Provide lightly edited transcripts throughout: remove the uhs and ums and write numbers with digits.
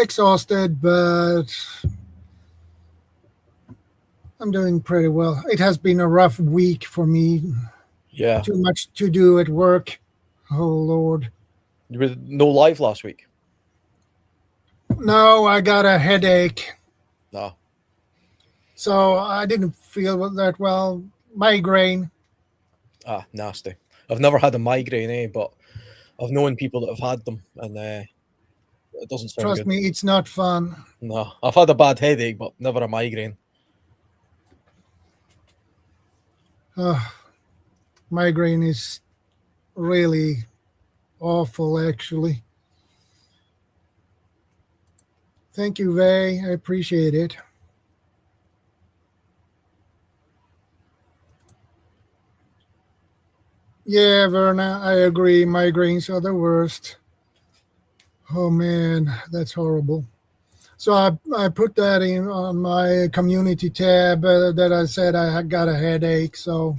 exhausted, but I'm doing pretty well. It has been a rough week for me. Yeah. Too much to do at work. Oh, Lord. You were no live last week? No, I got a headache. No. So I didn't feel that well. Migraine. Ah, nasty. I've never had a migraine, but I've known people that have had them, and it doesn't sound Trust good. me, it's not fun. No, I've had a bad headache, but never a migraine. Migraine is really awful, actually. Thank you, Vay. I appreciate it. Yeah, Verna, I agree. Migraines are the worst. Oh man, that's horrible. So I put that in on my community tab that I said I had got a headache. So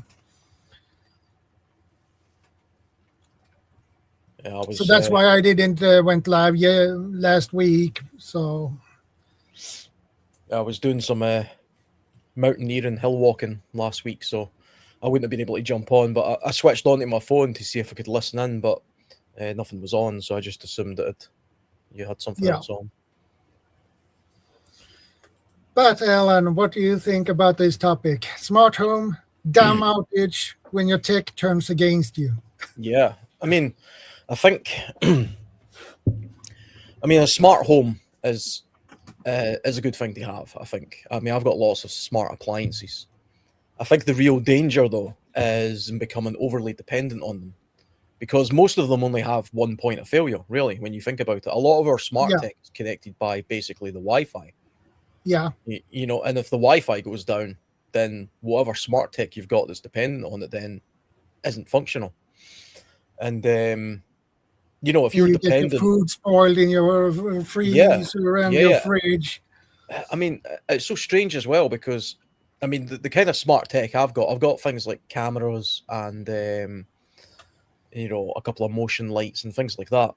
Yeah, I was. so that's why I didn't went live last week. So I was doing some mountaineering, hill walking last week, so I wouldn't have been able to jump on. But I switched onto my phone to see if I could listen in, but nothing was on, so I just assumed that you had something yeah. else on. But Alan, what do you think about this topic? Smart home, dumb outage when your tech turns against you. Yeah, I mean, I think, I mean, a smart home is a good thing to have. I think. I mean, I've got lots of smart appliances. I think the real danger, though, is in becoming overly dependent on them, because most of them only have one point of failure. Really, when you think about it, a lot of our smart Yeah. tech is connected by basically the Wi-Fi. Yeah. You know, and if the Wi-Fi goes down, then whatever smart tech you've got that's dependent on it then isn't functional. And you know, if you're You get your dependent, food spoiled in your yeah, freezer and your yeah. fridge. I mean, it's so strange as well because, I mean, the kind of smart tech I've got things like cameras and you know, a couple of motion lights and things like that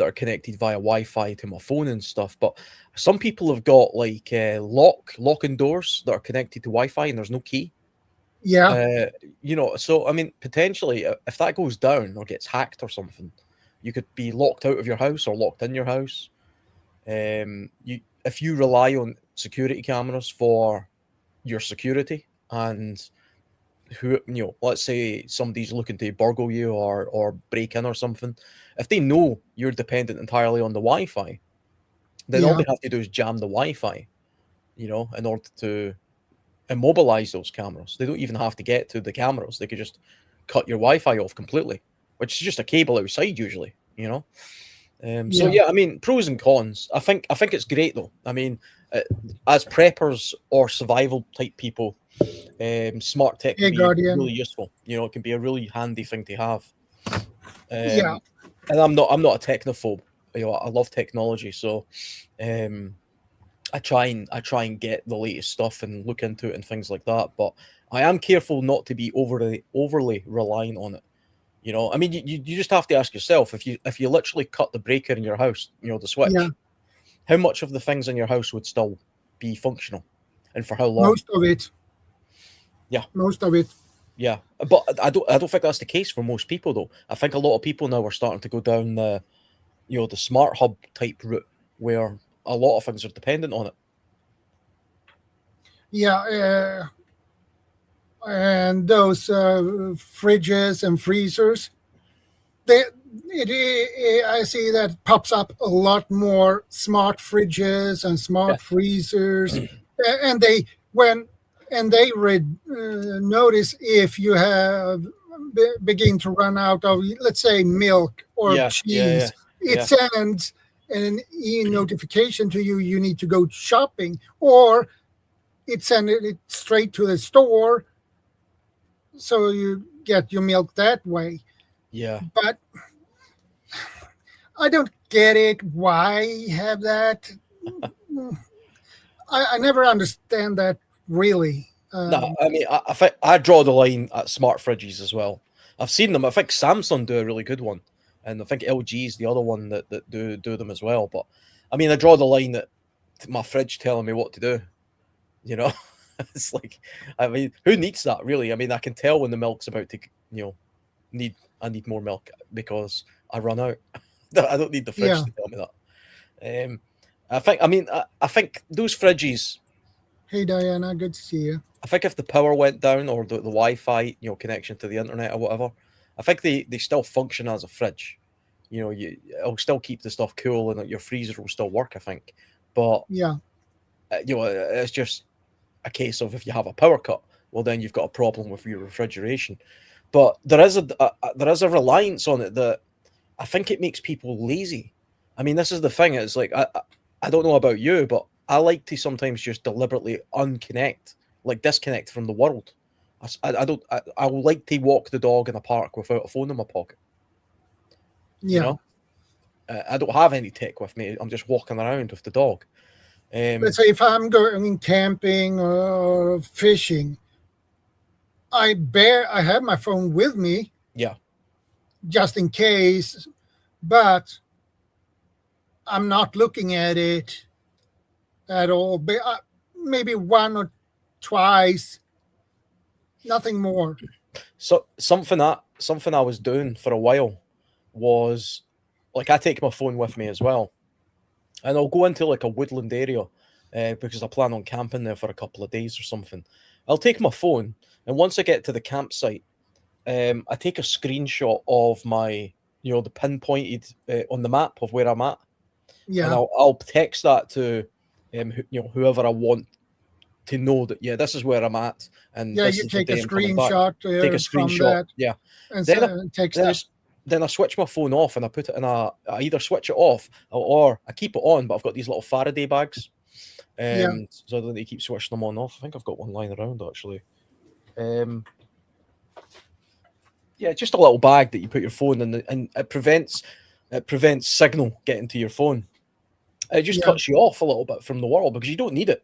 are connected via Wi-Fi to my phone and stuff. But some people have got like locking doors that are connected to Wi-Fi and there's no key. Yeah. You know, so I mean, potentially, if that goes down or gets hacked or something, you could be locked out of your house or locked in your house. If you rely on security cameras for your security, and who, you know, let's say somebody's looking to burgle you or break in or something, if they know you're dependent entirely on the Wi-Fi, then all Yeah. they have to do is jam the Wi-Fi, you know, in order to immobilize those cameras. They don't even have to get to the cameras. They could just cut your Wi-Fi off completely, which is just a cable outside usually, you know. So Yeah. yeah, I mean, pros and cons. I think it's great though. I mean, uh, as preppers or survival type people, smart tech can Hey, be Guardian. really useful. You know, it can be a really handy thing to have. Yeah. And I'm not a technophobe. You know, I love technology, so um, I try and get the latest stuff and look into it and things like that. But I am careful not to be overly reliant on it. You know, I mean, you just have to ask yourself, if you literally cut the breaker in your house, you know, the Yeah. switch, how much of the things in your house would still be functional, and for how long? Most of it. Yeah, Most of it. yeah. But I don't think that's the case for most people though. I think a lot of people now are starting to go down the, you know, the smart hub type route where a lot of things are dependent on it. Yeah. And those fridges and freezers, they, I see that pops up a lot more smart fridges and Yeah. smart freezers, and they when and they notice if you have begin to run out of, let's say, milk or Yeah, yeah, yeah, cheese, it yeah, sends an notification to you. You need to go shopping, or it sends it straight to the store, so you get your milk that way. yeah. But I don't get it. Why have that? I never understand that really. No, I mean, I think I draw the line at smart fridges as well. I've seen them. I think Samsung do a really good one, and I think LG is the other one that do them as well. But I mean, I draw the line at my fridge telling me what to do. You know, it's like, I mean, who needs that really? I mean, I can tell when the milk's about to, I need more milk because I run out. I don't need the fridge Yeah. to tell me that. I think those fridges. Hey, Diana. Good to see you. I think if the power went down or the Wi-Fi, connection to the internet or whatever, I think they still function as a fridge. It'll still keep the stuff cool and your freezer will still work. I think, but Yeah. it's just a case of if you have a power cut, well then you've got a problem with your refrigeration. But there is a reliance on it that I think it makes people lazy. I mean, this is the thing. It's like I don't know about you, but I like to sometimes just deliberately unconnect, like disconnect from the world. I don't. I would like to walk the dog in a park without a phone in my pocket. You Yeah. know, I don't have any tech with me. I'm just walking around with the dog. Let's say if I'm going camping or fishing, I have my phone with me Yeah, just in case, but I'm not looking at it at all. Maybe one or twice, nothing more. so something I was doing for a while was like I take my phone with me as well, and I'll go into like a woodland area because I plan on camping there for a couple of days or something. I'll take my phone, and once I get to the campsite, I take a screenshot of my, the pinpointed on the map of where I'm at, and Yeah. I'll text that to, whoever I want to know that this is where I'm at, and Yeah, this you is the take a day I'm coming back. screenshot Take a from screenshot, that yeah. and Then I, text then I, it. s- then I switch my phone off and I put it in I either switch it off or I keep it on, but I've got these little Faraday bags, Yeah. so I don't need to keep switching them on and off. I think I've got one lying around actually. Um, yeah, just a little bag that you put your phone in, and it prevents signal getting to your phone. It just Yeah. cuts you off a little bit from the world because you don't need it.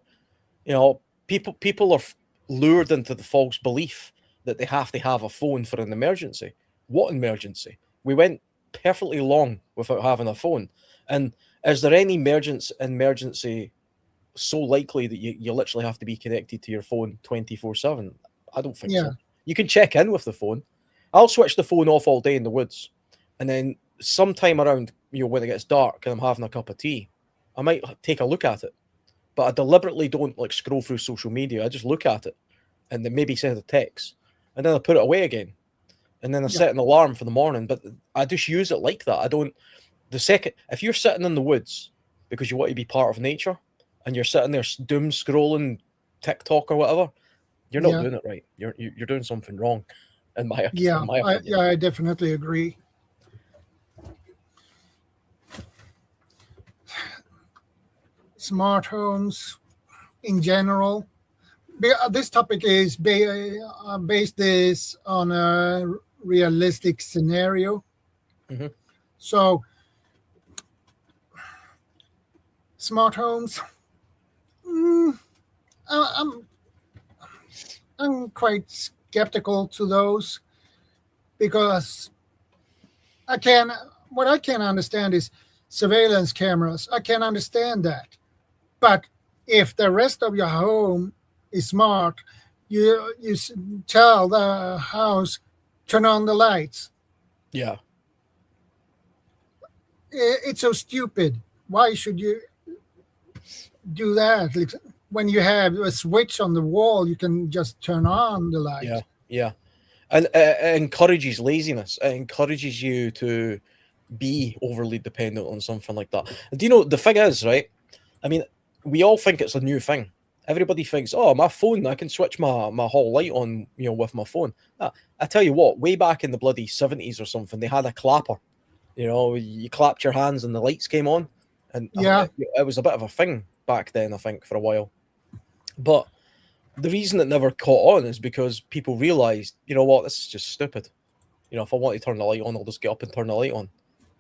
People are lured into the false belief that they have to have a phone for an emergency. What emergency? We went perfectly long without having a phone. And is there any emergency so likely that you literally have to be connected to your phone 24/7? I don't think Yeah. so. You can check in with the phone. I'll switch the phone off all day in the woods, and then sometime around when it gets dark and I'm having a cup of tea, I might take a look at it. But I deliberately don't like scroll through social media. I just look at it and then maybe send a text, and then I put it away again, and then I Yeah. set an alarm for the morning. But I just use it like that. I don't. The second, if you're sitting in the woods because you want to be part of nature, and you're sitting there doom scrolling TikTok or whatever, you're not Yeah. doing it right. You're doing something wrong, in my Yeah. in my opinion. I definitely agree. Smart homes in general. This topic is based this on a realistic scenario. Hmm. So, smart homes. mm, I'm quite skeptical to those because I can what I can understand is surveillance cameras. I can understand that, but if the rest of your home is smart, you tell the house turn on the lights. Yeah, It's so stupid. Why should you do that? Like, when you have a switch on the wall, you can just turn on the yeah, light. yeah. And it encourages laziness. It encourages you to be overly dependent on something like that. And do you know the thing is, right? I mean, we all think it's a new thing. Everybody thinks, "Oh, my phone, I can switch my whole light on, with my phone." I tell you what, way back in the bloody 70s or something, they had a clapper. You clapped your hands and the lights came on, and Yeah, it was a bit of a thing back then, I think, for a while. But the reason it never caught on is because people realized, you know what, this is just stupid. If I want to turn the light on, I'll just get up and turn the light on.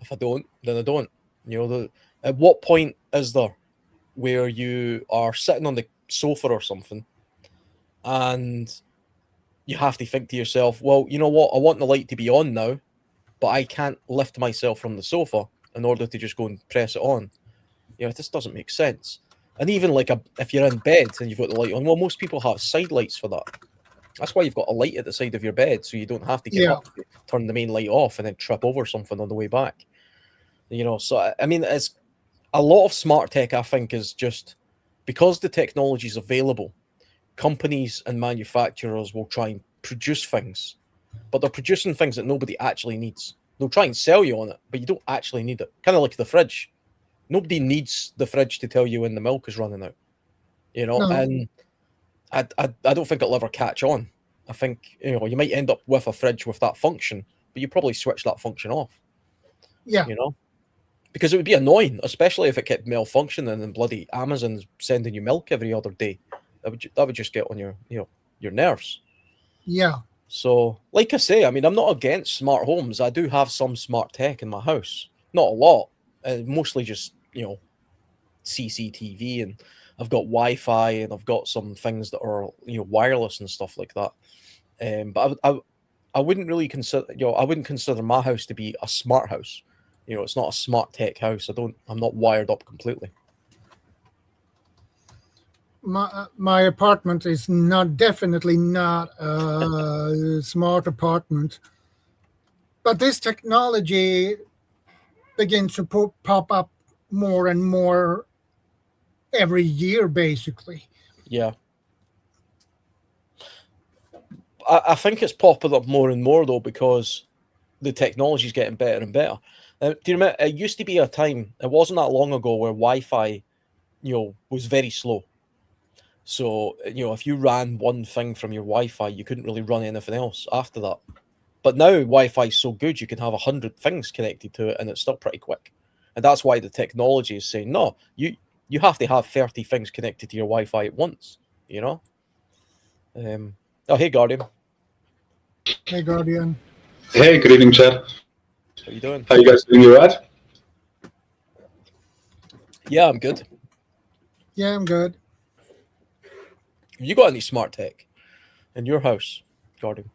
If I don't, then I don't. At what point is there where you are sitting on the sofa or something and you have to think to yourself, well, you know what, I want the light to be on now, but I can't lift myself from the sofa in order to just go and press it on. You know, this doesn't make sense. And even like if you're in bed and you've got the light on, well, most people have side lights for that. That's why you've got a light at the side of your bed, so you don't have to get Yeah. up, turn the main light off, and then trip over something on the way back. You know, so I mean, it's a lot of smart tech. I think is just because the technology is available. Companies and manufacturers will try and produce things, but they're producing things that nobody actually needs. They'll try and sell you on it, but you don't actually need it. Kind of like the fridge. Nobody needs the fridge to tell you when the milk is running out, you know. No. And I don't think it'll ever catch on. I think you might end up with a fridge with that function, but you probably switch that function off, Yeah. you know, because it would be annoying, especially if it kept malfunctioning and bloody Amazon's sending you milk every other day. That would just get on your nerves. Yeah. So, like I say, I mean, I'm not against smart homes. I do have some smart tech in my house, not a lot, mostly just CCTV, and I've got Wi-Fi, and I've got some things that are wireless and stuff like that. But I wouldn't really consider I wouldn't consider my house to be a smart house. It's not a smart tech house. I'm not wired up completely. My apartment is definitely not a smart apartment, but this technology begins to pop up more and more every year, basically. Yeah. I think it's popping up more and more though, because the technology is getting better and better. Do you remember? It used to be a time. It wasn't that long ago where Wi-Fi, was very slow. So if you ran one thing from your Wi-Fi, you couldn't really run anything else after that. But now Wi-Fi is so good, you can have 100 things connected to it, and it's still pretty quick. And that's why the technology is saying, no, you have to have 30 things connected to your Wi-Fi at once. Oh, hey, Guardian. Hey, Guardian. Hey, good evening, Chad. How you doing? How you guys doing? You right? Yeah, I'm good. Yeah, I'm good. Have you got any smart tech in your house, Guardian?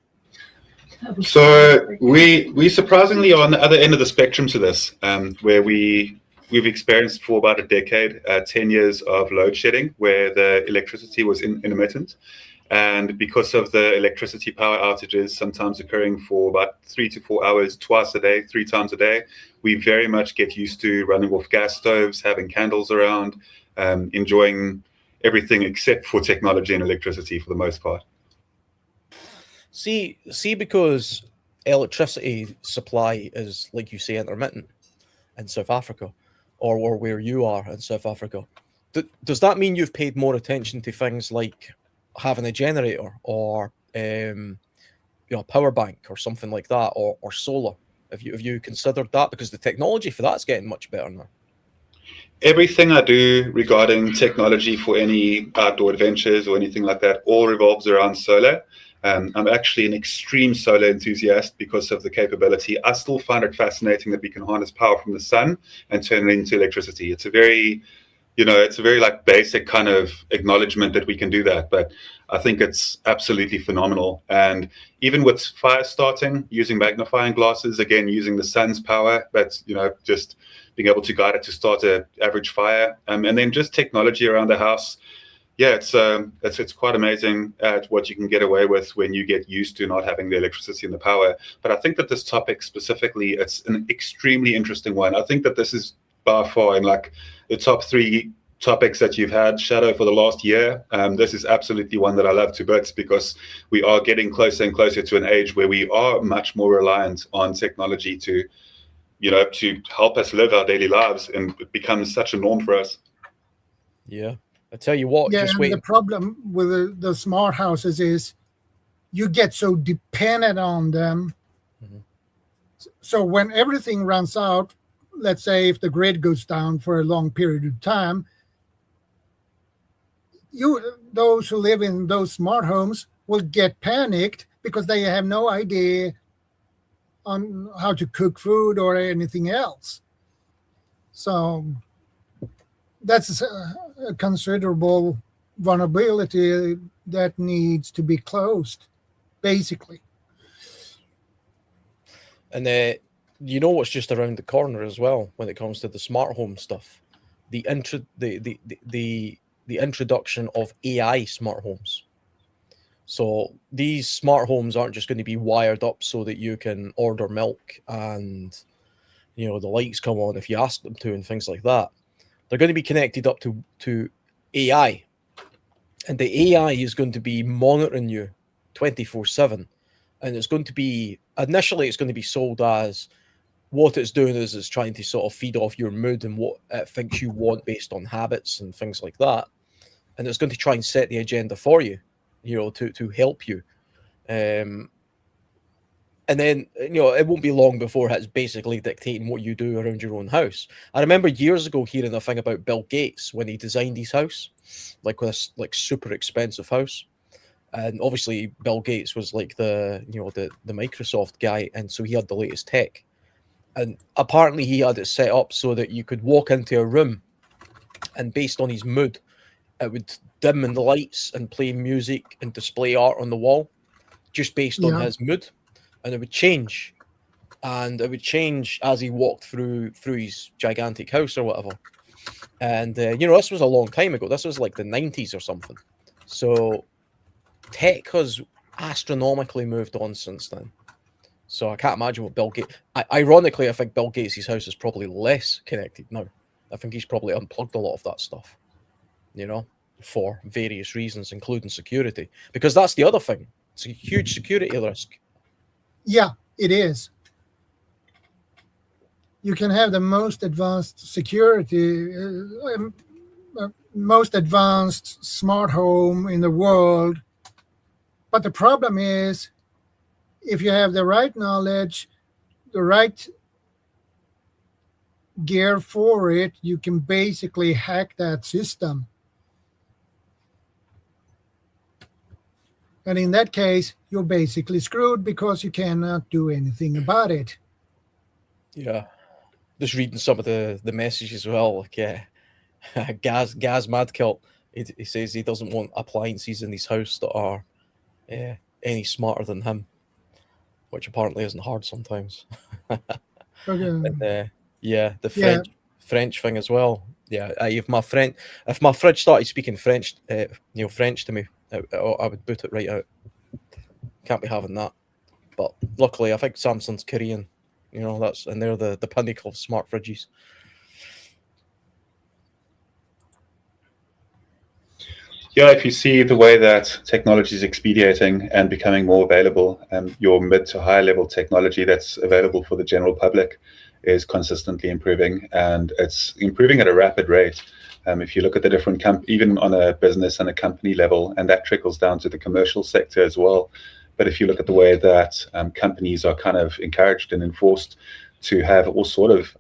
So we surprisingly are on the other end of the spectrum to this, where we've experienced for about a decade, 10 years of load shedding, where the electricity was intermittent. And because of the electricity power outages sometimes occurring for about 3 to 4 hours, twice a day, 3 times a day, we very much get used to running off gas stoves, having candles around, enjoying everything except for technology and electricity for the most part. See, because electricity supply is, like you say, intermittent in South Africa, or where you are in South Africa. Does that mean you've paid more attention to things like having a generator or a power bank or something like that, or solar? Have you considered that? Because the technology for that's getting much better now. Everything I do regarding technology for any outdoor adventures or anything like that all revolves around solar. I'm actually an extreme solar enthusiast because of the capability. I still find it fascinating that we can harness power from the sun and turn it into electricity. It's a very like basic kind of acknowledgement that we can do that, but I think it's absolutely phenomenal. And even with fire starting, using magnifying glasses, again, using the sun's power, but just being able to guide it to start an average fire, and then just technology around the house. Yeah, it's quite amazing at what you can get away with when you get used to not having the electricity and the power. But I think that this topic specifically, it's an extremely interesting one. I think that this is by far in like the top 3 topics that you've had, Shadow, for the last year. This is absolutely one that I love to bits, because we are getting closer and closer to an age where we are much more reliant on technology to help us live our daily lives, and it becomes such a norm for us. Yeah, I tell you what, Yeah, just and wait. the problem with the smart houses is you get so dependent on them. Mhm. So when everything runs out, let's say if the grid goes down for a long period of time, those who live in those smart homes will get panicked because they have no idea on how to cook food or anything else. So that's a considerable vulnerability that needs to be closed, basically. And you know what's just around the corner as well when it comes to the smart home stuff? the introduction of AI smart homes. So these smart homes aren't just going to be wired up so that you can order milk and the lights come on if you ask them to and things like that. They're going to be connected up to AI, and the AI is going to be monitoring you 24/7, and it's going to be sold as what it's doing is it's trying to sort of feed off your mood and what it thinks you want based on habits and things like that, and it's going to try and set the agenda for you, to help you. And then, it won't be long before it's basically dictating what you do around your own house. I remember years ago hearing a thing about Bill Gates when he designed his house, like this super expensive house. And obviously Bill Gates was like the Microsoft guy, and so he had the latest tech. And apparently he had it set up so that you could walk into a room, and based on his mood, it would dim in the lights and play music and display art on the wall, just based on his mood. And it would change, as he walked through his gigantic house or whatever. And this was a long time ago. This was like the 90s or something. So tech has astronomically moved on since then. So I can't imagine what Bill Gates. Ironically, I think Bill Gates' house is probably less connected now. I think he's probably unplugged a lot of that stuff, for various reasons, including security. Because that's the other thing. It's a huge security risk. Yeah, it is. You can have the most advanced security, most advanced smart home in the world. But the problem is, if you have the right knowledge, the right gear for it, you can basically hack that system. And in that case, you're basically screwed because you cannot do anything about it. Yeah. Just reading some of the messages as well. Like, Gaz Madkilt, he says he doesn't want appliances in his house that are any smarter than him, which apparently isn't hard sometimes. Okay. And, the French thing as well. Yeah, if my fridge started speaking French, French to me, I would boot it right out. Can't be having that. But luckily, I think Samsung's Korean. And they're the pinnacle of smart fridges. Yeah, if you see the way that technology is expediting and becoming more available, your mid to high level technology that's available for the general public is consistently improving, and it's improving at a rapid rate. If you look at the different even on a business and a company level, and that trickles down to the commercial sector as well. But if you look at the way that companies are kind of encouraged and enforced to have all sort of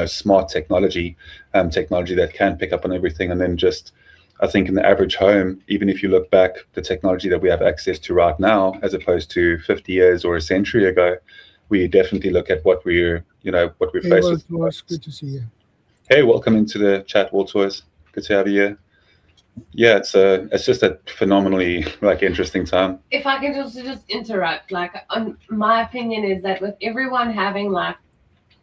smart technology that can pick up on everything, and then just, I think in the average home, even if you look back, the technology that we have access to right now, as opposed to 50 years or a century ago, we definitely look at what we're faced with. Good to see you. Hey, welcome into the chat, Walters. Good to have you here. Yeah, it's just a phenomenally interesting time. If I can just interrupt, my opinion is that with everyone having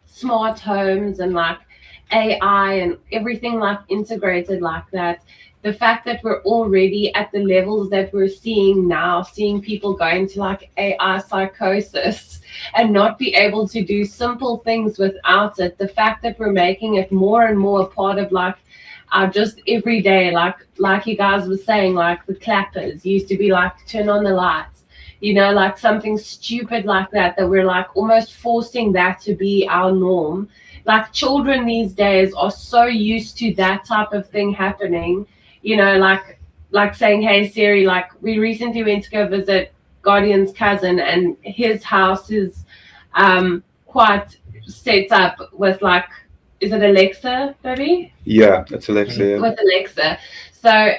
smart homes and AI and everything integrated like that, the fact that we're already at the levels that we're seeing now, seeing people go into AI psychosis and not be able to do simple things without it, the fact that we're making it more and more a part of our just every day, like you guys were saying, the clappers used to be turn on the lights, something stupid like that we're almost forcing that to be our norm. Children these days are so used to that type of thing happening, saying, hey Siri, we recently went to go visit Guardian's cousin, and his house is quite set up with is it Alexa, baby? Yeah, it's Alexa. Yeah. With Alexa. So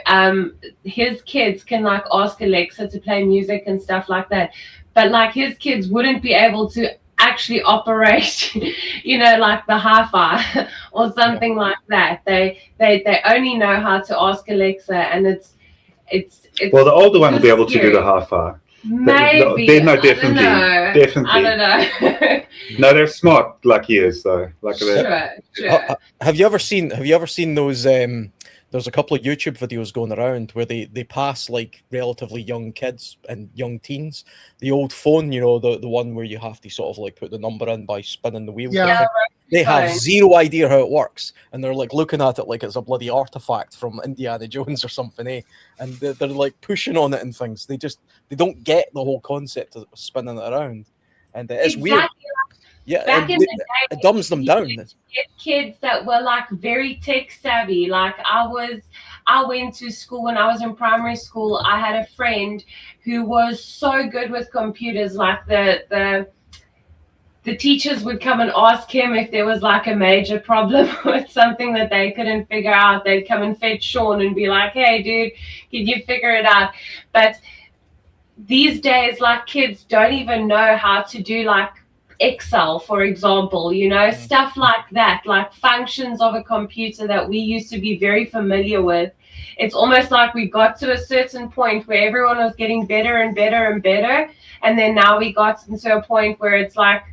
his kids can ask Alexa to play music and stuff like that. But his kids wouldn't be able to actually operate, the hi-fi or something like that. They only know how to ask Alexa, and it's well, the older one will be able to do the hi-fi. Maybe. No, I don't know. definitely. I don't know. No, they're smart, like he is, though. Like Sure. Have you ever seen those? There's a couple of YouTube videos going around where they pass like relatively young kids and young teens the old phone, you know, the one where you have to sort of like put the number in by spinning the wheel. Yeah. They have Phone. zero idea how it works, and they're like looking at it like it's a bloody artifact from Indiana Jones or something, eh? And they're like pushing on it and things. They don't get the whole concept of spinning it around, and it's weird. Exactly. Yeah, Back in the day, it dumbs them down. you get kids that were like very tech savvy. Like I went to school when I was in primary school. I had a friend who was so good with computers. Like the teachers would come and ask him if there was like a major problem with something that they couldn't figure out. They'd come and fetch Sean and be like, "Hey, dude, can you figure it out?" But these days, like kids don't even know how to do like Excel, for example, you know, stuff like that, like functions of a computer that we used to be very familiar with. It's almost like we got to a certain point where everyone was getting better and better and better. And then now we got into a point where it's like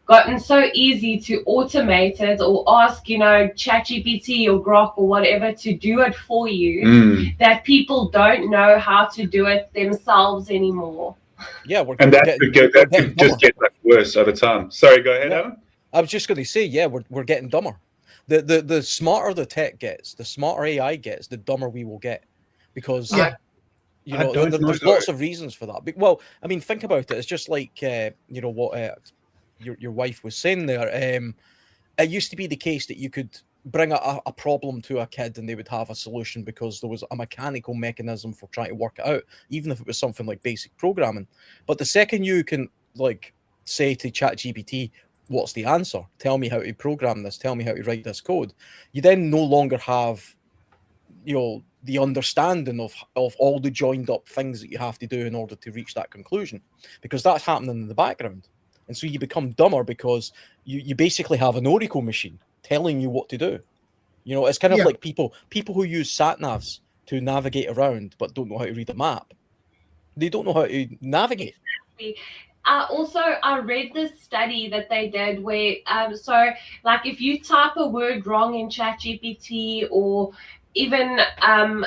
gotten so easy to automate it or ask, you know, ChatGPT or Grok or whatever to do it for you that people don't know how to do it themselves anymore. Yeah, that could just get like worse over time. Sorry, go ahead, Alan. I was just going to say, yeah, we're getting dumber. The smarter the tech gets, the smarter AI gets, the dumber we will get, because you know there's lots of reasons for that. Well, I mean, think about it. It's just like you know what your wife was saying there. It used to be the case that you could bring a problem to a kid and they would have a solution because there was a mechanical mechanism for trying to work it out, even if it was something like basic programming. But the second you can like say to ChatGPT, what's the answer? Tell me how to program this, tell me how to write this code. You then no longer have, you know, the understanding of all the joined up things that you have to do in order to reach that conclusion, because that's happening in the background. And so you become dumber because you basically have an Oracle machine telling you what to do. You know, it's kind of like people who use sat navs to navigate around but don't know how to read a map. They don't know how to navigate. I read this study that they did where so like if you type a word wrong in ChatGPT or even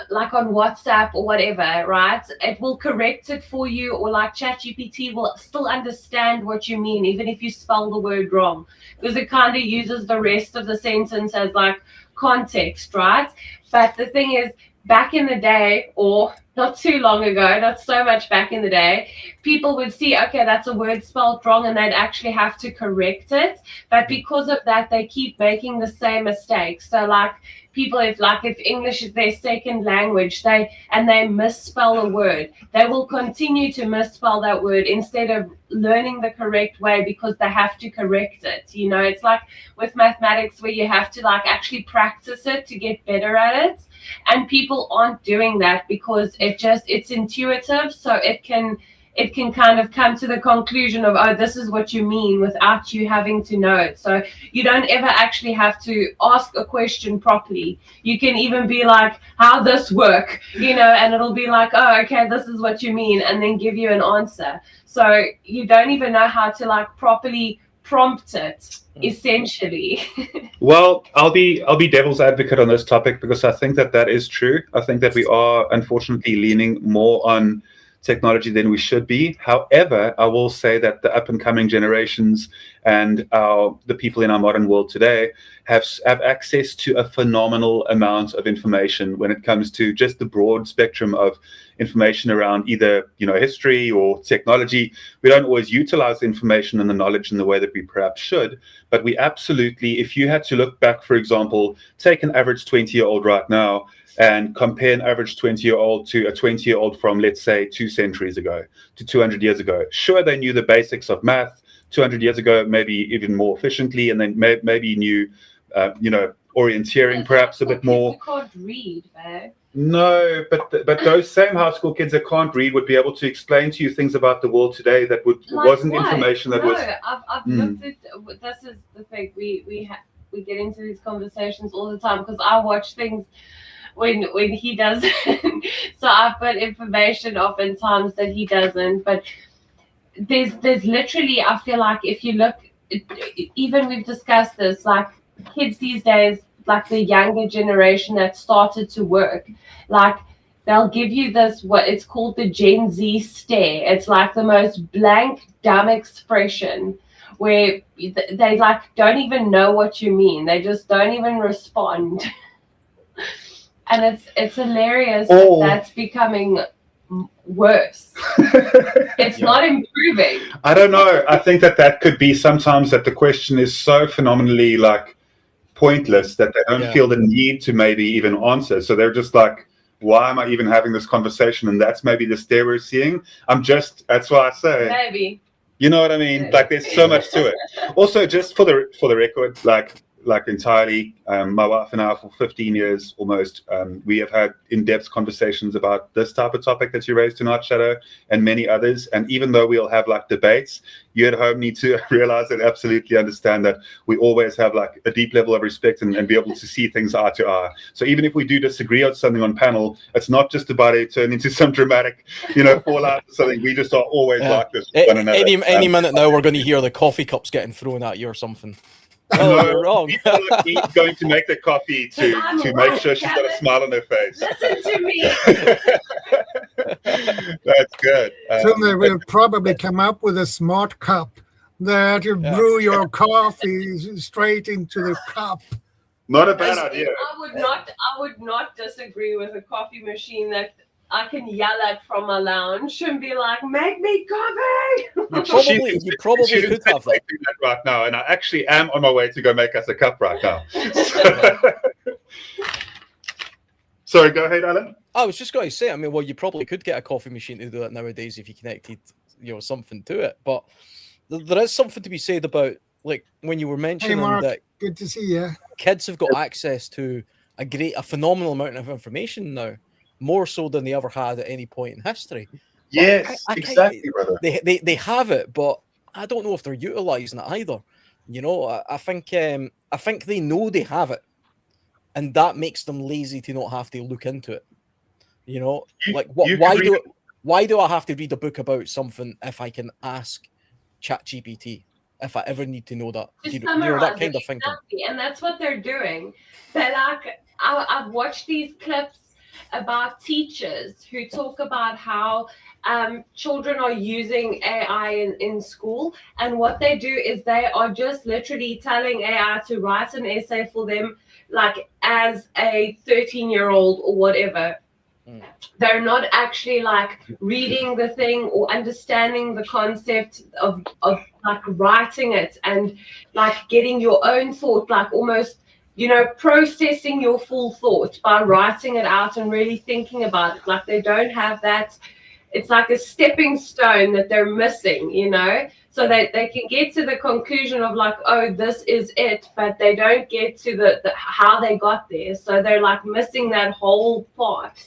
like on WhatsApp or whatever, right, it will correct it for you, or like ChatGPT will still understand what you mean even if you spell the word wrong, because it kind of uses the rest of the sentence as like context, right? But the thing is, back in the day, or not too long ago, not so much back in the day, people would see, okay, that's a word spelled wrong, and they'd actually have to correct it. But because of that, they keep making the same mistakes. So like people, if English is their second language, they misspell a word, they will continue to misspell that word instead of learning the correct way because they have to correct it. You know, it's like with mathematics where you have to like actually practice it to get better at it. And people aren't doing that because it's intuitive, so it can kind of come to the conclusion of, oh, this is what you mean, without you having to know it. So you don't ever actually have to ask a question properly. You can even be like, how this work, you know, and it'll be like, oh, okay, this is what you mean, and then give you an answer. So you don't even know how to like properly prompt it, essentially. Well, I'll be devil's advocate on this topic because I think that is true. I think that we are unfortunately leaning more on technology than we should be. However, I will say that the up and coming generations and the people in our modern world today have access to a phenomenal amount of information when it comes to just the broad spectrum of information around either, you know, history or technology. We don't always utilize the information and the knowledge in the way that we perhaps should, but we absolutely, if you had to look back, for example, take an average 20-year-old right now and compare an average 20-year-old to a 20-year-old from, let's say, 2 centuries ago to 200 years ago. Sure, they knew the basics of math 200 years ago, maybe even more efficiently, and then maybe knew, you know, orienteering perhaps a bit more. You can't read, man. No, but those same high school kids that can't read would be able to explain to you things about the world today that wasn't information that was. I've looked at. This is the thing. We get into these conversations all the time because I watch things when he doesn't. So I put information oftentimes that he doesn't. But there's literally, I feel like if you look, even we've discussed this, like kids these days, like the younger generation that started to work, like they'll give you this, what it's called, the Gen Z stare. It's like the most blank, dumb expression where they like don't even know what you mean. They just don't even respond. And it's hilarious that that's becoming worse. It's not improving. I don't know. I think that could be sometimes that the question is so phenomenally like pointless that they don't feel the need to maybe even answer. So they're just like, why am I even having this conversation? And that's maybe the stare we're seeing. That's why I say Maybe. You know what I mean? Like there's so much to it. Also, just for the record, like entirely, my wife and I for 15 years almost, we have had in-depth conversations about this type of topic that you raised tonight, Shadow, and many others. And even though we'll have like debates, you at home need to realize and absolutely understand that we always have like a deep level of respect and be able to see things eye to eye. So even if we do disagree on something on panel, it's not just about it turn into some dramatic, fallout or something. We just are always like this with one another. Any minute now, we're going to hear the coffee cups getting thrown at you or something. Oh, you're wrong. People are going to make the coffee to make sure she's got a smile on her face. Listen to me. That's good. Soon they will probably come up with a smart cup that you brew your coffee straight into the cup. Not a bad idea. I would not disagree with a coffee machine that I can yell at from a lounge and be like, make me coffee. You probably could have that right now, and I actually am on my way to go make us a cup right now. Sorry, go ahead, Alan. I was just going to say, I mean, well, you probably could get a coffee machine to do that nowadays if you connected, something to it. But there is something to be said about, like, when you were mentioning that good to see you. Kids have got access to a phenomenal amount of information now, more so than they ever had at any point in history. Yes, exactly, brother. They have it, but I don't know if they're utilizing it either. I think they know they have it, and that makes them lazy to not have to look into it. Why do I have to read a book about something if I can ask ChatGPT if I ever need to know that? That kind of thinking. And that's what they're doing. They're like, I've watched these clips about teachers who talk about how children are using AI in school, and what they do is they are just literally telling AI to write an essay for them, like as a 13-year-old or whatever. They're not actually like reading the thing or understanding the concept of like writing it and like getting your own thought, like almost processing your full thought by writing it out and really thinking about it. Like they don't have that. It's like a stepping stone that they're missing, so that they can get to the conclusion of like, oh, this is it, but they don't get to the how they got there. So they're like missing that whole part.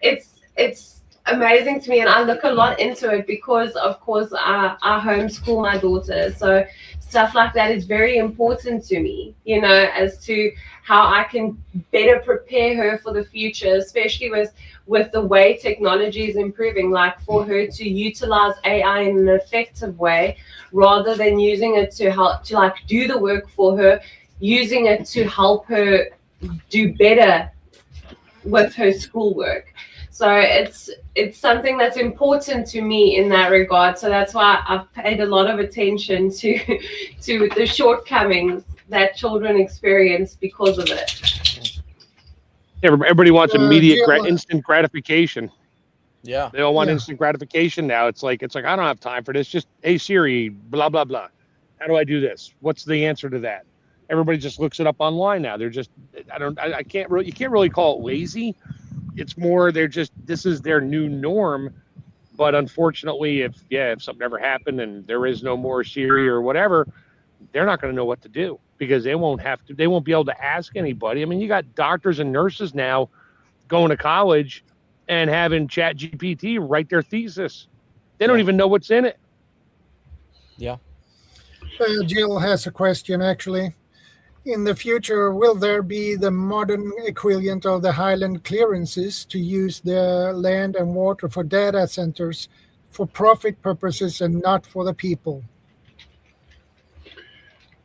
It's amazing to me, and I look a lot into it because, of course, I homeschool my daughter. So stuff like that is very important to me, as to how I can better prepare her for the future, especially with the way technology is improving, like for her to utilize AI in an effective way rather than using it to help to like do the work for her, using it to help her do better with her schoolwork. So it's something that's important to me in that regard. So that's why I've paid a lot of attention to the shortcomings that children experience because of it. Everybody wants immediate, instant gratification. Yeah, they all want instant gratification now. It's like I don't have time for this. Just, hey Siri, blah blah blah. How do I do this? What's the answer to that? Everybody just looks it up online now. They're just, I can't really, you can't really call it lazy. It's more, this is their new norm. But unfortunately, if something ever happened and there is no more Siri or whatever, they're not going to know what to do because they won't be able to ask anybody. I mean, you got doctors and nurses now going to college and having ChatGPT write their thesis. They don't even know what's in it. Yeah. Jill has a question, actually. In the future, will there be the modern equivalent of the highland clearances to use the land and water for data centers for profit purposes and not for the people?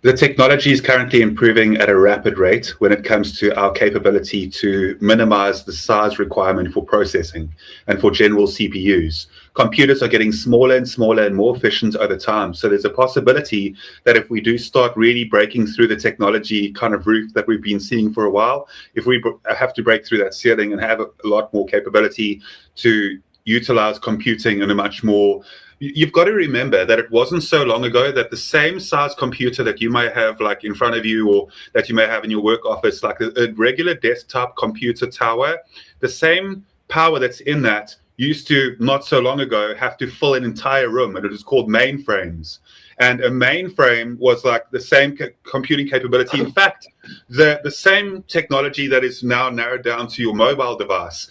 The technology is currently improving at a rapid rate when it comes to our capability to minimize the size requirement for processing and for general CPUs. Computers are getting smaller and smaller and more efficient over time. So there's a possibility that if we do start really breaking through the technology kind of roof that we've been seeing for a while, if we have to break through that ceiling and have a lot more capability to utilize computing in a much more, you've got to remember that it wasn't so long ago that the same size computer that you may have like in front of you or that you may have in your work office, like a regular desktop computer tower, the same power that's in that used to, not so long ago, have to fill an entire room, and it was called mainframes. And a mainframe was like the same computing capability. In fact, the same technology that is now narrowed down to your mobile device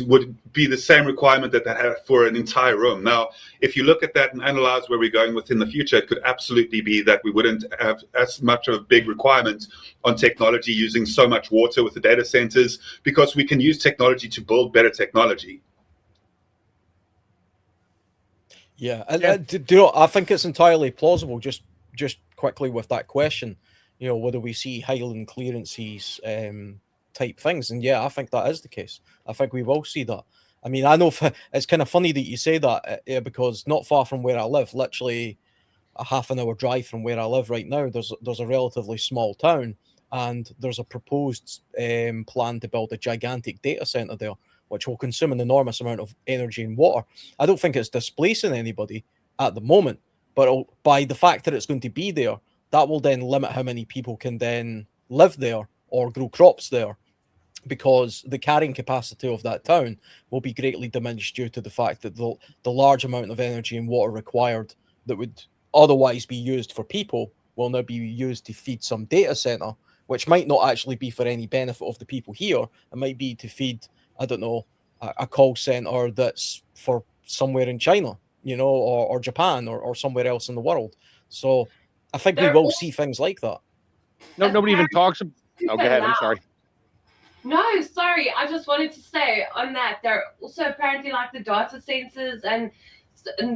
would be the same requirement that had for an entire room. Now, if you look at that and analyze where we're going within the future, it could absolutely be that we wouldn't have as much of a big requirement on technology using so much water with the data centers, because we can use technology to build better technology. Yeah, and do you know, I think it's entirely plausible. Just quickly with that question, you know, whether we see Highland clearances type things, and yeah, I think that is the case. I think we will see that. I mean, I know it's kind of funny that you say that, because not far from where I live, literally a half an hour drive from where I live right now, there's a relatively small town, and there's a proposed plan to build a gigantic data center there, which will consume an enormous amount of energy and water. I don't think it's displacing anybody at the moment, but by the fact that it's going to be there, that will then limit how many people can then live there or grow crops there, because the carrying capacity of that town will be greatly diminished due to the fact that the large amount of energy and water required that would otherwise be used for people will now be used to feed some data center, which might not actually be for any benefit of the people here. It might be to feed, I don't know, a call center that's for somewhere in China, you know, or Japan or somewhere else in the world. So I think we will see things like that. No, nobody even talks. Oh, go ahead. I'm sorry. No, sorry. I just wanted to say on that, they're also apparently like the data centers and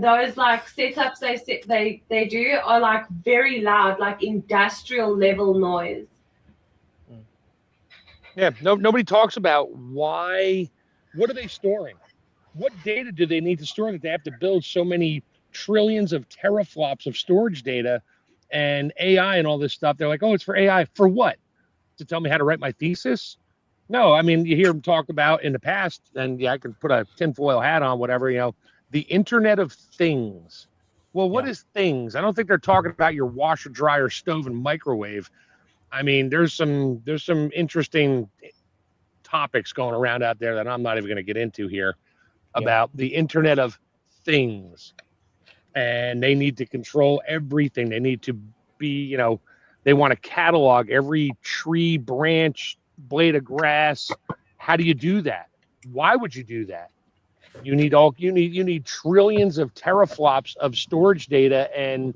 those like setups they do are like very loud, like industrial level noise. Yeah, nobody talks about why. What are they storing? What data do they need to store that they have to build so many trillions of teraflops of storage data and AI and all this stuff? They're like, oh, it's for AI. For what? To tell me how to write my thesis? No, I mean, you hear them talk about in the past, and yeah, I can put a tinfoil hat on, whatever, you know, the Internet of Things. Well, what is things? I don't think they're talking about your washer, dryer, stove, and microwave. I mean, there's some interesting topics going around out there that I'm not even going to get into here about the Internet of Things. And they need to control everything. They need to be, you know, they want to catalog every tree, branch, blade of grass. How do you do that? Why would you do that? You need trillions of teraflops of storage data and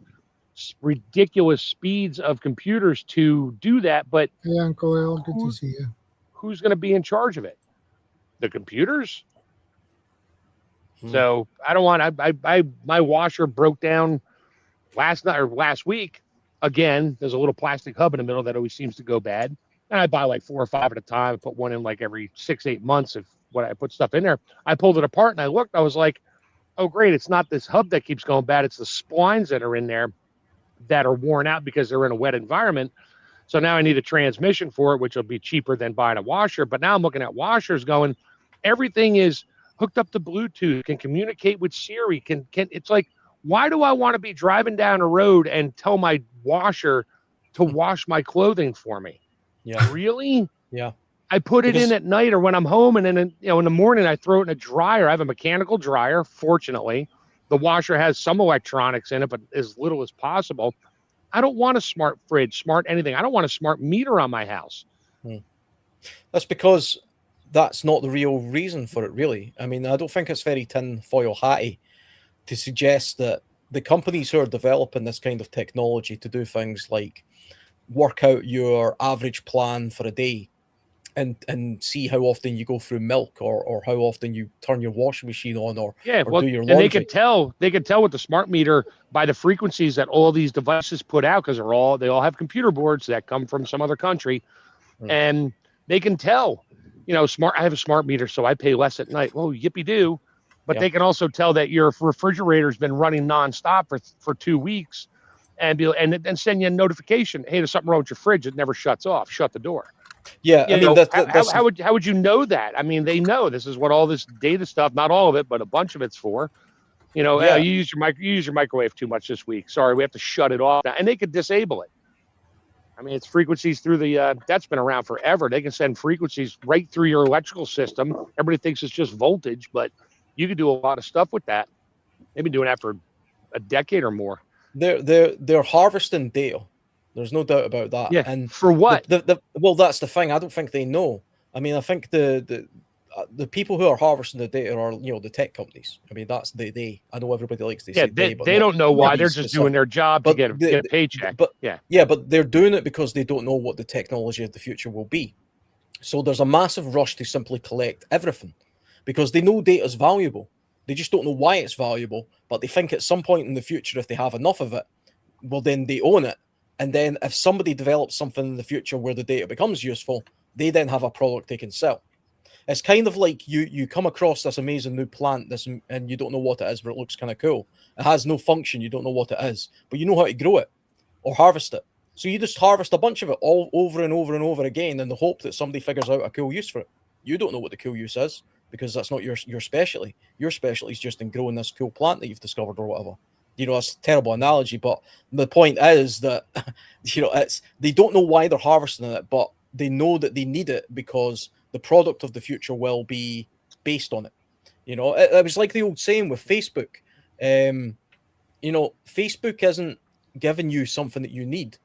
ridiculous speeds of computers to do that. But hey, Uncle Al, good to see you. Who's going to be in charge of it? The computers? So I don't want. My washer broke down last week. Again, there's a little plastic hub in the middle that always seems to go bad. And I buy like 4 or 5 at a time. I put one in like every 6-8 months. If when I put stuff in there, I pulled it apart and I looked. I was like, oh great, it's not this hub that keeps going bad. It's the splines that are in there that are worn out because they're in a wet environment. So now I need a transmission for it, which will be cheaper than buying a washer. But now I'm looking at washers going, everything is hooked up to Bluetooth, can communicate with Siri, can it's like, why do I want to be driving down a road and tell my washer to wash my clothing for me? Yeah. Really? Yeah. I put it in at night or when I'm home, and then in the morning I throw it in a dryer. I have a mechanical dryer, fortunately. The washer has some electronics in it, but as little as possible. I don't want a smart fridge, smart anything. I don't want a smart meter on my house. That's because that's not the real reason for it, really. I mean, I don't think it's very tinfoil hatty to suggest that the companies who are developing this kind of technology to do things like work out your average plan for a day, and see how often you go through milk, or how often you turn your washing machine on, or Well, do your and laundry. they could tell with the smart meter by the frequencies that all these devices put out, because they all have computer boards that come from some other country, and they can tell, I have a smart meter, so I pay less at night. Well, yippee do. But they can also tell that your refrigerator's been running nonstop for 2 weeks, and send you a notification. Hey, there's something wrong with your fridge. It never shuts off. Shut the door. Yeah, I mean, how would you know that? I mean, they know this is what all this data stuff, not all of it, but a bunch of it's for. You use your microwave too much this week. Sorry, we have to shut it off now. And they could disable it. I mean, it's frequencies through that's been around forever. They can send frequencies right through your electrical system. Everybody thinks it's just voltage, but you could do a lot of stuff with that. They've been doing that for a decade or more. They're harvesting data. There's no doubt about that. Yeah. And for what? Well, that's the thing. I don't think they know. I mean, I think the people who are harvesting the data are, the tech companies. I mean, that's they. I know everybody likes to say they don't know why. They're just doing their job to get a paycheck. But they're doing it because they don't know what the technology of the future will be. So there's a massive rush to simply collect everything, because they know data is valuable. They just don't know why it's valuable, but they think at some point in the future, if they have enough of it, well, then they own it. And then if somebody develops something in the future where the data becomes useful, they then have a product they can sell. It's kind of like you come across this amazing new plant, and you don't know what it is, but it looks kind of cool. It has no function. You don't know what it is, but you know how to grow it or harvest it. So you just harvest a bunch of it all over and over and over again in the hope that somebody figures out a cool use for it. You don't know what the cool use is, because that's not your specialty. Your specialty is just in growing this cool plant that you've discovered or whatever. It's a terrible analogy, but the point is that, they don't know why they're harvesting it, but they know that they need it because the product of the future will be based on it. It was like the old saying with Facebook. Facebook isn't giving you something that you need.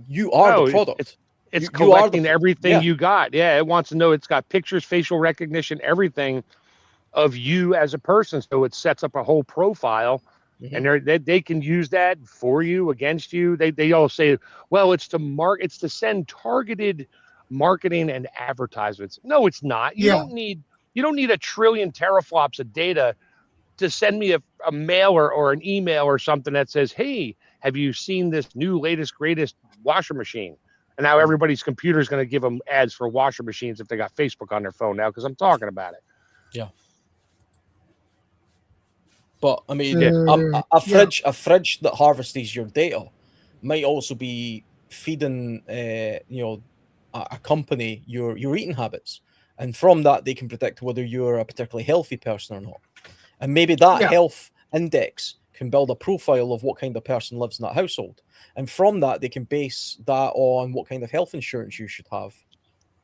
You are the product. It's collecting everything you got. Yeah, it wants to know. It's got pictures, facial recognition, everything of you as a person. So it sets up a whole profile. Mm-hmm. And they can use that for you, against you. They all say, well, it's to send targeted marketing and advertisements. No, it's not. You don't need a trillion teraflops of data to send me a mail or an email or something that says, hey, have you seen this new latest greatest washer machine? And now everybody's computer is going to give them ads for washer machines if they got Facebook on their phone now, because I'm talking about it. Yeah. But I mean, a fridge that harvests your data might also be feeding, a company your eating habits, and from that they can predict whether you're a particularly healthy person or not. And maybe that health index can build a profile of what kind of person lives in that household, and from that they can base that on what kind of health insurance you should have,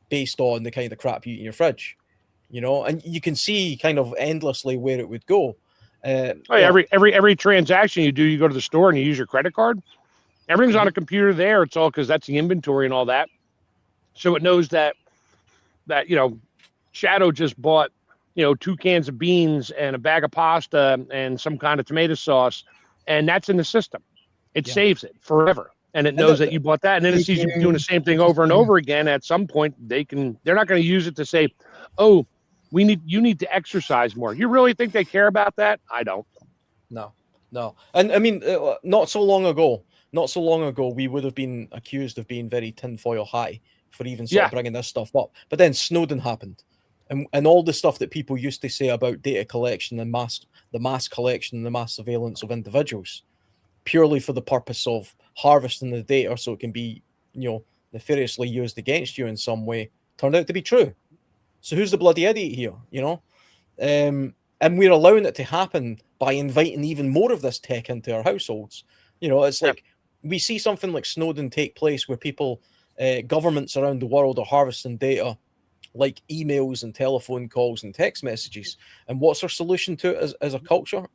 based on the kind of crap you eat in your fridge. And you can see kind of endlessly where it would go. Every transaction you do, you go to the store and you use your credit card. Everything's on a computer there. It's all because that's the inventory and all that. So it knows that Shadow just bought 2 cans of beans and a bag of pasta and some kind of tomato sauce, and that's in the system. It saves it forever, and it knows that you bought that, and then it sees you doing the same thing over and over again. At some point, they're not going to use it to say, oh, you need to exercise more. You really think they care about that? I don't. No. And I mean, not so long ago, we would have been accused of being very tinfoil high for even sort of bringing this stuff up. But then Snowden happened. And all the stuff that people used to say about data collection and the mass collection and the mass surveillance of individuals, purely for the purpose of harvesting the data so it can be, nefariously used against you in some way, turned out to be true. So who's the bloody idiot here, And we're allowing it to happen by inviting even more of this tech into our households. It's like we see something like Snowden take place where people, governments around the world are harvesting data like emails and telephone calls and text messages. And what's our solution to it as a culture,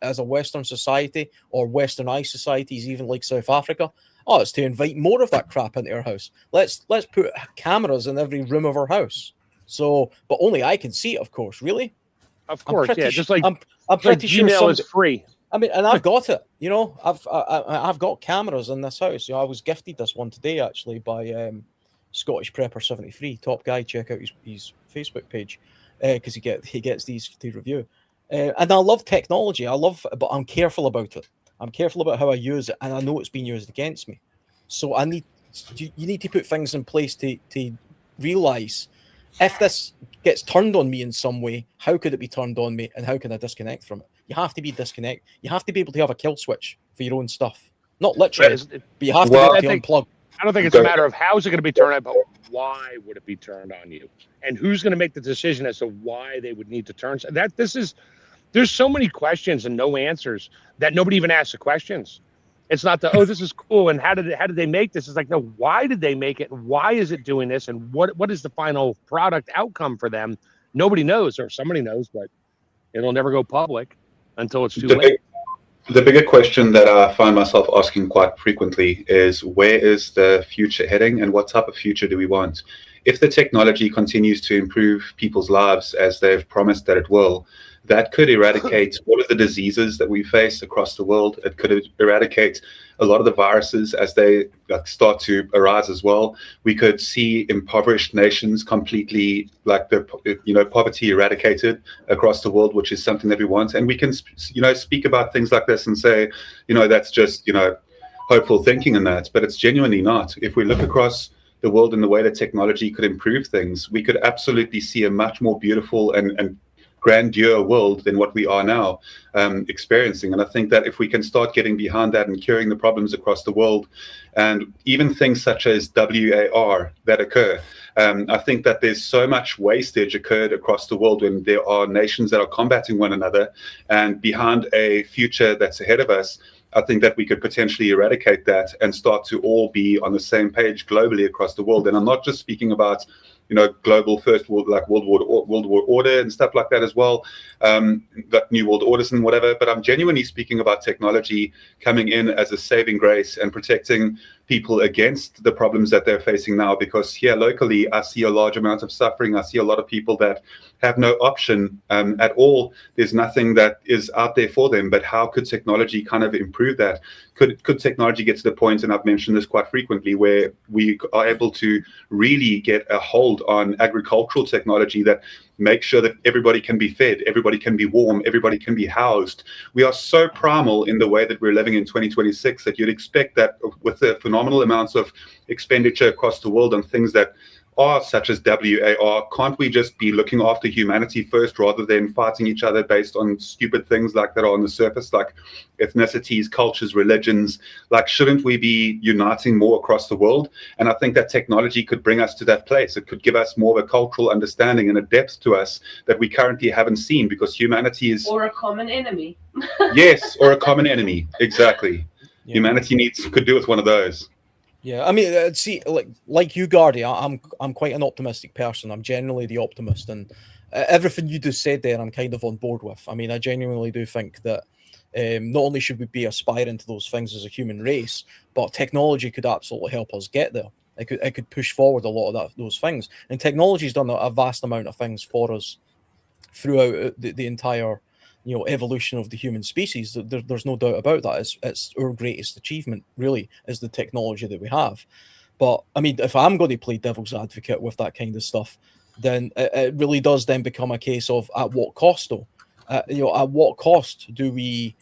as a Western society or Westernized societies, even like South Africa? Oh, it's to invite more of that crap into our house. Let's put cameras in every room of our house. So, but only I can see it, of course. Really? Of course, just like I'm pretty sure Gmail is free. I mean, and I've got it. You know, I've got cameras in this house. You know, I was gifted this one today actually by Scottish Prepper 73. Top guy. Check out his Facebook page because he gets these to review. And I love technology. But I'm careful about it. I'm careful about how I use it, and I know it's being used against me. So you need to put things in place to realize if this gets turned on me in some way, how could it be turned on me, and how can I disconnect from it? You have to be disconnect. You have to be able to have a kill switch for your own stuff. Not literally, but you have to be able to unplug. I don't think it's a matter of how is it going to be turned on, but why would it be turned on you, and who's going to make the decision as to why they would need to turn that. There's so many questions and no answers that nobody even asks the questions. It's not oh, this is cool, and how did they make this? It's like, no, why did they make it? Why is it doing this? And what is the final product outcome for them? Nobody knows, or somebody knows, but it'll never go public until it's too late. The bigger question that I find myself asking quite frequently is, where is the future heading, and what type of future do we want? If the technology continues to improve people's lives as they've promised that it will, that could eradicate all of the diseases that we face across the world. It could eradicate a lot of the viruses as they start to arise as well. We could see impoverished nations completely, poverty eradicated across the world, which is something that we want. And we can, speak about things like this and say, that's just, hopeful thinking in that, but it's genuinely not. If we look across the world in the way that technology could improve things, we could absolutely see a much more beautiful and grandeur world than what we are now experiencing. And I think that if we can start getting behind that and curing the problems across the world, and even things such as WAR that occur, I think that there's so much wastage occurred across the world when there are nations that are combating one another, and behind a future that's ahead of us, I think that we could potentially eradicate that and start to all be on the same page globally across the world. And I'm not just speaking about global first world, like world war order and stuff like that as well, that new world orders and whatever. But I'm genuinely speaking about technology coming in as a saving grace and protecting people against the problems that they're facing now. Because here locally, I see a large amount of suffering. I see a lot of people that have no option at all. There's nothing that is out there for them. But how could technology kind of improve that? Could technology get to the point, and I've mentioned this quite frequently, where we are able to really get a hold on agricultural technology that makes sure that everybody can be fed, everybody can be warm, everybody can be housed. We are so primal in the way that we're living in 2026 that you'd expect that with the phenomenal amounts of expenditure across the world on things that are such as WAR, can't we just be looking after humanity first rather than fighting each other based on stupid things like that are on the surface, like ethnicities, cultures, religions? Like, shouldn't we be uniting more across the world? And I think that technology could bring us to that place. It could give us more of a cultural understanding and a depth to us that we currently haven't seen, because humanity is... Or a common enemy. Yes, or a common enemy. Exactly. Yeah. Humanity could do with one of those. Yeah, I mean, see, like you, Gardy, I'm quite an optimistic person. I'm generally the optimist, and everything you just said there, I'm kind of on board with. I mean, I genuinely do think that not only should we be aspiring to those things as a human race, but technology could absolutely help us get there. It could push forward a lot of those things, and technology's done a vast amount of things for us throughout the entire evolution of the human species. There's no doubt about that. It's our greatest achievement, really, is the technology that we have. But I mean, if I'm going to play devil's advocate with that kind of stuff, then it really does then become a case of at what cost, though. At what cost do we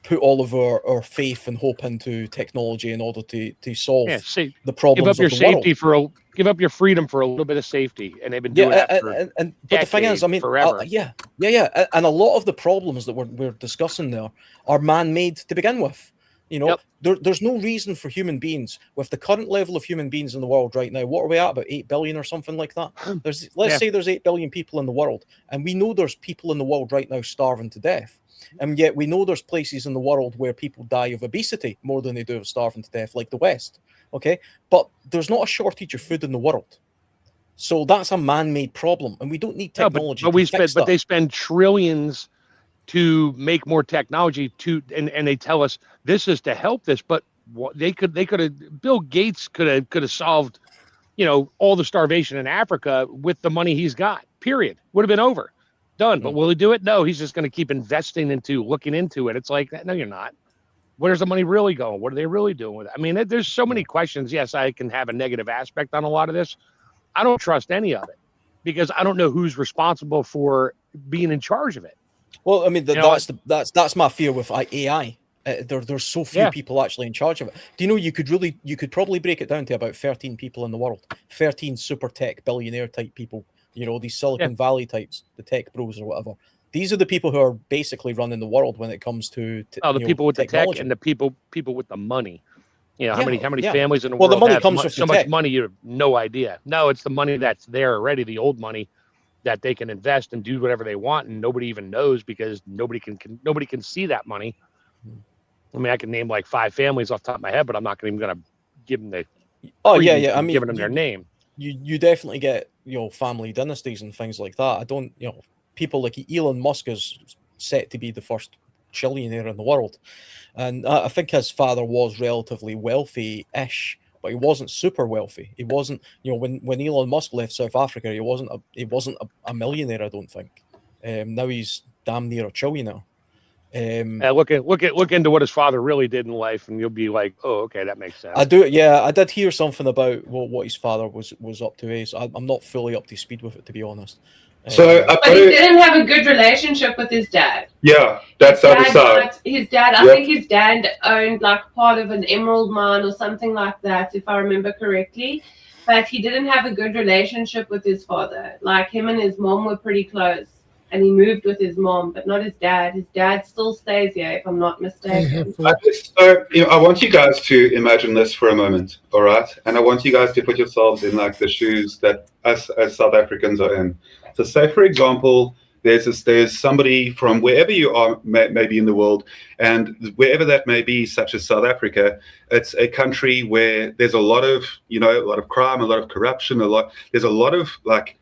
put all of our faith and hope into technology in order to solve the problems give up your of the safety world? give up your freedom for a little bit of safety, and they've been doing that for but the thing is, I mean, forever. And a lot of the problems that we're discussing there are man-made to begin with. There's no reason for human beings, with the current level of human beings in the world right now. What are we at, about 8 billion or something like that? Let's say there's 8 billion people in the world, and we know there's people in the world right now starving to death. And yet we know there's places in the world where people die of obesity more than they do of starving to death, like the West. Okay, but there's not a shortage of food in the world, so that's a man-made problem, and we don't need technology. But they spend trillions to make more technology and they tell us this is to help this, but they could have. Bill Gates could have solved, all the starvation in Africa with the money he's got. Period. Would have been over. Done. But will he do it? No, he's just going to keep investing into looking into it. It's like, no, you're not. Where's the money really going? What are they really doing with it? I mean, there's so many questions. Yes, I can have a negative aspect on a lot of this. I don't trust any of it because I don't know who's responsible for being in charge of it. Well, I mean, that's my fear with AI. There's so few people actually in charge of it. Do you know you could probably break it down to about 13 people in the world, 13 super tech billionaire type people. You know, these Silicon Valley types, the tech bros or whatever. These are the people who are basically running the world when it comes to the people with technology. the tech and the people with the money. You know, how many families in the world the money comes with so much money you have no idea. No, it's the money that's there already, the old money that they can invest and do whatever they want, and nobody even knows because nobody can see that money. I mean, I can name like 5 families off the top of my head, but I'm not even going to give them the. I mean, giving them their name. You definitely get family dynasties and things like that. I don't people like Elon Musk is set to be the first trillionaire in the world, and I think his father was relatively wealthy-ish, but he wasn't super wealthy. He wasn't, when Elon Musk left South Africa, he wasn't a millionaire. I don't think. Now he's damn near a trillionaire. Look into what his father really did in life, and you'll be like, "Oh, okay, that makes sense." I do, yeah. I did hear something about what his father was up to. So I'm not fully up to speed with it, to be honest. So, but he didn't have a good relationship with his dad. Yeah, that's the other side. His dad, I think his dad owned like part of an emerald mine or something like that, if I remember correctly. But he didn't have a good relationship with his father. Like him and his mom were pretty close. And he moved with his mom, but not his dad. His dad still stays here, if I'm not mistaken. I want you guys to imagine this for a moment, all right? And I want you guys to put yourselves in like the shoes that us as South Africans are in. So say, for example, there's somebody from wherever you are, maybe in the world, and wherever that may be, such as South Africa, it's a country where there's a lot of crime, a lot of corruption, there's a lot of like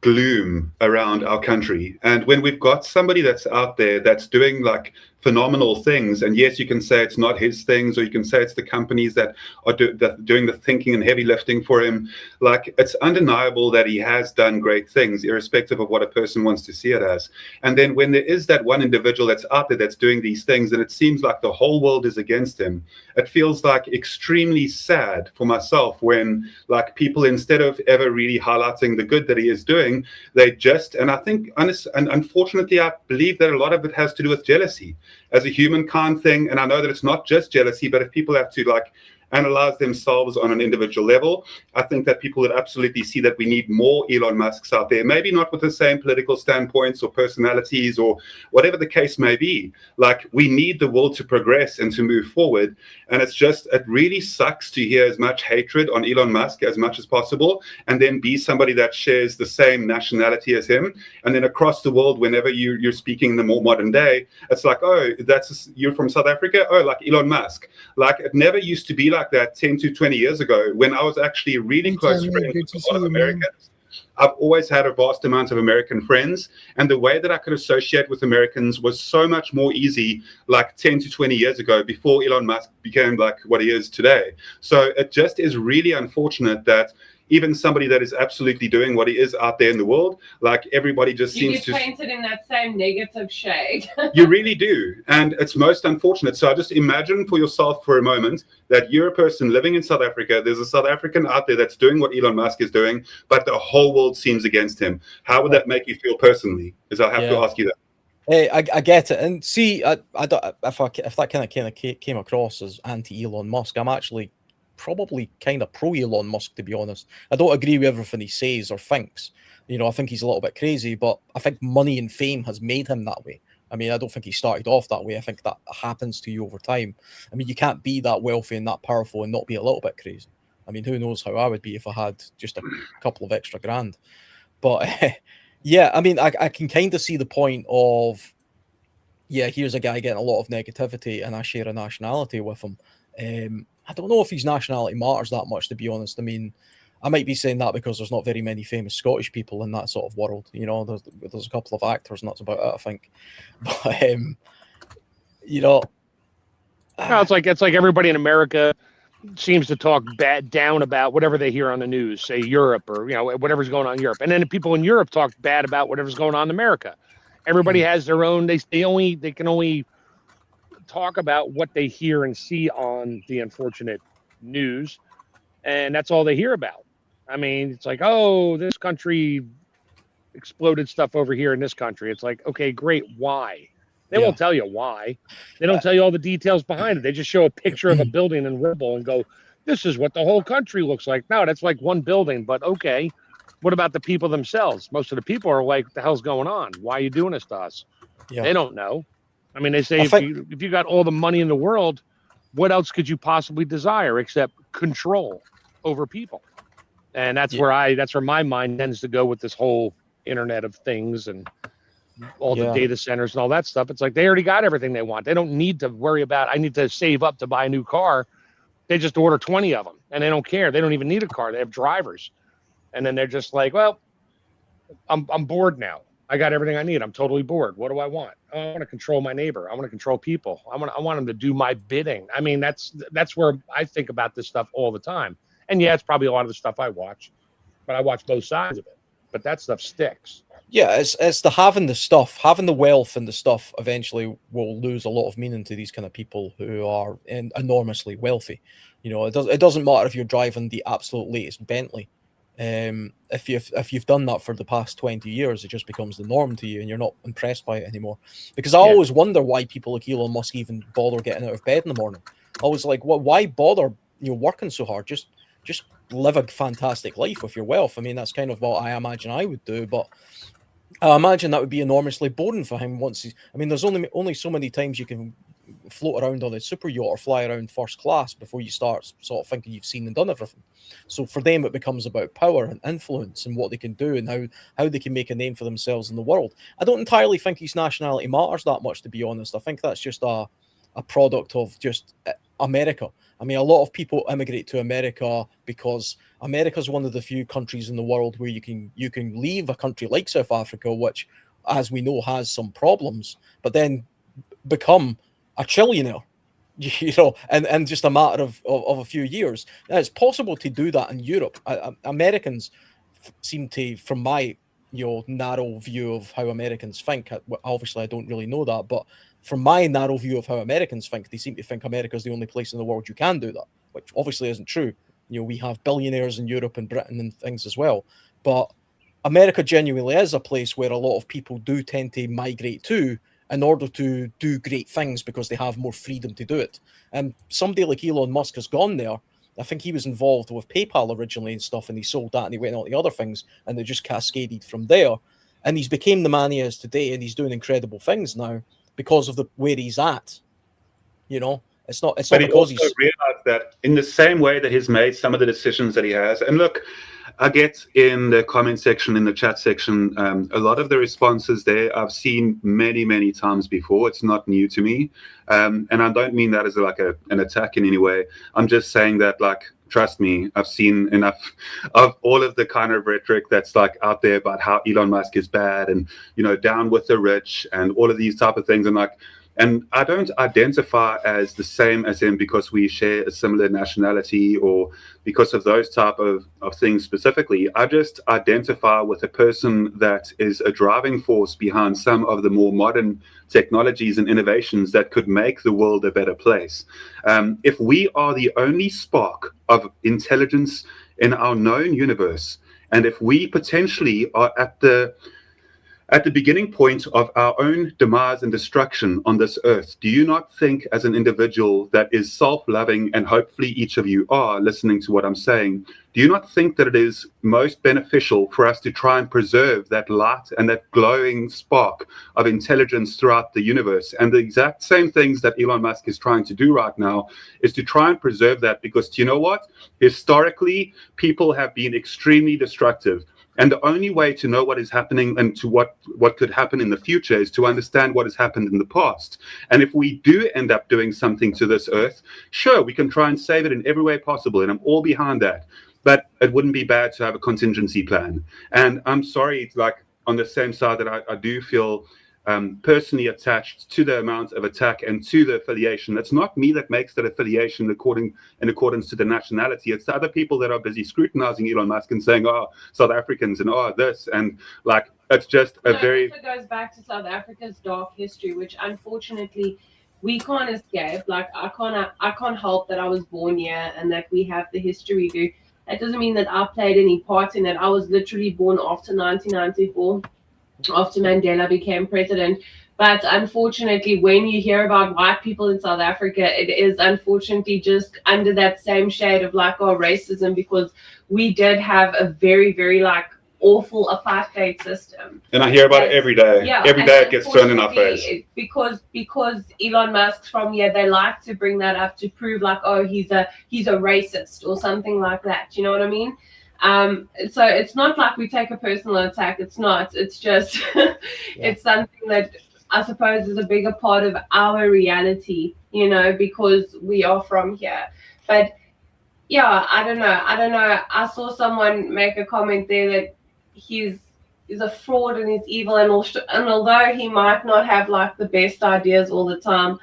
gloom around our country. And when we've got somebody that's out there that's doing like phenomenal things, and yes, you can say it's not his things, or you can say it's the companies that are doing the thinking and heavy lifting for him, like it's undeniable that he has done great things irrespective of what a person wants to see it as. And then when there is that one individual that's out there that's doing these things and it seems like the whole world is against him, it feels like extremely sad for myself when like people, instead of ever really highlighting the good that he is doing, they just, and I think, and unfortunately I believe that a lot of it has to do with jealousy as a humankind thing. And I know that it's not just jealousy, but if people have to like analyze themselves on an individual level, I think that people would absolutely see that we need more Elon Musks out there, maybe not with the same political standpoints or personalities or whatever the case may be. Like we need the world to progress and to move forward. And it really sucks to hear as much hatred on Elon Musk as much as possible, and then be somebody that shares the same nationality as him. And then across the world, whenever you're speaking in the more modern day, it's like, oh, you're from South Africa? Oh, like Elon Musk. Like it never used to be like that 10 to 20 years ago when I was actually really close friends with a lot of Americans. I've always had a vast amount of American friends, and the way that I could associate with Americans was so much more easy like 10 to 20 years ago, before Elon Musk became like what he is today. So it just is really unfortunate that even somebody that is absolutely doing what he is out there in the world, like everybody just seems to... You get painted in that same negative shade. You really do. And it's most unfortunate. So I just imagine for yourself for a moment that you're a person living in South Africa. There's a South African out there that's doing what Elon Musk is doing, but the whole world seems against him. How would that make you feel personally? Is I have to ask you that. Hey, I get it. And see, I don't, if that kind of came across as anti-Elon Musk, I'm actually probably kind of pro Elon Musk, to be honest. I don't agree with everything he says or thinks. I think he's a little bit crazy, but I think money and fame has made him that way. I mean, I don't think he started off that way. I think that happens to you over time. I mean, you can't be that wealthy and that powerful and not be a little bit crazy. I mean, who knows how I would be if I had just a couple of extra grand. But yeah, I mean, I can kind of see the point of, yeah, here's a guy getting a lot of negativity and I share a nationality with him. I don't know if his nationality matters that much, to be honest. I mean, I might be saying that because there's not very many famous Scottish people in that sort of world. There's a couple of actors, and that's about it, I think. But no, it's like everybody in America seems to talk down about whatever they hear on the news, say Europe or whatever's going on in Europe, and then the people in Europe talk bad about whatever's going on in America. Everybody has their own. They can only talk about what they hear and see on the unfortunate news, and that's all they hear about. I mean, it's like, oh, this country exploded stuff over here in this country. It's like, okay, great. Why? They Yeah. won't tell you why. They don't tell you all the details behind it. They just show a picture of a building in rubble and go, this is what the whole country looks like. No, that's like one building, but okay. What about the people themselves? Most of the people are like, what the hell's going on? Why are you doing this to us? Yeah. They don't know. I mean, they say I if think- you got all the money in the world, what else could you possibly desire except control over people? And that's Yeah. that's where my mind tends to go with this whole Internet of Things and all the Yeah. data centers and all that stuff. It's like they already got everything they want. They don't need to worry about, I need to save up to buy a new car. They just order 20 of them and they don't care. They don't even need a car. They have drivers. And then they're just like, well, I'm bored now. I got everything I need. I'm totally bored. What do I want? Oh, I want to control my neighbor. I want to control people. I want them to do my bidding. I mean, that's where I think about this stuff all the time. And yeah, it's probably a lot of the stuff I watch, but I watch both sides of it. But that stuff sticks. Yeah, it's the having the wealth and the stuff eventually will lose a lot of meaning to these kind of people who are enormously wealthy. You know, it doesn't matter if you're driving the absolute latest Bentley. If you've done that for the past 20 years, it just becomes the norm to you and you're not impressed by it anymore. Because I always wonder why people like Elon Musk even bother getting out of bed in the morning. I was like, why bother working so hard? Just live a fantastic life with your wealth. I mean, that's kind of what I imagine I would do, but I imagine that would be enormously boring for him there's only so many times you can float around on a super yacht or fly around first class before you start sort of thinking you've seen and done everything. So for them, it becomes about power and influence and what they can do and how they can make a name for themselves in the world. I don't entirely think his nationality matters that much, to be honest. I think that's just a product of just America. I mean, a lot of people immigrate to America because America is one of the few countries in the world where you can leave a country like South Africa, which, as we know, has some problems, but then become a trillionaire, in just a matter of a few years. Now, it's possible to do that in Europe. Americans seem to, from my narrow view of how Americans think, obviously I don't really know that, but from my narrow view of how Americans think, they seem to think America is the only place in the world you can do that, which obviously isn't true. We have billionaires in Europe and Britain and things as well, but America genuinely is a place where a lot of people do tend to migrate to in order to do great things because they have more freedom to do it. And somebody like Elon Musk has gone there. I think he was involved with PayPal originally and stuff, and he sold that and he went on to other things, and it just cascaded from there. And he's became the man he is today, and he's doing incredible things now because of where he's at. It's not But he because also he's realized that in the same way that he's made some of the decisions that he has, and look, I get in the comment section, in the chat section, a lot of the responses there I've seen many, many times before. It's not new to me. And I don't mean that as like an attack in any way. I'm just saying that, like, trust me, I've seen enough of all of the kind of rhetoric that's like out there about how Elon Musk is bad and, down with the rich and all of these type of things. And I don't identify as the same as him because we share a similar nationality or because of those type of things specifically. I just identify with a person that is a driving force behind some of the more modern technologies and innovations that could make the world a better place. If we are the only spark of intelligence in our known universe, and if we potentially are at the beginning point of our own demise and destruction on this earth, do you not think, as an individual that is self-loving, and hopefully each of you are listening to what I'm saying, do you not think that it is most beneficial for us to try and preserve that light and that glowing spark of intelligence throughout the universe? And the exact same things that Elon Musk is trying to do right now is to try and preserve that, because do you know what? Historically, people have been extremely destructive. And the only way to know what is happening and to what could happen in the future is to understand what has happened in the past. And if we do end up doing something to this earth, sure, we can try and save it in every way possible. And I'm all behind that. But it wouldn't be bad to have a contingency plan. And I'm sorry, it's like on the same side that I do feel personally attached to the amount of attack and to the affiliation. It's not me that makes that affiliation in accordance to the nationality. It's the other people that are busy scrutinizing Elon Musk and saying, oh, South Africans and oh, this. And like, It's just a No, very it goes back to South Africa's dark history, which unfortunately we can't escape. Like I can't help that I was born here and that we have the history we do. That doesn't mean that I played any part in it. I was literally born after 1994, after Mandela became president. But unfortunately, when you hear about white people in South Africa, it is unfortunately just under that same shade of like our racism, because we did have a very, very like awful apartheid system. and I hear about it every day. Yeah, Every and day it gets thrown in our face. because Elon Musk's from here, they like to bring that up to prove like, oh, he's a racist or something like that. You know what I mean? So it's not like we take a personal attack. It's not. It's just it's something that I suppose is a bigger part of our reality, you know, because we are from here. But yeah, I don't know. I saw someone make a comment there that he's a fraud and he's evil, and although he might not have like the best ideas all the time,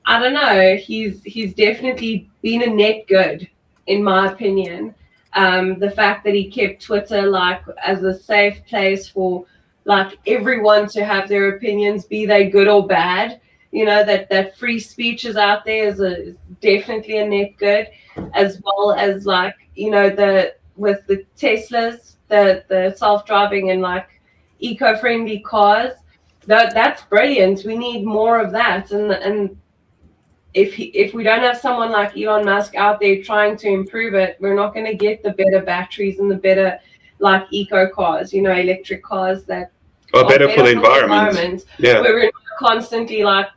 I don't know. He's definitely been a net good, in my opinion. The fact that he kept Twitter like as a safe place for like everyone to have their opinions, be they good or bad. You know, that free speech is out there is definitely a net good, as well as like, you know, with the Teslas, the self-driving and like eco-friendly cars. That's brilliant. We need more of that, and if we don't have someone like Elon Musk out there trying to improve it, we're not going to get the better batteries and the better like eco cars, you know, electric cars that Or better for the environment. Yeah. Where we're not constantly like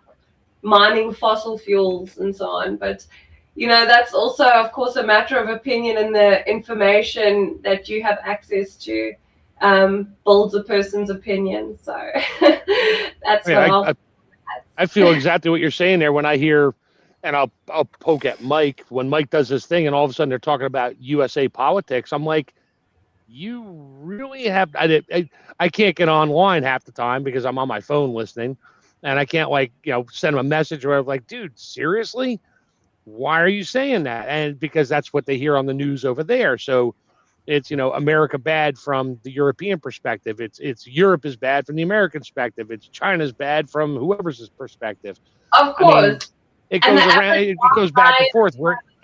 mining fossil fuels and so on. But you know, that's also of course a matter of opinion, and the information that you have access to builds a person's opinion. So that's what I feel exactly what you're saying there when I hear, and I'll poke at Mike when Mike does this thing, and all of a sudden they're talking about USA politics. I'm like, you really have. I can't get online half the time because I'm on my phone listening, and I can't like send them a message where I'm like, dude, seriously, why are you saying that? And because that's what they hear on the news over there. So it's America bad from the European perspective. It's Europe is bad from the American perspective. It's China's bad from whoever's perspective. Of course. I mean, it goes around. It goes back and forth.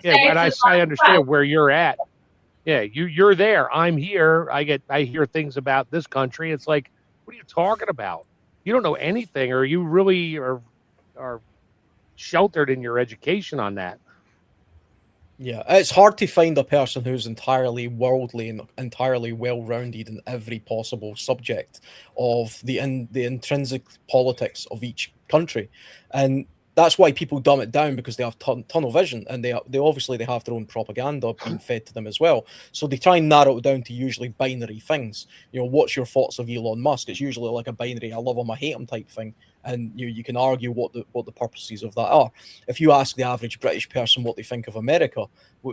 And I understand where you're at. Yeah, you're there. I'm here. I hear things about this country. It's like, what are you talking about? You don't know anything, or you really are sheltered in your education on that. Yeah, it's hard to find a person who's entirely worldly and entirely well-rounded in every possible subject of the intrinsic politics of each country, and that's why people dumb it down, because they have tunnel vision, and they obviously they have their own propaganda being fed to them as well. So they try and narrow it down to usually binary things. What's your thoughts of Elon Musk? It's usually like a binary, I love him, I hate him type thing. And you can argue what the purposes of that are. If you ask the average British person what they think of America,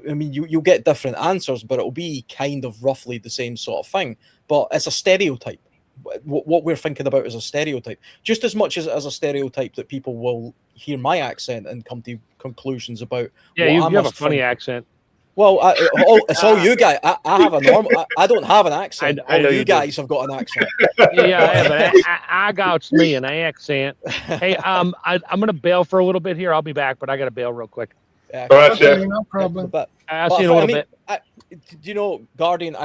I mean, you'll get different answers, but it'll be kind of roughly the same sort of thing. But it's a stereotype. What we're thinking about is a stereotype, just as much as a stereotype that people will hear my accent and come to conclusions about. Yeah, you have a funny accent. Well, it's all you guys. I have a normal. I don't have an accent. I know you guys have got an accent. Yeah, but I got me an accent. Hey, I'm gonna bail for a little bit here. I'll be back, but I gotta bail real quick. All right, okay, no problem. But I'll see you in a little bit. Do you know Guardian?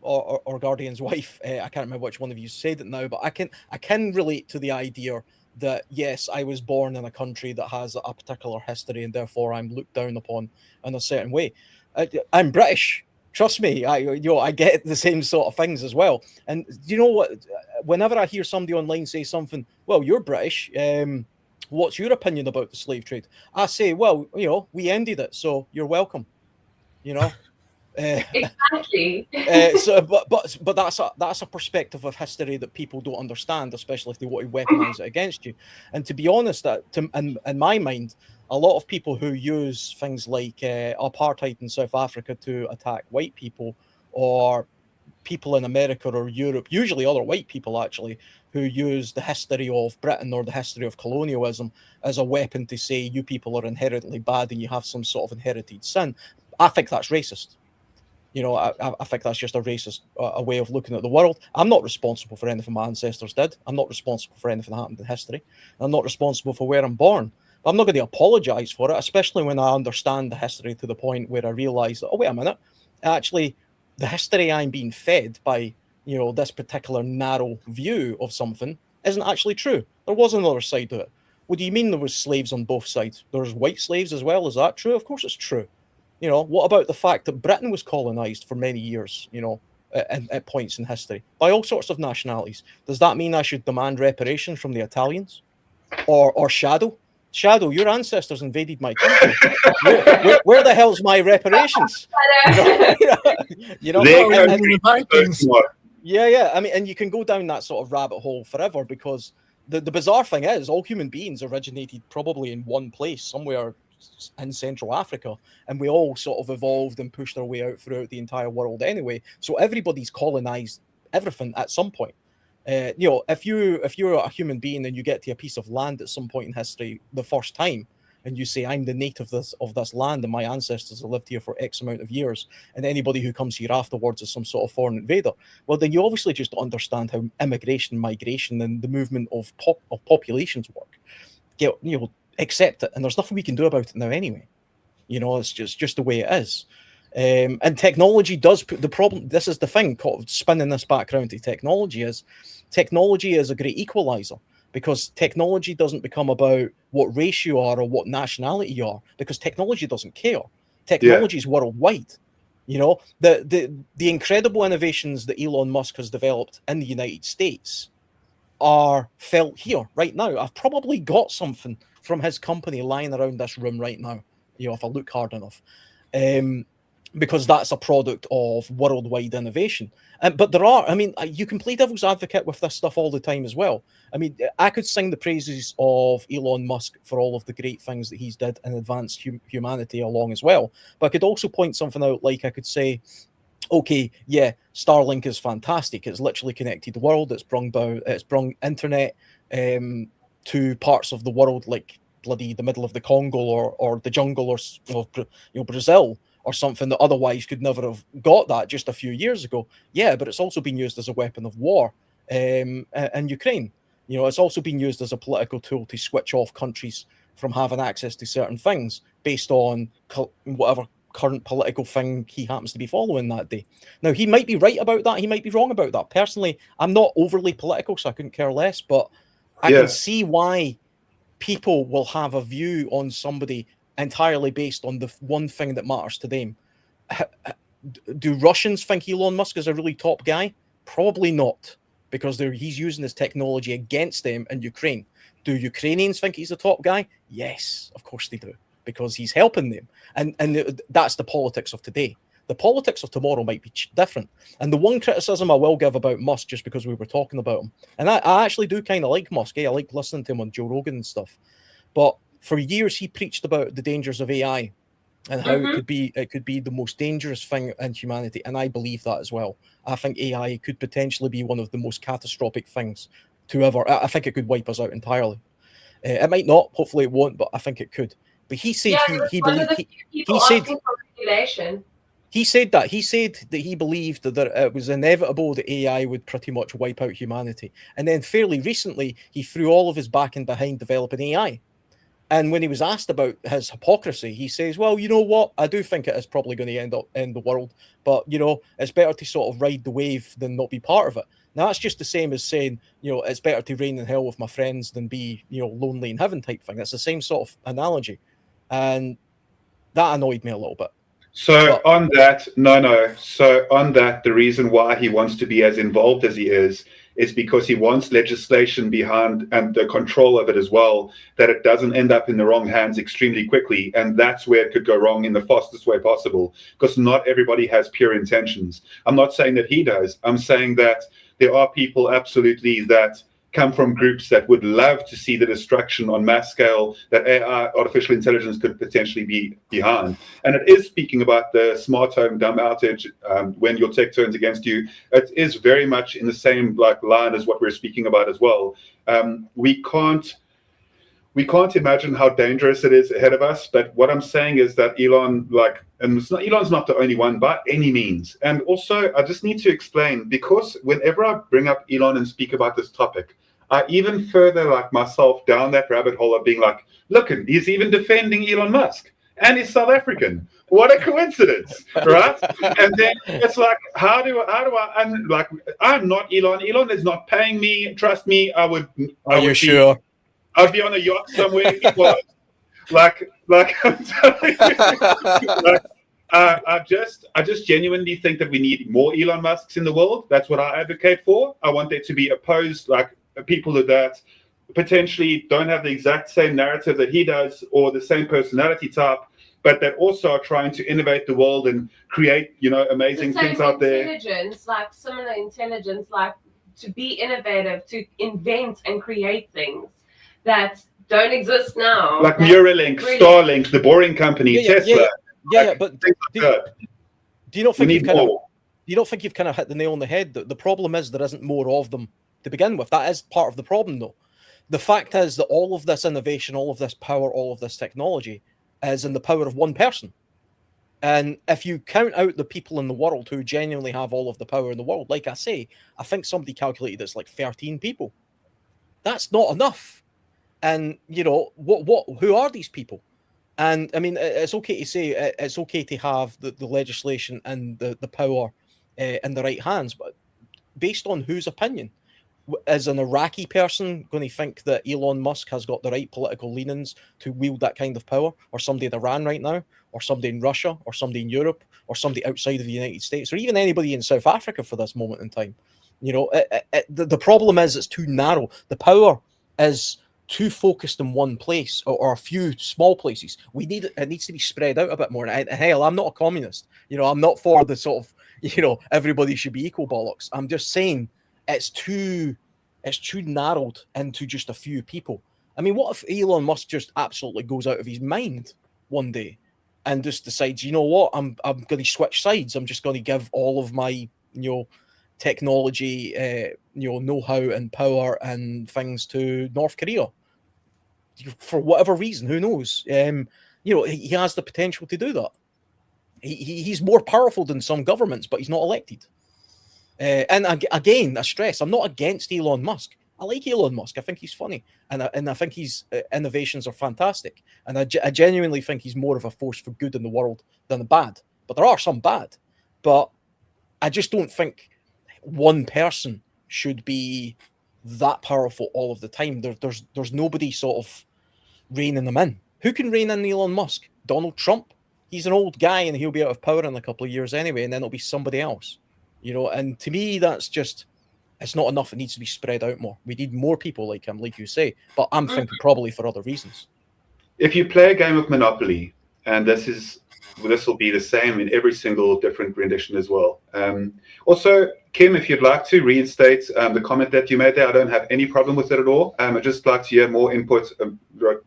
Or Guardian's wife? I can't remember which one of you said it now, but I can relate to the idea that yes, I was born in a country that has a particular history, and therefore I'm looked down upon in a certain way. I'm British. Trust me, I get the same sort of things as well. And you know what? Whenever I hear somebody online say something, well, you're British. What's your opinion about the slave trade? I say, well, we ended it, so you're welcome. Exactly. But that's a perspective of history that people don't understand, especially if they want to weaponize it against you. And to be honest, in my mind, a lot of people who use things like apartheid in South Africa to attack white people, or people in America or Europe, usually other white people actually, who use the history of Britain or the history of colonialism as a weapon to say you people are inherently bad and you have some sort of inherited sin, I think that's racist. I think that's just a racist a way of looking at the world. I'm not responsible for anything my ancestors did. I'm not responsible for anything that happened in history. I'm not responsible for where I'm born. But I'm not going to apologize for it, especially when I understand the history to the point where I realize that, oh, wait a minute, actually, the history I'm being fed by, this particular narrow view of something isn't actually true. There was another side to it. What do you mean there was slaves on both sides? There's white slaves as well. Is that true? Of course it's true. What about the fact that Britain was colonized for many years, at points in history by all sorts of nationalities? Does that mean I should demand reparations from the Italians? Or Shadow? Shadow, your ancestors invaded my country. Where the hell's my reparations? Yeah. I mean, and you can go down that sort of rabbit hole forever, because the bizarre thing is all human beings originated probably in one place, somewhere in Central Africa, and we all sort of evolved and pushed our way out throughout the entire world anyway. So everybody's colonized everything at some point. If you're a human being and you get to a piece of land at some point in history the first time, and you say, I'm the native of this land and my ancestors have lived here for X amount of years, and anybody who comes here afterwards is some sort of foreign invader, well, then you obviously just understand how immigration, migration, and the movement of populations work. Accept it, and there's nothing we can do about it now anyway. It's just the way it is. And technology does put the problem. This is the thing, spinning this back around to technology is a great equalizer, because technology doesn't become about what race you are or what nationality you are, because technology doesn't care. Technology is worldwide. The incredible innovations that Elon Musk has developed in the United States are felt here right now. I've probably got something from his company lying around this room right now, if I look hard enough, because that's a product of worldwide innovation. But there are, you can play devil's advocate with this stuff all the time as well. I could sing the praises of Elon Musk for all of the great things that he's did and advanced humanity along as well. But I could also point something out, like I could say, okay, yeah, Starlink is fantastic. It's literally connected the world. It's brung internet to parts of the world like bloody the middle of the Congo or the jungle or Brazil or something that otherwise could never have got that just a few years ago. Yeah, but it's also been used as a weapon of war in Ukraine. It's also been used as a political tool to switch off countries from having access to certain things based on whatever current political thing he happens to be following that day. Now, he might be right about that. He might be wrong about that. Personally, I'm not overly political, so I couldn't care less, but I can see why people will have a view on somebody entirely based on the one thing that matters to them. Do Russians think Elon Musk is a really top guy? Probably not, because he's using his technology against them in Ukraine. Do Ukrainians think he's a top guy? Yes, of course they do, because he's helping them. And that's the politics of today. The politics of tomorrow might be different. And the one criticism I will give about Musk, just because we were talking about him, and I actually do kind of like Musk. I like listening to him on Joe Rogan and stuff. But for years, he preached about the dangers of AI and how it could be the most dangerous thing in humanity. And I believe that as well. I think AI could potentially be one of the most catastrophic things to ever. I think it could wipe us out entirely. It might not. Hopefully, it won't. But I think it could. But he said he said that he believed that it was inevitable that AI would pretty much wipe out humanity. And then fairly recently, he threw all of his backing behind developing AI. And when he was asked about his hypocrisy, he says, well, you know what? I do think it is probably going to end the world, but, it's better to sort of ride the wave than not be part of it. Now, that's just the same as saying, it's better to reign in hell with my friends than be, lonely in heaven type thing. That's the same sort of analogy. And that annoyed me a little bit. So on that, the reason why he wants to be as involved as he is because he wants legislation behind and the control of it as well, that it doesn't end up in the wrong hands extremely quickly. And that's where it could go wrong in the fastest way possible, because not everybody has pure intentions. I'm not saying that he does. I'm saying that there are people absolutely that come from groups that would love to see the destruction on mass scale that AI, artificial intelligence, could potentially be behind. And it is speaking about the smart home dumb outage when your tech turns against you. It is very much in the same line as what we're speaking about as well. we can't imagine how dangerous it is ahead of us. But what I'm saying is that Elon, and Elon's not the only one by any means. And also, I just need to explain, because whenever I bring up Elon and speak about this topic, I even further myself down that rabbit hole of being like, look, he's even defending Elon Musk, and he's South African. What a coincidence, right? And then it's like, how do I? And I'm not Elon. Elon is not paying me. Trust me, I would. Are you sure? I'd be on a yacht somewhere. I'm telling you, I just genuinely think that we need more Elon Musks in the world. That's what I advocate for. I want there to be opposed, people that potentially don't have the exact same narrative that he does or the same personality type, but that also are trying to innovate the world and create, amazing things out there. Similar intelligence, to be innovative, to invent and create things that don't exist now. Like Neuralink, really... Starlink, the Boring Company, Tesla. But do you not think you've kind of hit the nail on the head? The problem is there isn't more of them to begin with. That is part of the problem, though. The fact is that all of this innovation, all of this power, all of this technology is in the power of one person. And if you count out the people in the world who genuinely have all of the power in the world, like I say, I think somebody calculated it's like 13 people. That's not enough. And, who are these people? And, I mean, it's okay to say it's okay to have the legislation and the power in the right hands, but based on whose opinion? Is an Iraqi person going to think that Elon Musk has got the right political leanings to wield that kind of power, or somebody in Iran right now, or somebody in Russia, or somebody in Europe, or somebody outside of the United States, or even anybody in South Africa for this moment in time? The problem is it's too narrow. The power is too focused in one place or a few small places. It needs to be spread out a bit more. And hell, I'm not a communist. I'm not for the sort of, everybody should be equal bollocks. I'm just saying it's too narrowed into just a few people. I mean, what if Elon Musk just absolutely goes out of his mind one day and just decides, you know what, I'm going to switch sides. I'm just going to give all of my, technology, know-how and power and things to North Korea for whatever reason. Who knows? He has the potential to do that. He's more powerful than some governments, but he's not elected. And again, I stress, I'm not against Elon Musk. I like Elon Musk. I think he's funny, and I think his innovations are fantastic. And I genuinely think he's more of a force for good in the world than the bad. But there are some bad. But I just don't think one person should be that powerful all of the time. There's nobody sort of reining them in. Who can rein in Elon Musk? Donald Trump? He's an old guy and he'll be out of power in a couple of years anyway, and then it'll be somebody else. And to me, that's just, it's not enough. It needs to be spread out more. We need more people like him, like you say, but I'm thinking probably for other reasons. If you play a game of Monopoly, and this will be the same in every single different rendition as well. Also, Kim, if you'd like to reinstate the comment that you made there, I don't have any problem with it at all. I'd just like to hear more input.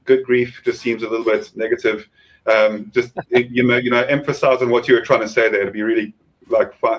Good grief just seems a little bit negative. Emphasize on what you were trying to say there. It'd be really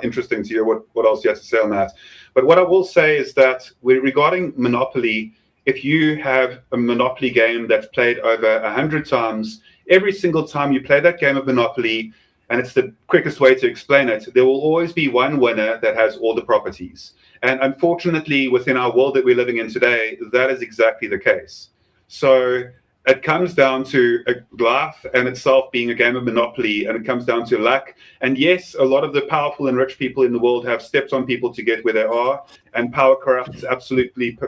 interesting to hear what else you have to say on that. But what I will say is that regarding Monopoly, if you have a Monopoly game that's played over 100 times, every single time you play that game of Monopoly, and it's the quickest way to explain it, there will always be one winner that has all the properties. And unfortunately, within our world that we're living in today, that is exactly the case. So it comes down to life and itself being a game of Monopoly, and it comes down to luck. And yes, a lot of the powerful and rich people in the world have stepped on people to get where they are, and power corrupts, absolutely.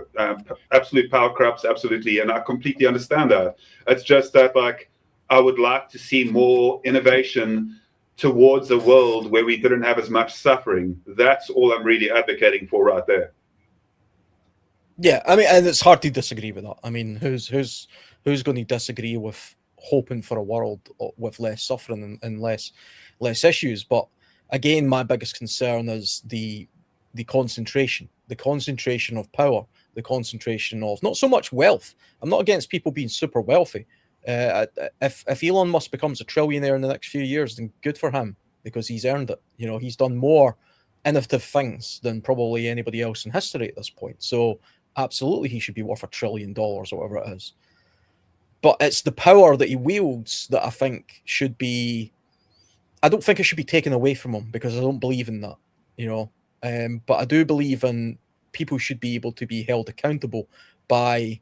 Absolute power corrupts, absolutely. And I completely understand that. It's just that, I would like to see more innovation towards a world where we didn't have as much suffering. That's all I'm really advocating for right there. Yeah, I mean, and it's hard to disagree with that. I mean, who's going to disagree with hoping for a world with less suffering and less issues? But again, my biggest concern is the concentration of power, the concentration of not so much wealth. I'm not against people being super wealthy. If Elon Musk becomes a trillionaire in the next few years, then good for him, because he's earned it. He's done more innovative things than probably anybody else in history at this point. So absolutely, he should be worth $1 trillion or whatever it is. But it's the power that he wields that I think should be. I don't think it should be taken away from him, because I don't believe in that, you know. But I do believe in people should be able to be held accountable by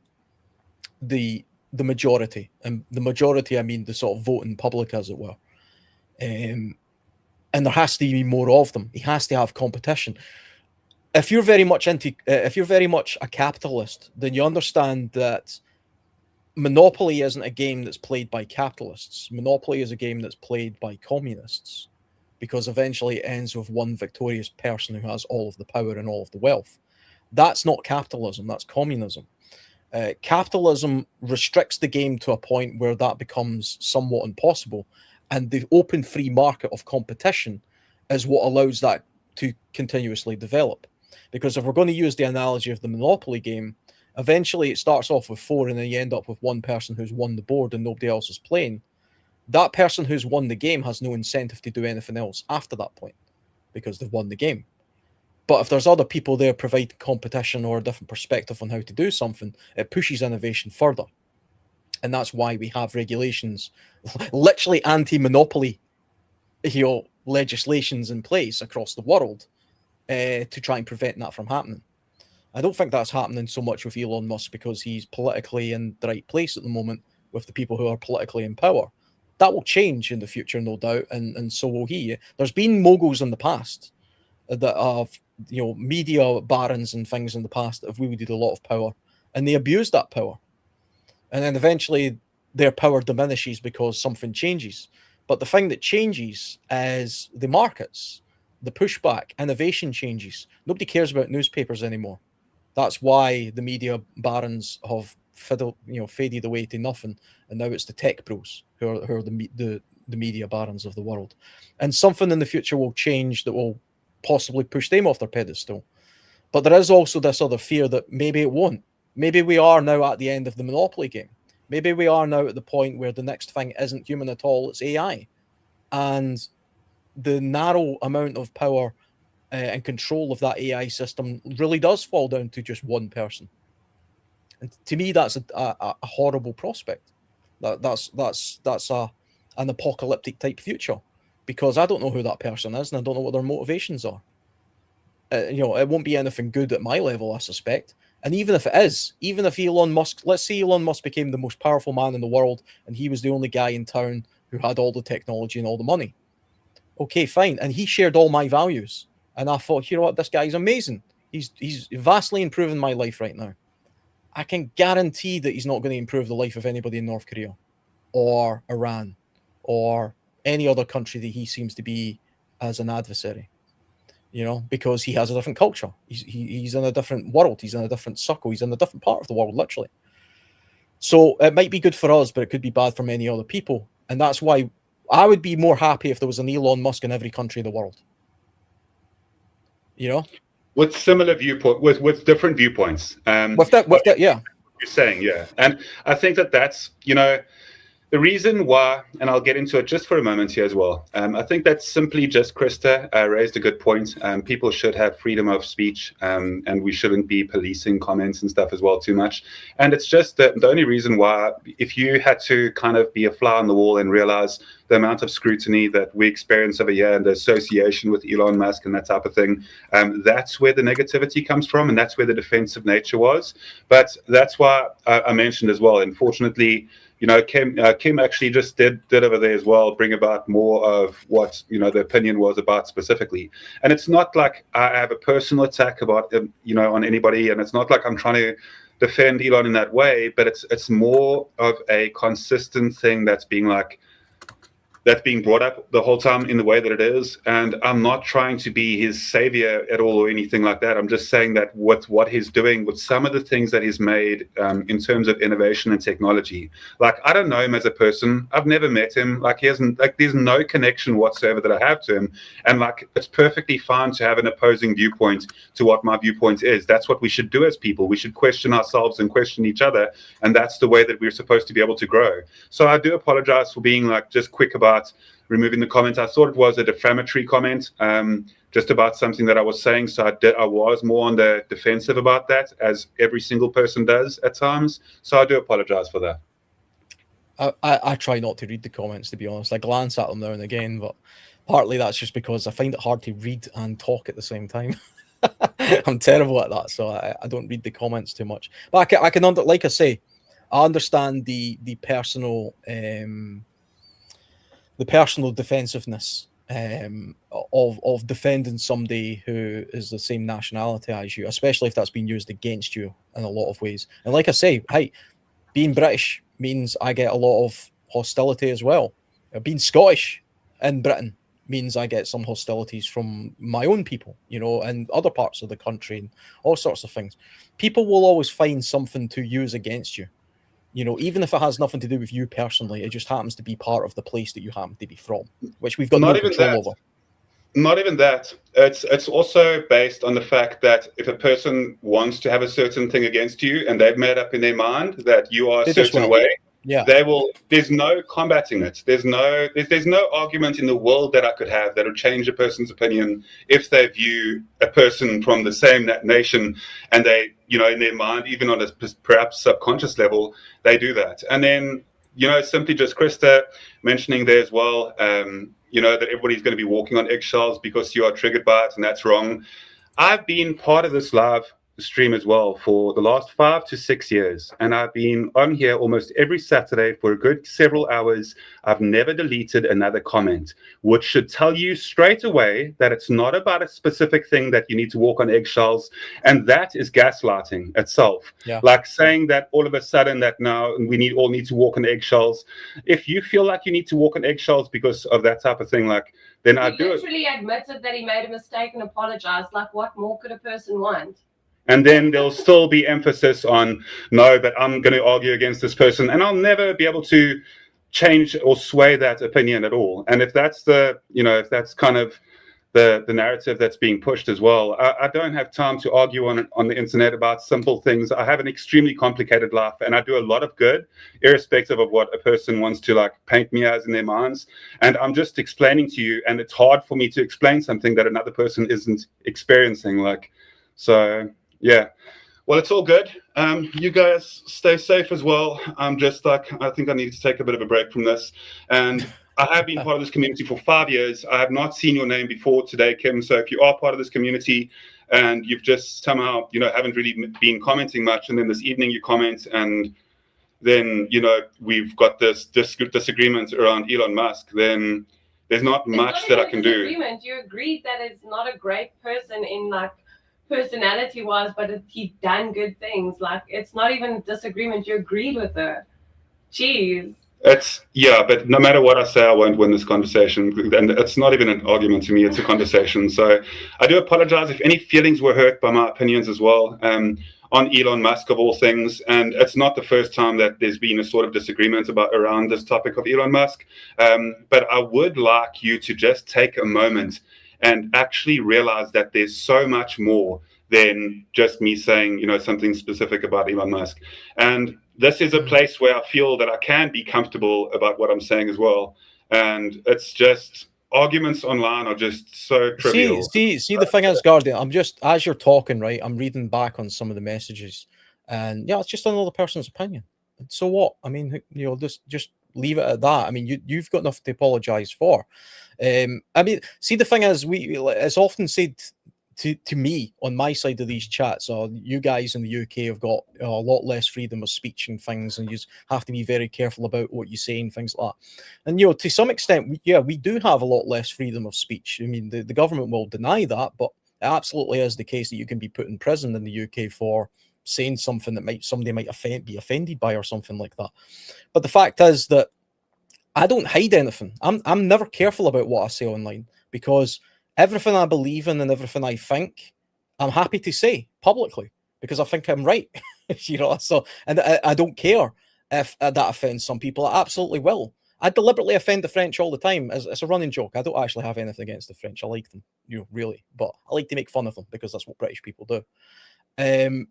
the majority, and the majority I mean the sort of voting public, as it were. And there has to be more of them. He has to have competition. If you're very much a capitalist, then you understand that Monopoly isn't a game that's played by capitalists. Monopoly is a game that's played by communists, because eventually it ends with one victorious person who has all of the power and all of the wealth. That's not capitalism, that's communism. Capitalism restricts the game to a point where that becomes somewhat impossible, and the open free market of competition is what allows that to continuously develop. Because if we're going to use the analogy of the Monopoly game, eventually it starts off with 4, and then you end up with one person who's won the board and nobody else is playing. That person who's won the game has no incentive to do anything else after that point, because they've won the game. But if there's other people there providing competition or a different perspective on how to do something, it pushes innovation further. And that's why we have regulations, literally anti-monopoly, legislations in place across the world to try and prevent that from happening. I don't think that's happening so much with Elon Musk, because he's politically in the right place at the moment with the people who are politically in power. That will change in the future, no doubt, and so will he. There's been moguls in the past that have, media barons and things in the past that have wielded a lot of power, and they abuse that power. And then eventually their power diminishes because something changes. But the thing that changes is the markets, the pushback, innovation changes. Nobody cares about newspapers anymore. That's why the media barons have faded away to nothing, and now it's the tech bros who are the media barons of the world. And something in the future will change that will possibly push them off their pedestal. But there is also this other fear that maybe it won't. Maybe we are now at the end of the Monopoly game. Maybe we are now at the point where the next thing isn't human at all, it's AI. And the narrow amount of power and control of that AI system really does fall down to just one person. And to me, that's a horrible prospect. That's an apocalyptic type future, because I don't know who that person is, and I don't know what their motivations are. It won't be anything good at my level, I suspect. And even if it is, even if Elon Musk, let's say Elon Musk became the most powerful man in the world, and he was the only guy in town who had all the technology and all the money. Okay, fine. And he shared all my values. And I thought, you know what, this guy's amazing. He's vastly improving my life right now. I can guarantee that he's not going to improve the life of anybody in North Korea or Iran or any other country that he seems to be as an adversary, because he has a different culture. He's in a different world. He's in a different circle. He's in a different part of the world, literally. So it might be good for us, but it could be bad for many other people. And that's why I would be more happy if there was an Elon Musk in every country in the world. With similar viewpoint, with different viewpoints. With that, yeah. You're saying, yeah, and I think that's the reason why, and I'll get into it just for a moment here as well. I think that's simply just Krista raised a good point. People should have freedom of speech, and we shouldn't be policing comments and stuff as well too much. And it's just the only reason why, if you had to kind of be a fly on the wall and realize the amount of scrutiny that we experience over here and the association with Elon Musk and that type of thing, that's where the negativity comes from, and that's where the defensive nature was. But that's why I mentioned as well, unfortunately, Kim actually just did over there as well, bring about more of what, the opinion was about specifically. And it's not like I have a personal attack about, on anybody, and it's not like I'm trying to defend Elon in that way, but it's more of a consistent thing that's being brought up the whole time in the way that it is. And I'm not trying to be his savior at all or anything like that. I'm just saying that with what he's doing, with some of the things that he's made in terms of innovation and technology, I don't know him as a person. I've never met him. There's no connection whatsoever that I have to him. And it's perfectly fine to have an opposing viewpoint to what my viewpoint is. That's what we should do as people. We should question ourselves and question each other. And that's the way that we're supposed to be able to grow. So I do apologize for being just quick about removing the comment. I thought it was a defamatory comment, just about something that I was saying. So I was more on the defensive about that, as every single person does at times. So I do apologize for that. I try not to read the comments, to be honest. I glance at them now and again, but partly that's just because I find it hard to read and talk at the same time. I'm terrible at that, so I don't read the comments too much. But I can like I say, I understand the personal defensiveness of defending somebody who is the same nationality as you, especially if that's been used against you in a lot of ways. And like I say, hey, being British means I get a lot of hostility as well. Being Scottish in Britain means I get some hostilities from my own people, you know, and other parts of the country and all sorts of things. People will always find something to use against you, you know, even if it has nothing to do with you personally. It just happens to be part of the place that you happen to be from, which we've got no control over. Not even that. It's also based on the fact that if a person wants to have a certain thing against you and they've made up in their mind that you are a certain way, they will. There's no combating it. There's no argument in the world that I could have that would change a person's opinion if they view a person from the same nation and they, you know, in their mind, even on a perhaps subconscious level, they do that. And then, you know, simply just Krista mentioning there as well, you know, that everybody's going to be walking on eggshells because you are triggered by it, and that's wrong. I've been part of this live stream as well for the last 5 to 6 years, and I've been on here almost every Saturday for a good several hours. I've never deleted another comment, which should tell you straight away that it's not about a specific thing that you need to walk on eggshells, and that is gaslighting itself. Like saying that all of a sudden that now we all need to walk on eggshells. If you feel like you need to walk on eggshells because of that type of thing, like, then I do it. He literally admitted that he made a mistake and apologized. Like, what more could a person want? And then there'll still be emphasis on, no, but I'm going to argue against this person. And I'll never be able to change or sway that opinion at all. And if that's if that's kind of the narrative that's being pushed as well, I don't have time to argue on the internet about simple things. I have an extremely complicated life, and I do a lot of good, irrespective of what a person wants to like paint me as in their minds. And I'm just explaining to you, and it's hard for me to explain something that another person isn't experiencing. So. Yeah, well, it's all good. You guys stay safe as well. I think I need to take a bit of a break from this. And I have been part of this community for 5 years. I have not seen your name before today, Kim. So if you are part of this community and you've just somehow, you know, haven't really been commenting much, and then this evening you comment, and then, you know, we've got this disagreement around Elon Musk, then there's not much that I can do. You agreed that it's not a great person in like personality wise, but he done good things. Like, it's not even a disagreement. You agreed with her. Jeez. But no matter what I say, I won't win this conversation. And it's not even an argument to me, it's a conversation. So I do apologize if any feelings were hurt by my opinions as well, on Elon Musk of all things. And it's not the first time that there's been a sort of disagreement around this topic of Elon Musk. But I would like you to just take a moment and actually realize that there's so much more than just me saying, you know, something specific about Elon Musk. And this is a place where I feel that I can be comfortable about what I'm saying as well. And it's just, arguments online are just so trivial. See, the thing is, Guardian, I'm just, as you're talking, right, I'm reading back on some of the messages, and yeah, it's just another person's opinion. So what? I mean, you know, just leave it at that. I mean, you've got nothing to apologize for. I mean, see, the thing is, it's often said to me on my side of these chats, you guys in the UK have got a lot less freedom of speech and things, and you have to be very careful about what you say and things like that. And, you know, to some extent, we do have a lot less freedom of speech. I mean, the government will deny that, but it absolutely is the case that you can be put in prison in the UK for saying something that somebody might be offended by or something like that. But the fact is that I don't hide anything. I'm never careful about what I say online, because everything I believe in and everything I think, I'm happy to say publicly because I think I'm right. You know, so, and I don't care if that offends some people. I absolutely will. I deliberately offend the French all the time. It's a running joke. I don't actually have anything against the French. I like them, you know, really, but I like to make fun of them because that's what British people do.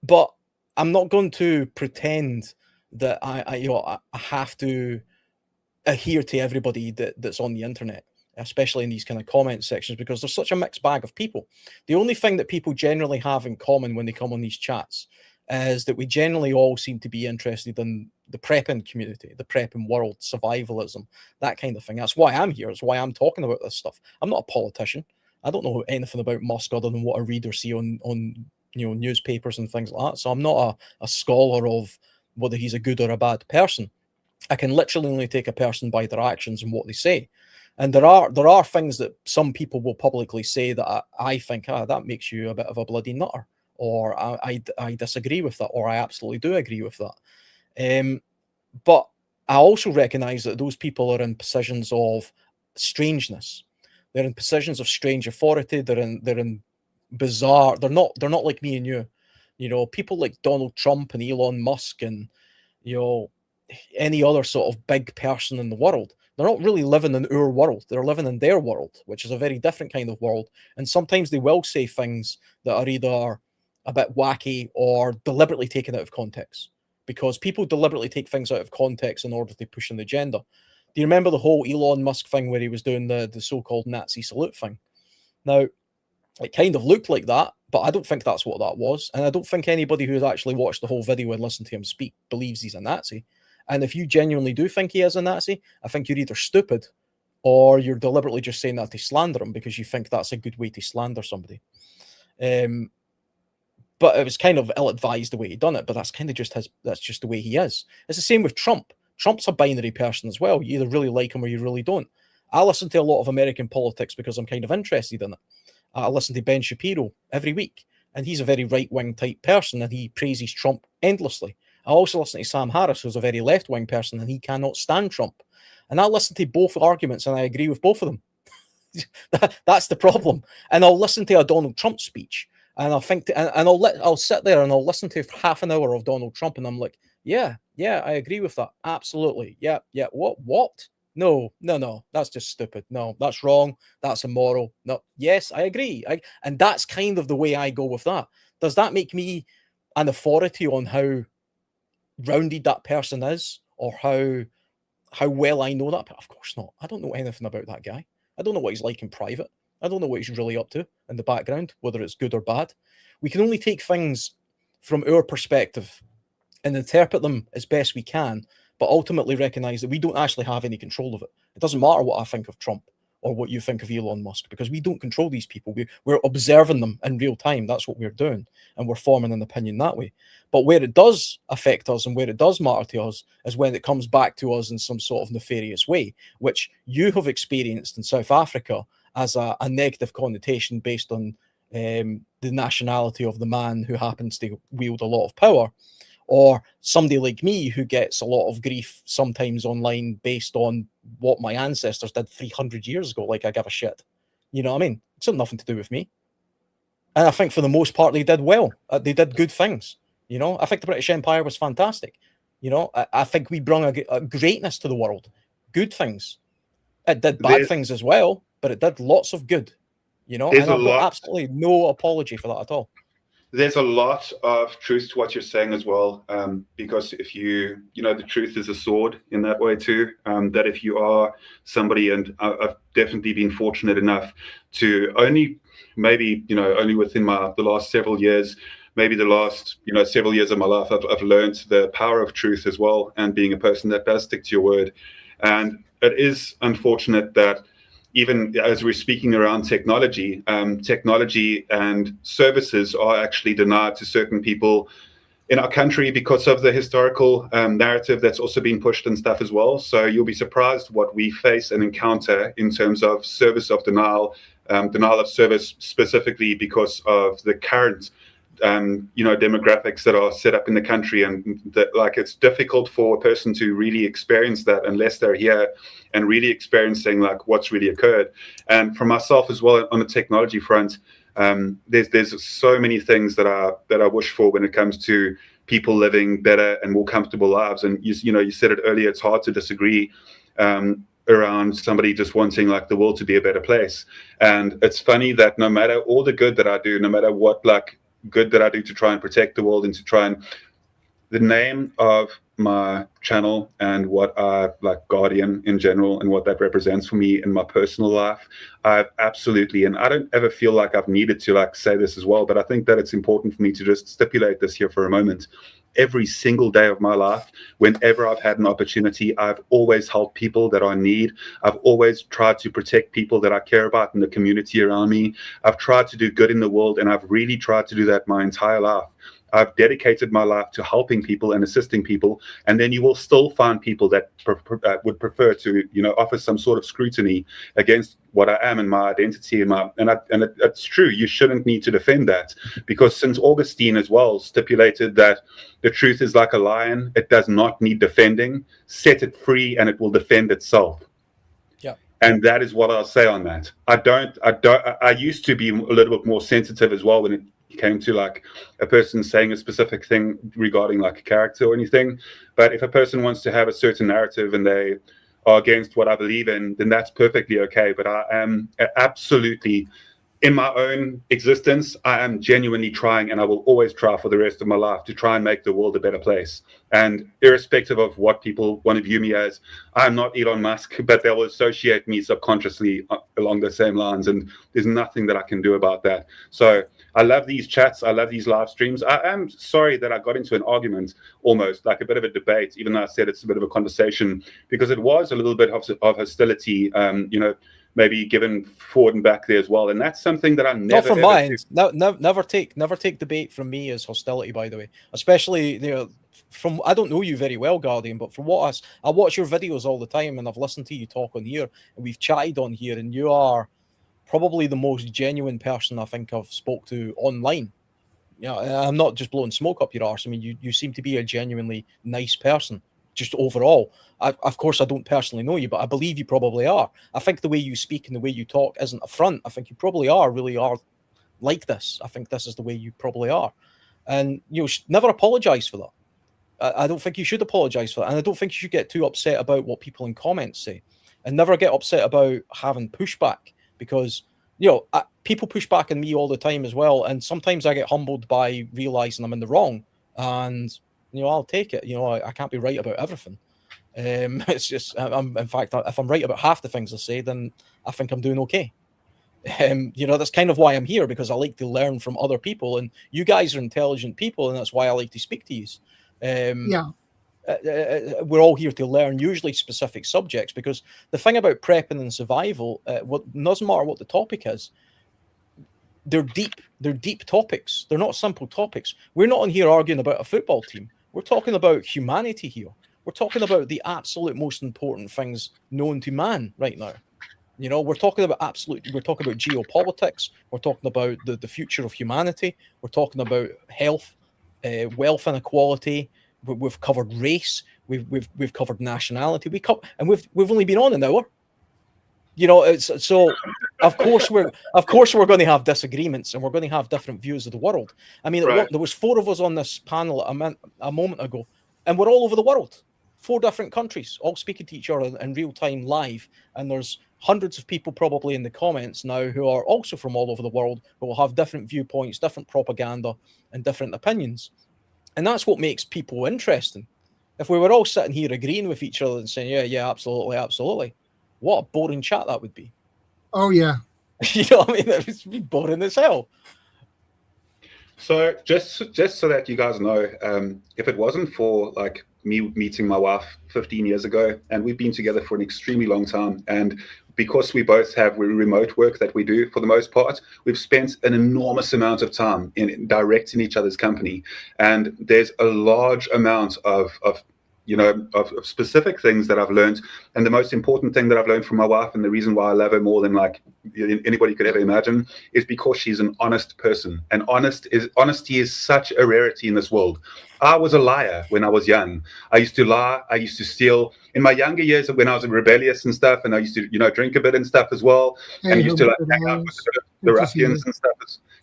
But I'm not going to pretend that I have to adhere to everybody that's on the internet, especially in these kind of comment sections, because there's such a mixed bag of people. The only thing that people generally have in common when they come on these chats is that we generally all seem to be interested in the prepping community, the prepping world, survivalism, that kind of thing. That's why I'm here. It's why I'm talking about this stuff. I'm not a politician. I don't know anything about Musk other than what I read or see on newspapers and things like that. So I'm not a scholar of whether he's a good or a bad person. I can literally only take a person by their actions and what they say. And there are things that some people will publicly say that I think, that makes you a bit of a bloody nutter, or I disagree with that, or I absolutely do agree with that. But I also recognize that those people are in positions of strangeness. They're in positions of strange authority. They're in bizarre. They're not like me and you. People like Donald Trump and Elon Musk and any other sort of big person in the world. They're not really living in our world. They're living in their world, which is a very different kind of world. And sometimes they will say things that are either a bit wacky or deliberately taken out of context, because people deliberately take things out of context in order to push an agenda. Do you remember the whole Elon Musk thing where he was doing the so-called Nazi salute thing? Now, it kind of looked like that, but I don't think that's what that was. And I don't think anybody who's actually watched the whole video and listened to him speak believes he's a Nazi. And if you genuinely do think he is a Nazi, I think you're either stupid or you're deliberately just saying that to slander him because you think that's a good way to slander somebody. But it was kind of ill-advised the way he done it, but that's kind of that's just the way he is. It's the same with Trump. Trump's a binary person as well. You either really like him or you really don't. I listen to a lot of American politics because I'm kind of interested in it. I listen to Ben Shapiro every week, and he's a very right-wing type person, and he praises Trump endlessly. I also listen to Sam Harris, who's a very left-wing person, and he cannot stand Trump. And I listen to both arguments, and I agree with both of them. That's the problem. And I'll listen to a Donald Trump speech, and I'll sit there and I'll listen to half an hour of Donald Trump, and I'm like, yeah, I agree with that. Absolutely. Yeah. What? No, that's just stupid. No, that's wrong. That's immoral. No, yes, I agree. And that's kind of the way I go with that. Does that make me an authority on how rounded that person is, or how well I know that? Of course not. I don't know anything about that guy. I don't know what he's like in private. I don't know what he's really up to in the background, whether it's good or bad. We can only take things from our perspective and interpret them as best we can, but ultimately recognize that we don't actually have any control of it. It doesn't matter what I think of Trump or what you think of Elon Musk, because we don't control these people. We're observing them in real time. That's what we're doing, and we're forming an opinion that way. But where it does affect us and where it does matter to us is when it comes back to us in some sort of nefarious way, which you have experienced in South Africa as a negative connotation based on the nationality of the man who happens to wield a lot of power, or somebody like me who gets a lot of grief sometimes online based on what my ancestors did 300 years ago. Like, I give a shit. You know what I mean? It's got nothing to do with me. And I think for the most part, they did well. They did good things. I think the British Empire was fantastic. I think we brought a greatness to the world. Good things. It did bad things as well, but it did lots of good. And I've got absolutely no apology for that at all. There's a lot of truth to what you're saying as well, because if the truth is a sword in that way too, that if you are somebody, and I've definitely been fortunate enough to only within the last several years, maybe the last, several years of my life, I've learned the power of truth as well, and being a person that does stick to your word. And it is unfortunate that even as we're speaking around technology and services are actually denied to certain people in our country because of the historical narrative that's also been pushed and stuff as well. So you'll be surprised what we face and encounter in terms of service of denial of service, specifically because of the current demographics that are set up in the country, and that, like, it's difficult for a person to really experience that unless they're here and really experiencing like what's really occurred. And for myself as well, on the technology front, there's so many things that I wish for when it comes to people living better and more comfortable lives. And you said it earlier, it's hard to disagree around somebody just wanting like the world to be a better place. And it's funny that no matter all the good that I do, no matter what like good that I do to try and protect the world and to try and the name of my channel and what I like, Guardian in general, and what that represents for me in my personal life, I've absolutely, and I don't ever feel like I've needed to like say this as well, but I think that it's important for me to just stipulate this here for a moment. Every single day of my life, whenever I've had an opportunity, I've always helped people that are in need. I've always tried to protect people that I care about in the community around me. I've tried to do good in the world, and I've really tried to do that my entire life. I've dedicated my life to helping people and assisting people, and then you will still find people that would prefer to, offer some sort of scrutiny against what I am and my identity and it's true. You shouldn't need to defend that, because St. Augustine as well stipulated that the truth is like a lion; it does not need defending. Set it free, and it will defend itself. Yeah. And that is what I'll say on that. I used to be a little bit more sensitive as well when it came to like a person saying a specific thing regarding like a character or anything. But if a person wants to have a certain narrative and they are against what I believe in, then that's perfectly okay. But I am absolutely, in my own existence, I am genuinely trying, and I will always try for the rest of my life to try and make the world a better place. And irrespective of what people want to view me as, I'm not Elon Musk, but they will associate me subconsciously along the same lines, and there's nothing that I can do about that. So I love these chats. I love these live streams. I am sorry that I got into an argument, almost like a bit of a debate, even though I said it's a bit of a conversation, because it was a little bit of hostility, maybe given forward and back there as well. And that's something that I never... Not from mine. No, never take debate from me as hostility, by the way. Especially, from, I don't know you very well, Guardian, but from what I watch your videos all the time, and I've listened to you talk on here, and we've chatted on here, and you are probably the most genuine person I think I've spoke to online. I'm not just blowing smoke up your arse. I mean, you seem to be a genuinely nice person, just overall. Of course, I don't personally know you, but I believe you probably are. I think the way you speak and the way you talk isn't a front. I think you probably really are like this. I think this is the way you probably are. And never apologize for that. I don't think you should apologize for that. And I don't think you should get too upset about what people in comments say. And never get upset about having pushback, because, people push back on me all the time as well. And sometimes I get humbled by realizing I'm in the wrong. And, I'll take it. I can't be right about everything. It's just, in fact, if I'm right about half the things I say, then I think I'm doing okay. That's kind of why I'm here, because I like to learn from other people, and you guys are intelligent people, and that's why I like to speak to you. We're all here to learn, usually specific subjects, because the thing about prepping and survival, what doesn't matter what the topic is, they're deep topics. They're not simple topics. We're not on here arguing about a football team. We're talking about humanity here. We're talking about the absolute most important things known to man right now. We're talking about geopolitics. We're talking about the future of humanity. We're talking about health, wealth inequality. We've covered race. We've covered nationality. We've only been on an hour. So of course we're going to have disagreements, and we're going to have different views of the world. I mean, right. There was 4 of us on this panel a moment ago, and we're all over the world. 4 different countries, all speaking to each other in real time live. And there's hundreds of people probably in the comments now who are also from all over the world, who will have different viewpoints, different propaganda, and different opinions. And that's what makes people interesting. If we were all sitting here agreeing with each other and saying, yeah, absolutely, absolutely, what a boring chat that would be. Oh, yeah. You know what I mean? It would be boring as hell. So just so that you guys know, if it wasn't for like me meeting my wife 15 years ago, and we've been together for an extremely long time, and because we both have remote work that we do for the most part, we've spent an enormous amount of time in directing each other's company, and there's a large amount of specific things that I've learned. And the most important thing that I've learned from my wife, and the reason why I love her more than like anybody could ever imagine, is because she's an honest person. And honesty is such a rarity in this world. I was a liar when I was young. I used to lie. I used to steal. In my younger years, when I was rebellious and stuff, and I used to, drink a bit and stuff as well. And I used to like hang out with the ruffians and stuff.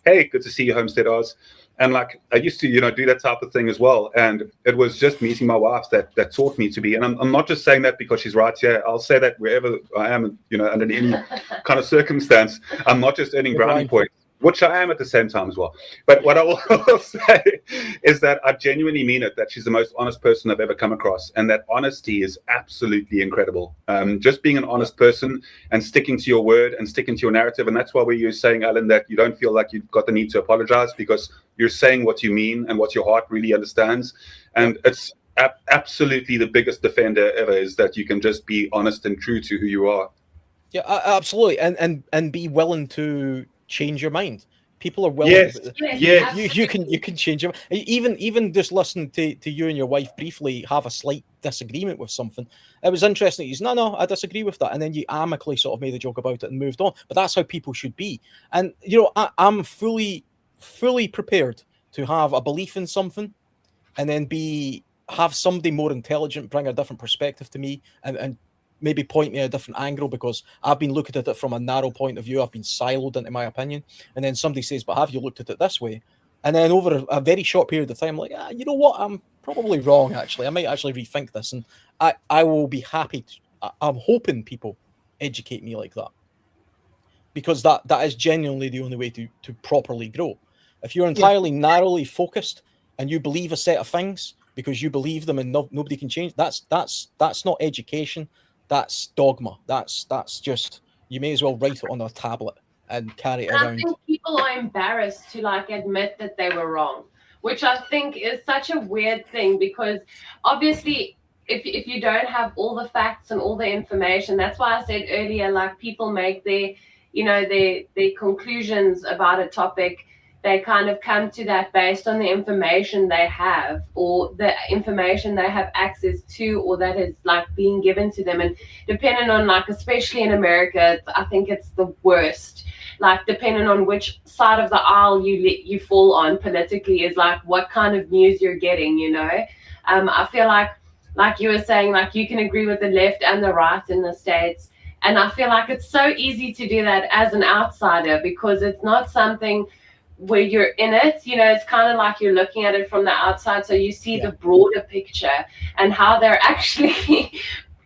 Hey, good to see you, Homestead Oz. And like I used to, do that type of thing as well. And it was just meeting my wife that taught me to be. And I'm not just saying that because she's right here. I'll say that wherever I am, under any kind of circumstance, I'm not just earning brownie points which I am at the same time as well. But what I will say is that I genuinely mean it, that she's the most honest person I've ever come across. And that honesty is absolutely incredible. Just being an honest person and sticking to your word and sticking to your narrative. And that's why you're saying, Alan, that you don't feel like you've got the need to apologize, because you're saying what you mean and what your heart really understands. And it's absolutely the biggest defender ever, is that you can just be honest and true to who you are. Yeah, absolutely. And be willing to change your mind. People are willing. Yes, yes. You can change your even just listening to you and your wife briefly have a slight disagreement with something. It was interesting. He's no, I disagree with that, and then you amicably sort of made a joke about it and moved on. But that's how people should be. And I'm fully prepared to have a belief in something, and then have somebody more intelligent bring a different perspective to me and maybe point me at a different angle, because I've been looking at it from a narrow point of view. I've been siloed into my opinion. And then somebody says, but have you looked at it this way? And then over a very short period of time, I'm like, you know what? I'm probably wrong, actually. I might actually rethink this. And I will be happy. I'm hoping people educate me like that, because that is genuinely the only way to properly grow. If you're entirely narrowly focused and you believe a set of things because you believe them and nobody can change, that's not education. That's dogma. That's just, you may as well write it on a tablet and carry it around. I think people are embarrassed to admit that they were wrong, which I think is such a weird thing, because obviously if you don't have all the facts and all the information, that's why I said earlier, people make their conclusions about a topic. They kind of come to that based on the information they have, or the information they have access to, or that is being given to them. And depending on especially in America, I think it's the worst. Depending on which side of the aisle you fall on politically is what kind of news you're getting. I feel like you were saying, you can agree with the left and the right in the States, and I feel like it's so easy to do that as an outsider, because it's not something where you're in it. It's kind of like you're looking at it from the outside, so you see the broader picture and how they're actually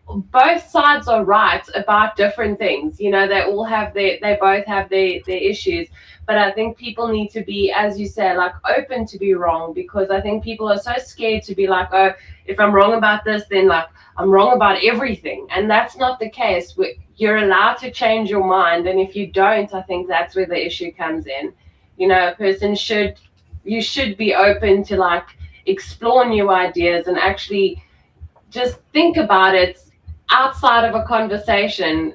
both sides are right about different things. They both have their issues, but I think people need to be, as you say, open to be wrong, because I think people are so scared to be oh, if I'm wrong about this, then I'm wrong about everything. And that's not the case. You're allowed to change your mind, and if you don't, I think that's where the issue comes in. A person should be open to explore new ideas and actually just think about it outside of a conversation.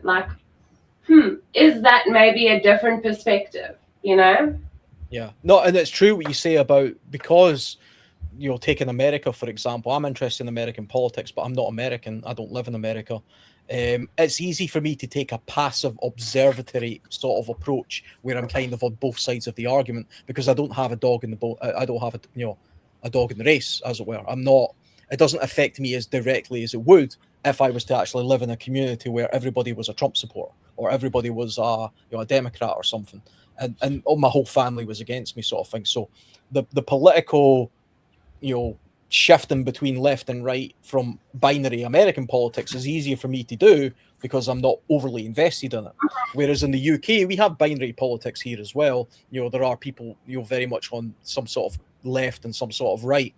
Is that maybe a different perspective? Yeah, no, and it's true what you say about, because taking America for example, I'm interested in American politics, but I'm not American. I don't live in America. It's easy for me to take a passive observatory sort of approach, where I'm kind of on both sides of the argument, because I don't have a dog in the boat. I don't have a dog in the race, as it were. I'm not. It doesn't affect me as directly as it would if I was to actually live in a community where everybody was a Trump supporter, or everybody was a Democrat or something, and my whole family was against me, sort of thing. So the political, shifting between left and right from binary American politics is easier for me to do, because I'm not overly invested in it. Whereas in the UK, we have binary politics here as well. There are people, very much on some sort of left and some sort of right.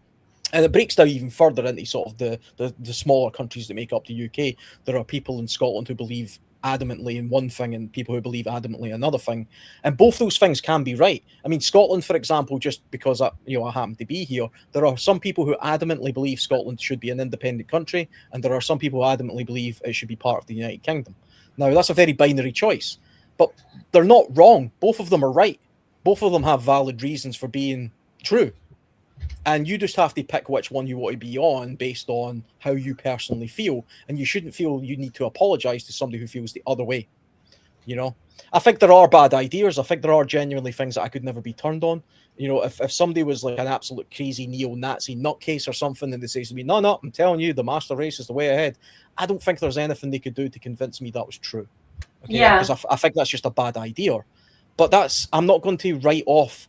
And it breaks down even further into sort of the smaller countries that make up the UK. There are people in Scotland who believe adamantly in one thing and people who believe adamantly in another thing, and both those things can be right. I mean, Scotland, for example, just because I happen to be here, there are some people who adamantly believe Scotland should be an independent country, and there are some people who adamantly believe it should be part of the United Kingdom. Now, that's a very binary choice, but they're not wrong. Both of them are right. Both of them have valid reasons for being true. And you just have to pick which one you want to be on based on how you personally feel. And you shouldn't feel you need to apologize to somebody who feels the other way. I think there are bad ideas. I think there are genuinely things that I could never be turned on. If somebody was an absolute crazy neo-Nazi nutcase or something, and they say to me, no, I'm telling you, the master race is the way ahead, I don't think there's anything they could do to convince me that was true. Okay? Yeah. Because I think that's just a bad idea. But I'm not going to write off,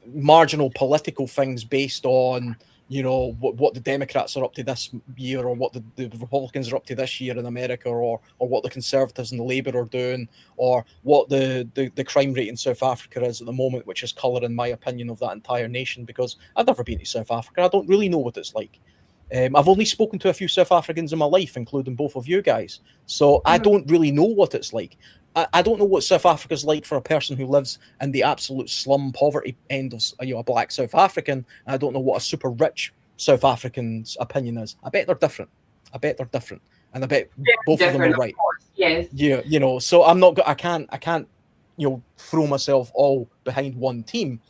marginal political things based on what the Democrats are up to this year, or what the Republicans are up to this year in America, or what the Conservatives and the Labour are doing, or what the crime rate in South Africa is at the moment, which is colouring my opinion of that entire nation, because I've never been to South Africa. I don't really know what it's like. I've only spoken to a few South Africans in my life, including both of you guys. So I don't really know what it's like. I don't know what South Africa's like for a person who lives in the absolute slum poverty end of a black South African. I don't know what a super rich South African's opinion is. I bet they're different. And I bet both of them are right. Of course. Yes. Yeah, so I can't throw myself all behind one team.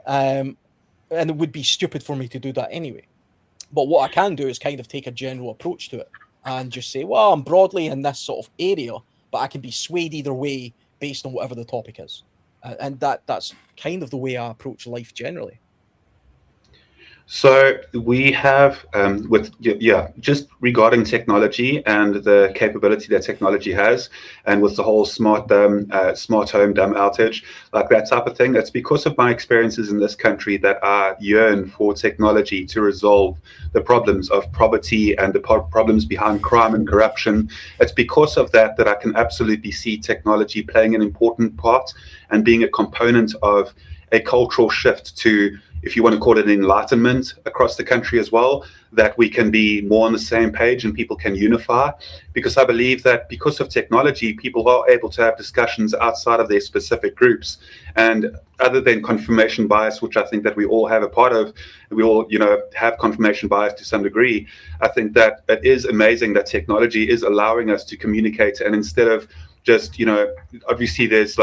And it would be stupid for me to do that anyway. But what I can do is kind of take a general approach to it and just say, well, I'm broadly in this sort of area, but I can be swayed either way based on whatever the topic is. And that's kind of the way I approach life generally. So we have just regarding technology and the capability that technology has, and with the whole smart home dumb outage, like that type of thing. That's because of my experiences in this country that I yearn for technology to resolve the problems of poverty and the problems behind crime and corruption. It's because of that I can absolutely see technology playing an important part and being a component of a cultural shift to, if you want to call it, enlightenment across the country as well, that we can be more on the same page and people can unify. Because I believe that because of technology, people are able to have discussions outside of their specific groups. And other than confirmation bias, which I think that we all have a part of, we all, have confirmation bias to some degree. I think that it is amazing that technology is allowing us to communicate. And instead of just, obviously there's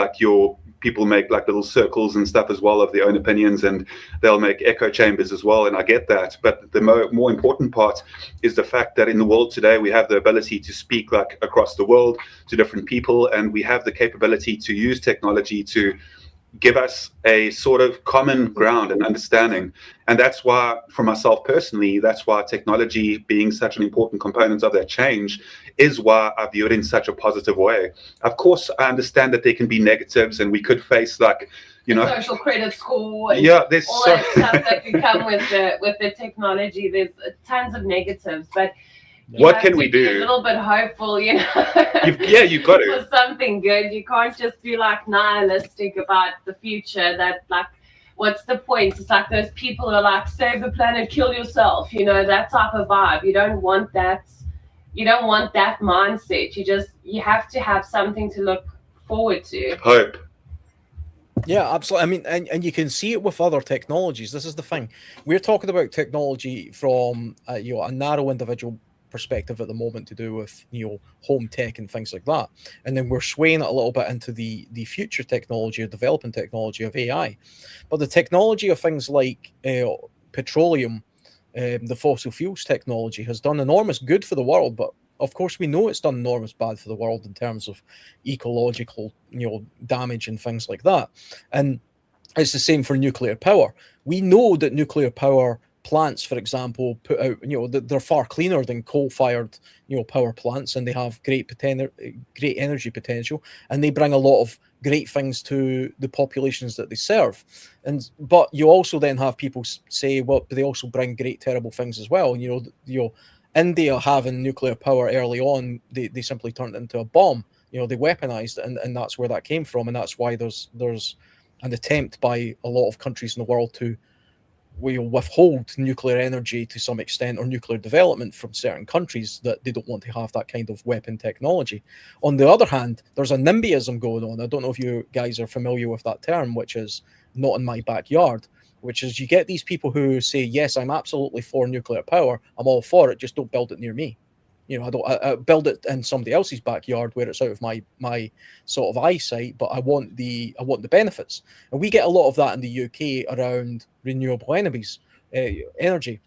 people make like little circles and stuff as well of their own opinions, and they'll make echo chambers as well, and I get that. But the more important part is the fact that in the world today we have the ability to speak like across the world to different people, and we have the capability to use technology to give us a sort of common ground and understanding. And that's why, for myself personally, that's why technology being such an important component of that change is why I view it in such a positive way. Of course, I understand that there can be negatives, and we could face social credit score and there's all that stuff that can come with the technology. There's tons of negatives, but what can we do? A little bit hopeful, You've got to. For something good. You can't just be like nihilistic about the future. That like, what's the point? It's like those people who are like, save the planet, kill yourself. That type of vibe. You don't want that. You don't want that mindset. You have to have something to look forward to. Hope. Yeah, absolutely. I mean, and you can see it with other technologies. This is the thing. We're talking about technology from a narrow individual perspective at the moment to do with home tech and things like that, and then we're swaying it a little bit into the future technology or developing technology of AI. But the technology of things like petroleum, the fossil fuels technology has done enormous good for the world, but of course we know it's done enormous bad for the world in terms of ecological damage and things like that. And it's the same for nuclear power. We know that nuclear power plants, for example, put out, they're far cleaner than coal-fired, power plants, and they have great energy potential, and they bring a lot of great things to the populations that they serve. But you also then have people say, well, they also bring great terrible things as well. India having nuclear power early on, they simply turned it into a bomb. They weaponized it, and that's where that came from, and that's why there's an attempt by a lot of countries in the world to withhold nuclear energy to some extent, or nuclear development from certain countries, that they don't want to have that kind of weapon technology. On the other hand, there's a NIMBYism going on. I don't know if you guys are familiar with that term, which is not in my backyard, which is you get these people who say, yes, I'm absolutely for nuclear power, I'm all for it, just don't build it near me. I build it in somebody else's backyard where it's out of my sort of eyesight, but I want the benefits. And we get a lot of that in the UK around renewable energy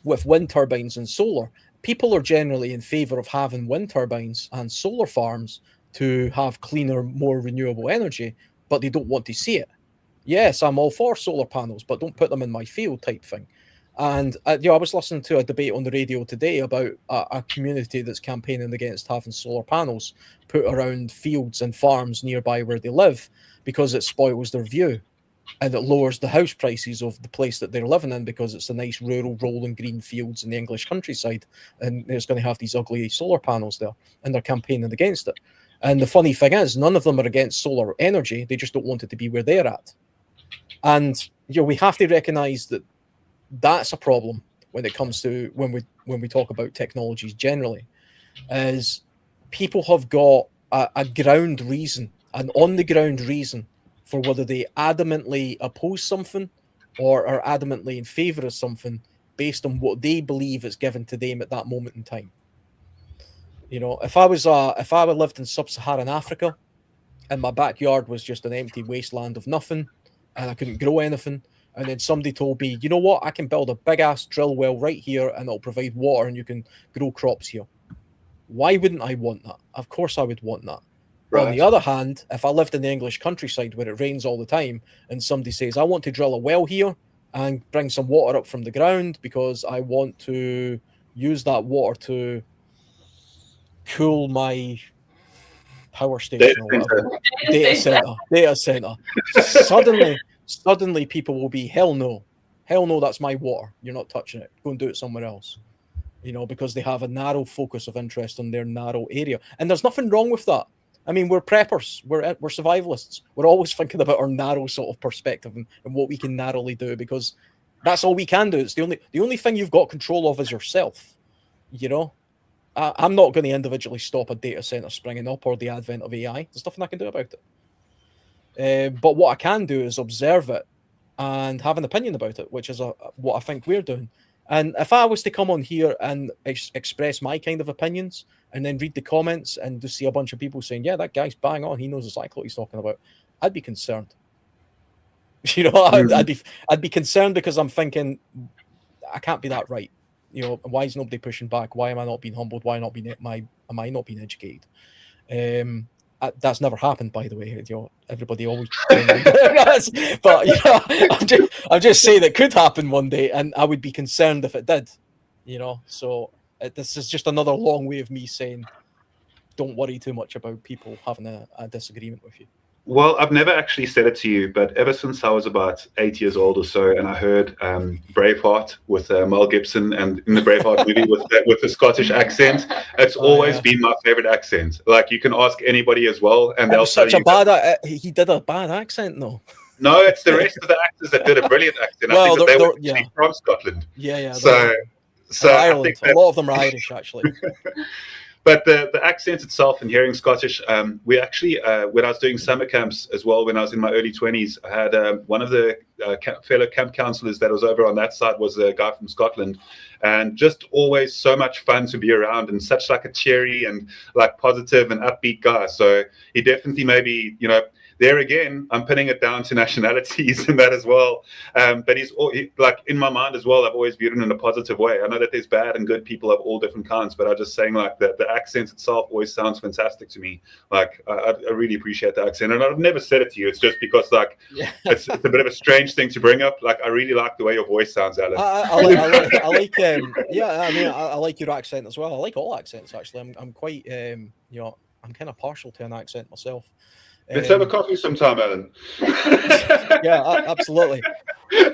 with wind turbines and solar. People are generally in favour of having wind turbines and solar farms to have cleaner, more renewable energy, but they don't want to see it. Yes, I'm all for solar panels, but don't put them in my field type thing. And I was listening to a debate on the radio today about a community that's campaigning against having solar panels put around fields and farms nearby where they live because it spoils their view. and it lowers the house prices of the place that they're living in because it's a nice rural rolling green fields in the English countryside, and there's going to have these ugly solar panels there, and they're campaigning against it. And the funny thing is, none of them are against solar energy. They just don't want it to be where they're at. And we have to recognize that that's a problem when it comes to when we talk about technologies generally, is people have got a ground reason, an on the ground reason for whether they adamantly oppose something or are adamantly in favor of something based on what they believe is given to them at that moment in time. If I lived in sub-Saharan Africa and my backyard was just an empty wasteland of nothing and I couldn't grow anything, and then somebody told me, you know what, I can build a big ass drill well right here and it'll provide water and you can grow crops here. Why wouldn't I want that? Of course I would want that. Right. On the other hand, if I lived in the English countryside where it rains all the time and somebody says, I want to drill a well here and bring some water up from the ground because I want to use that water to cool my power station or whatever. Data center. Suddenly people will be, hell no, that's my water. You're not touching it. Go and do it somewhere else. Because they have a narrow focus of interest in their narrow area. And there's nothing wrong with that. I mean, we're preppers, we're survivalists. We're always thinking about our narrow sort of perspective and what we can narrowly do, because that's all we can do. It's the only thing you've got control of is yourself. I'm not going to individually stop a data center springing up or the advent of AI. There's nothing I can do about it. But what I can do is observe it and have an opinion about it, which is what I think we're doing. And if I was to come on here and express my kind of opinions and then read the comments and just see a bunch of people saying, yeah, that guy's bang on, he knows exactly what he's talking about, I'd be concerned. I'd be concerned because I'm thinking, I can't be that right. Why is nobody pushing back? Why am I not being humbled? Why am I not being educated? That's never happened, by the way. Everybody always does. But I'm just saying it could happen one day, and I would be concerned if it did. So this is just another long way of me saying, don't worry too much about people having a disagreement with you. Well, I've never actually said it to you, but ever since I was about 8 years old or so, and I heard Braveheart with Mel Gibson, and in the Braveheart movie with the Scottish accent, it's always been my favorite accent. Like, you can ask anybody as well, and they'll such a bad. He did a bad accent, though. No, it's the rest of the actors that did a brilliant accent. I think that they were actually from Scotland. Yeah. So Ireland. I think a lot of them are Irish, actually. But the accent itself and hearing Scottish, we actually, when I was doing summer camps as well, when I was in my early 20s, I had one of the fellow camp counselors that was over on that side was a guy from Scotland, and just always so much fun to be around, and such like a cheery and like positive and upbeat guy. So he definitely maybe, there again, I'm pinning it down to nationalities and that as well. But he's like in my mind as well, I've always viewed him in a positive way. I know that there's bad and good people of all different kinds, but I'm just saying like the accent itself always sounds fantastic to me. Like I really appreciate the accent, and I've never said it to you. It's just because like it's a bit of a strange thing to bring up. Like I really like the way your voice sounds, Alan. I like your accent as well. I like all accents actually. I'm quite I'm kind of partial to an accent myself. Let's have a coffee sometime, Alan. Yeah, absolutely.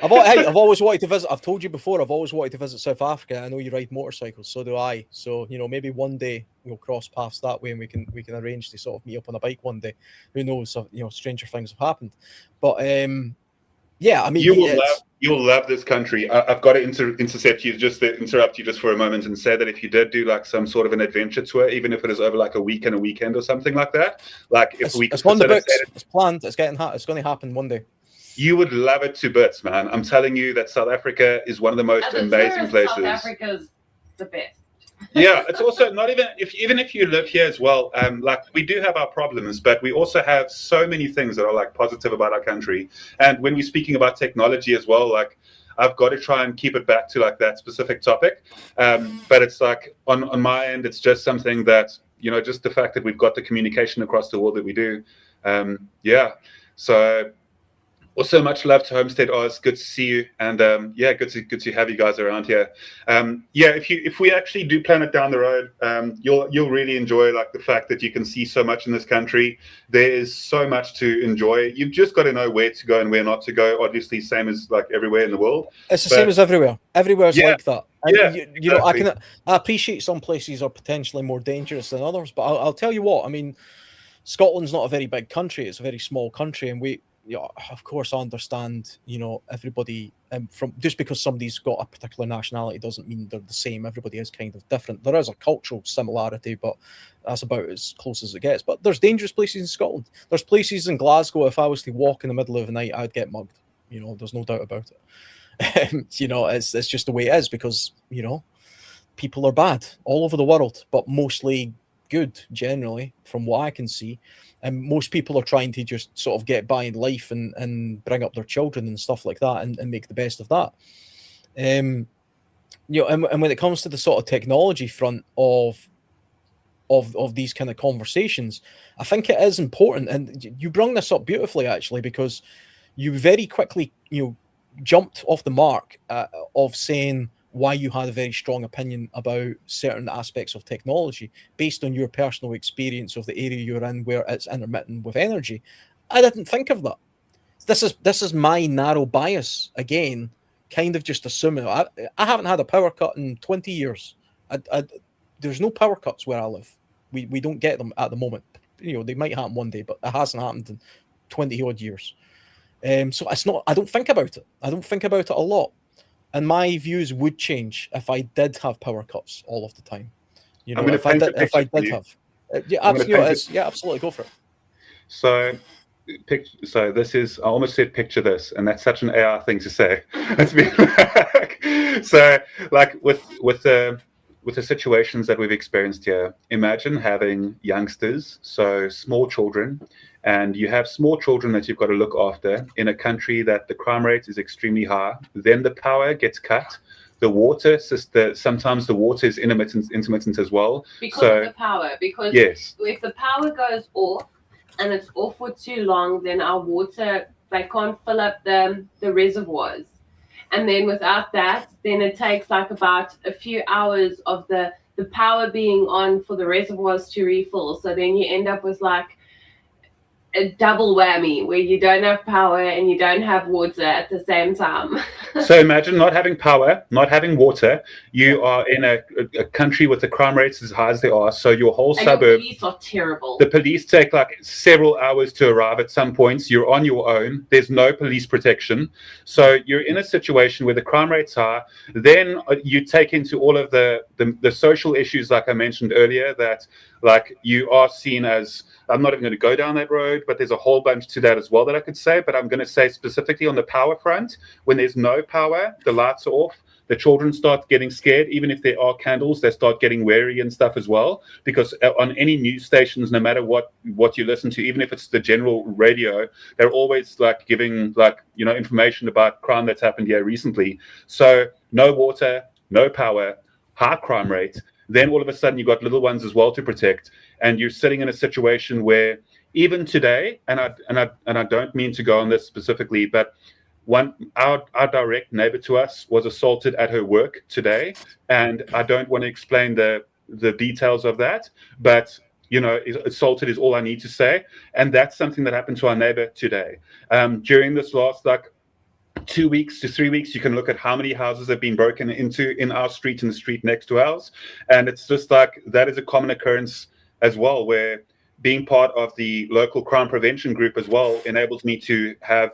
I've always wanted to visit. I've told you before, I've always wanted to visit South Africa. I know you ride motorcycles, so do I. So maybe one day we'll cross paths that way, and we can arrange to sort of meet up on a bike one day. Who knows? Stranger things have happened. But yeah, I mean, you'll love this country. I've got to interrupt you just for a moment and say that if you did do like some sort of an adventure tour, even if it is over like a week and a weekend or something like that, like if we could it's on the books, it's planned, it's going to happen one day. You would love it to bits, man. I'm telling you that South Africa is one of the most amazing places. South Africa's the best. Yeah, it's also not even if you live here as well. Like we do have our problems, but we also have so many things that are like positive about our country. And when we're speaking about technology as well, like I've got to try and keep it back to like that specific topic. But it's like on my end, it's just something that just the fact that we've got the communication across the world that we do. Yeah, so Also, much love to Homestead Oz. Good to see you, and yeah, good to have you guys around here. Yeah, if we actually do plan it down the road, you'll really enjoy like the fact that you can see so much in this country. There is so much to enjoy. You've just got to know where to go and where not to go. Obviously, same as like everywhere in the world. It's the same as everywhere. Everywhere's Yeah, like that. And yeah, you know, exactly. I appreciate some places are potentially more dangerous than others, but I'll tell you what. I mean, Scotland's not a very big country; it's a very small country, and we, you know, of course, I understand. You know, everybody from just because somebody's got a particular nationality doesn't mean they're the same. Everybody is kind of different. There is a cultural similarity, but that's about as close as it gets. But there's dangerous places in Scotland. There's places in Glasgow. If I was to walk in the middle of the night, I'd get mugged. You know, there's no doubt about it. You know, it's just the way it is because, you know, people are bad all over the world, but mostly good generally, from what I can see. And most people are trying to just sort of get by in life and bring up their children and stuff like that and make the best of that. You know, and when it comes to the sort of technology front of these kind of conversations, I think it is important. And you bring this up beautifully, actually, because you very quickly, you know, jumped off the mark of saying why you had a very strong opinion about certain aspects of technology based on your personal experience of the area you're in where it's intermittent with energy. I didn't think of that. This is my narrow bias again, kind of just assuming. I haven't had a power cut in 20 years. There's no power cuts where I live. We don't get them at the moment. You know, they might happen one day, but it hasn't happened in 20 odd years. So it's not. I don't think about it. I don't think about it a lot, and my views would change if I did have power cuts all of the time. You know, if I did have, yeah, absolutely, yeah, absolutely, go for it. So this is, I almost said picture this, and that's such an AR thing to say. It's been so like with the situations that we've experienced here, imagine having youngsters, so small children, and you have small children that you've got to look after in a country that the crime rate is extremely high. Then the power gets cut. The water, sometimes the water is intermittent as well. Because of the power. Because yes, if the power goes off and it's off for too long, then our water, they can't fill up the reservoirs. And then without that, then it takes like about a few hours of the power being on for the reservoirs to refill. So then you end up with like a double whammy where you don't have power and you don't have water at the same time. So imagine not having power, not having water. You are in a country with the crime rates as high as they are. So your whole suburb. The police are terrible. The police take like several hours to arrive at some points. You're on your own. There's no police protection. So you're in a situation where the crime rate's high. Then you take into all of the social issues, like I mentioned earlier, that like you are seen as, I'm not even going to go down that road, but there's a whole bunch to that as well that I could say. But I'm going to say specifically on the power front, when there's no power, the lights are off, the children start getting scared. Even if there are candles, they start getting wary and stuff as well. Because on any news stations, no matter what you listen to, even if it's the general radio, they're always like giving like, you know, information about crime that's happened here recently. So no water, no power, high crime rate. Then all of a sudden you've got little ones as well to protect, and you're sitting in a situation where even today, and I don't mean to go on this specifically, but our direct neighbor to us was assaulted at her work today, and I don't want to explain the details of that, but you know, assaulted is all I need to say, and that's something that happened to our neighbor today. During this last 2 weeks to 3 weeks, you can look at how many houses have been broken into in our street and the street next to ours. And it's just like, that is a common occurrence as well, where being part of the local crime prevention group as well enables me to have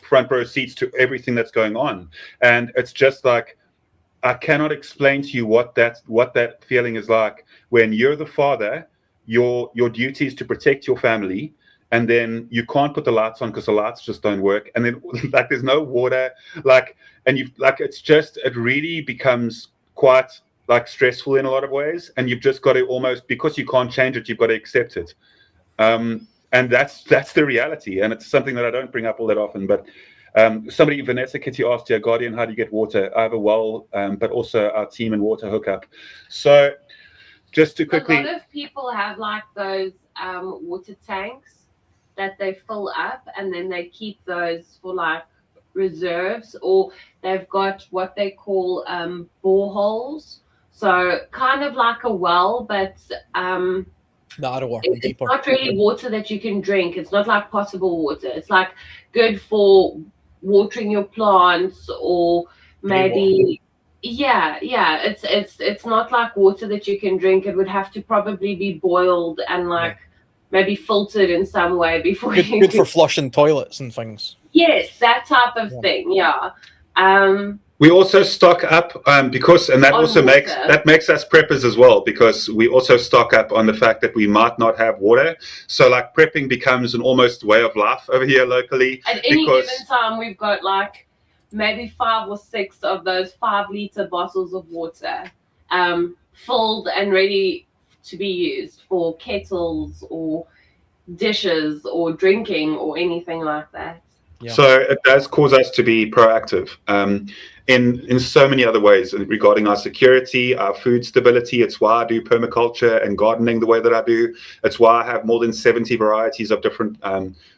front row seats to everything that's going on. And it's just like, I cannot explain to you what that feeling is like when you're the father. Your duty is to protect your family, and then you can't put the lights on because the lights just don't work, and then like there's no water, like, and you like, it's just, it really becomes quite like stressful in a lot of ways, and you've just got to almost, because you can't change it, you've got to accept it. And that's the reality, and it's something that I don't bring up all that often. But somebody, Vanessa Kitty, asked here, Guardian, how do you get water? I have a well, but also our team and water hookup. So just to quickly, a lot of people have like those water tanks that they fill up, and then they keep those for like reserves, or they've got what they call boreholes. So kind of like a well, but narrower and it's deeper. not really water that you can drink. It's not like potable water. It's like good for watering your plants, or maybe yeah. It's not like water that you can drink. It would have to probably be boiled and like maybe filtered in some way before you Good could. for flushing toilets and things. Yes, that type of thing. Yeah. We also stock up because, and that On also water. makes us preppers as well, because we also stock up on the fact that we might not have water. So like prepping becomes an almost way of life over here locally. At any given time, we've got like maybe 5 or 6 of those 5-liter bottles of water, filled and ready to be used for kettles or dishes or drinking or anything like that. Yeah. So it does cause us to be proactive in so many other ways regarding our security, our food stability. It's why I do permaculture and gardening the way that I do. It's why I have more than 70 varieties of different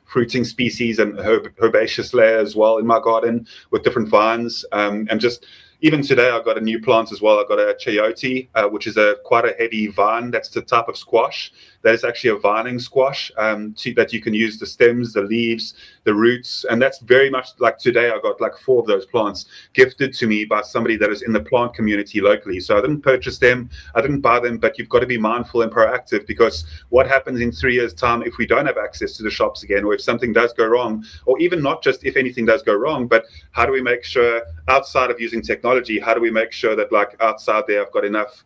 fruiting species and herbaceous layer as well in my garden with different vines. And just even today, I've got a new plant as well. I've got a chayote, which is quite a heavy vine. That's the type of squash. That is actually a vining squash that you can use the stems, the leaves, the roots. And that's very much like today, I got like 4 of those plants gifted to me by somebody that is in the plant community locally. So I didn't purchase them, I didn't buy them, but you've got to be mindful and proactive, because what happens in 3 years' time if we don't have access to the shops again, or if something does go wrong, or even not just if anything does go wrong, but how do we make sure outside of using technology, how do we make sure that like outside there I've got enough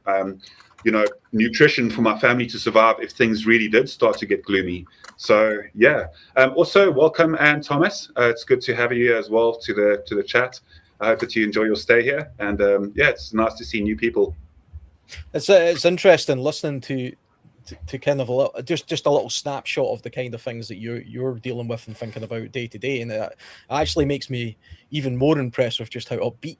nutrition for my family to survive if things really did start to get gloomy. So yeah. Also welcome, Anne Thomas. It's good to have you here as well to the chat. I hope that you enjoy your stay here, and it's nice to see new people. It's interesting listening to kind of just a little snapshot of the kind of things that you're dealing with and thinking about day to day, and it actually makes me even more impressed with just how upbeat,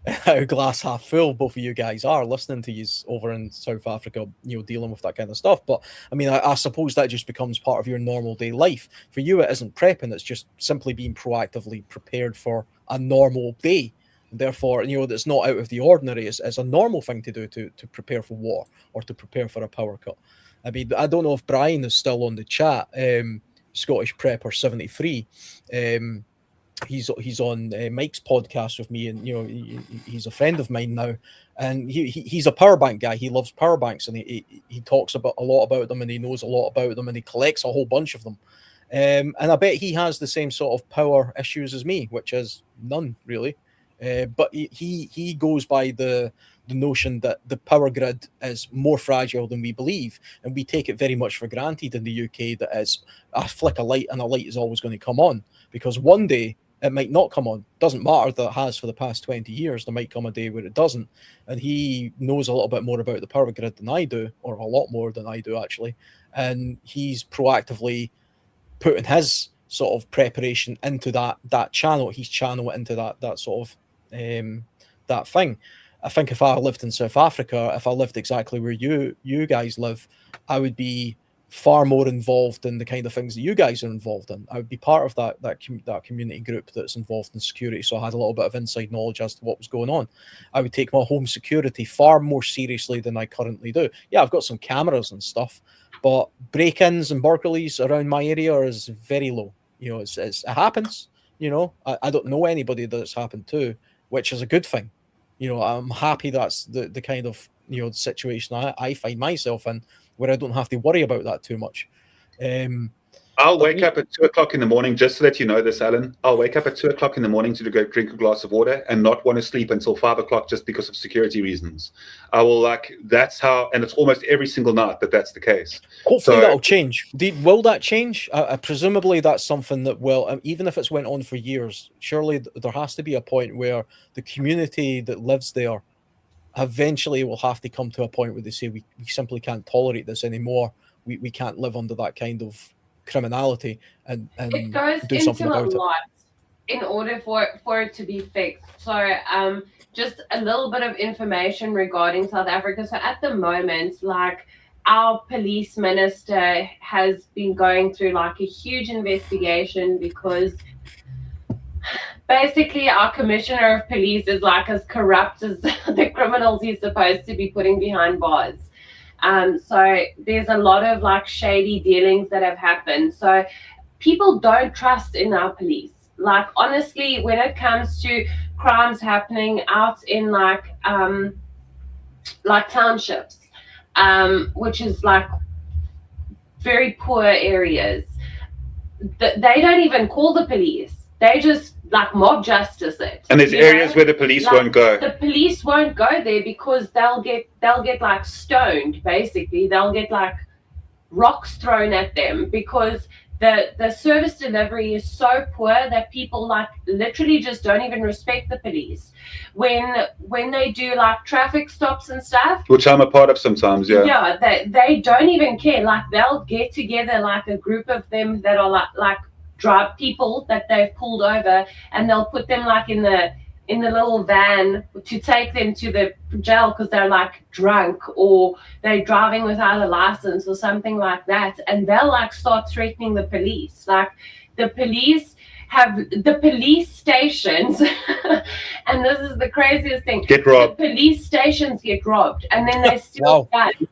how glass half full both of you guys are, listening to you over in South Africa, dealing with that kind of stuff. But I mean, I suppose that just becomes part of your normal day life. For you, it isn't prepping; it's just simply being proactively prepared for a normal day. And therefore, that's not out of the ordinary. It's a normal thing to do to prepare for war or to prepare for a power cut. I mean, I don't know if Brian is still on the chat. Scottish Prepper 73. He's on Mike's podcast with me, and he's a friend of mine now, and he's a power bank guy. He loves power banks, and he talks a lot about them, and he knows a lot about them, and he collects a whole bunch of them. And I bet he has the same sort of power issues as me, which is none really. But he goes by the notion that the power grid is more fragile than we believe, and we take it very much for granted in the UK that it's a flick of light and a light is always going to come on, because one day it might not come on. Doesn't matter that it has for the past 20 years. There might come a day where it doesn't, and he knows a little bit more about the power grid than I do, or a lot more than I do actually, and he's proactively putting his sort of preparation into that channel. He's channeled into that sort of that thing. I think if I lived in South Africa, if I lived exactly where you guys live, I would be far more involved in the kind of things that you guys are involved in. I would be part of that community group that's involved in security, so I had a little bit of inside knowledge as to what was going on. I would take my home security far more seriously than I currently do. Yeah, I've got some cameras and stuff, but break-ins and burglaries around my area is very low. It happens. I don't know anybody that it's happened to, which is a good thing. I'm happy that's the kind of situation I find myself in, where I don't have to worry about that too much. I'll wake up at 2 o'clock in the morning, just to let you know this, Alan. I'll wake up at 2 o'clock in the morning to go drink a glass of water and not want to sleep until 5 o'clock just because of security reasons. I will that's how, and it's almost every single night that's the case. Hopefully that'll change. Will that change? Presumably that's something that will, even if it's went on for years, surely there has to be a point where the community that lives there eventually will have to come to a point where they say we simply can't tolerate this anymore. We can't live under that kind of criminality and it goes do something into about a lot in order for it to be fixed. So just a little bit of information regarding South Africa. So at the moment, our police minister has been going through like a huge investigation because basically our commissioner of police is like as corrupt as the criminals he's supposed to be putting behind bars. So there's a lot of like shady dealings that have happened. So people don't trust in our police. Like honestly, when it comes to crimes happening out in like townships, which is like very poor areas, they don't even call the police. They just like mob justice it. And there's areas where the police won't go. The police won't go there because they'll get like stoned. Basically, they'll get like rocks thrown at them because the service delivery is so poor that people like literally just don't even respect the police. When they do like traffic stops and stuff, Which I'm a part of sometimes, yeah. Yeah, they don't even care. Like they'll get together like a group of them that are like drive people that they've pulled over, and they'll put them like in the little van to take them to the jail because they're like drunk or they're driving without a license or something like that, and they'll like start threatening the police. Like the police stations and this is the craziest thing, Get robbed. the police stations get robbed, and then they steal Wow. guns,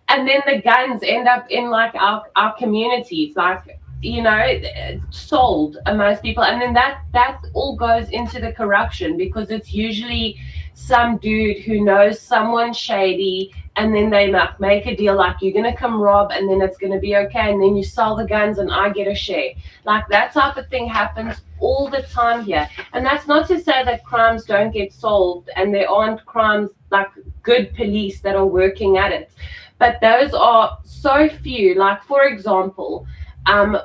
and then the guns end up in like our communities, like, you know, sold amongst people, and then that all goes into the corruption because it's usually some dude who knows someone shady, and then they like make a deal like, you're gonna come rob and then it's gonna be okay, and then you sell the guns and I get a share. Like that type of thing happens all the time here. And that's not to say that crimes don't get solved and there aren't crimes, like good police that are working at it, but those are so few. Like for example,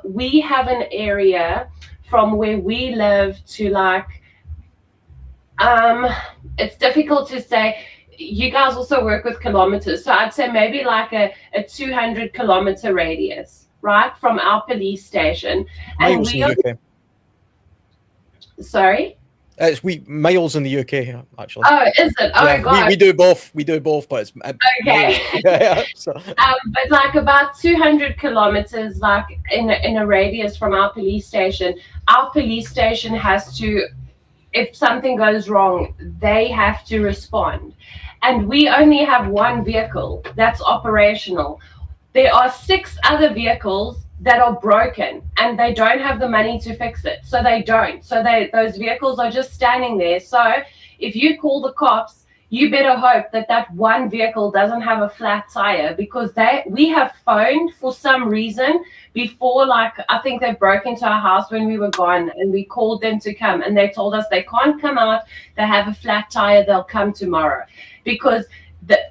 we have an area from where we live to like, it's difficult to say. You guys also work with kilometers, so I'd say maybe like a 200 kilometer radius, right, from our police station. And Miles we in are, the UK. sorry? It's miles in the UK here, actually. Oh, is it? Oh, Yeah, God. we do both. We do both, but it's Okay. yeah. So But like about 200 kilometers, like in a radius from our police station has to, if something goes wrong, they have to respond. And we only have one vehicle that's operational. There are 6 other vehicles that are broken and they don't have the money to fix it. So they don't. So those vehicles are just standing there. So if you call the cops, you better hope that one vehicle doesn't have a flat tire, because we have phoned for some reason before, like I think they broke into our house when we were gone, and we called them to come, and they told us they can't come out, they have a flat tire, they'll come tomorrow, because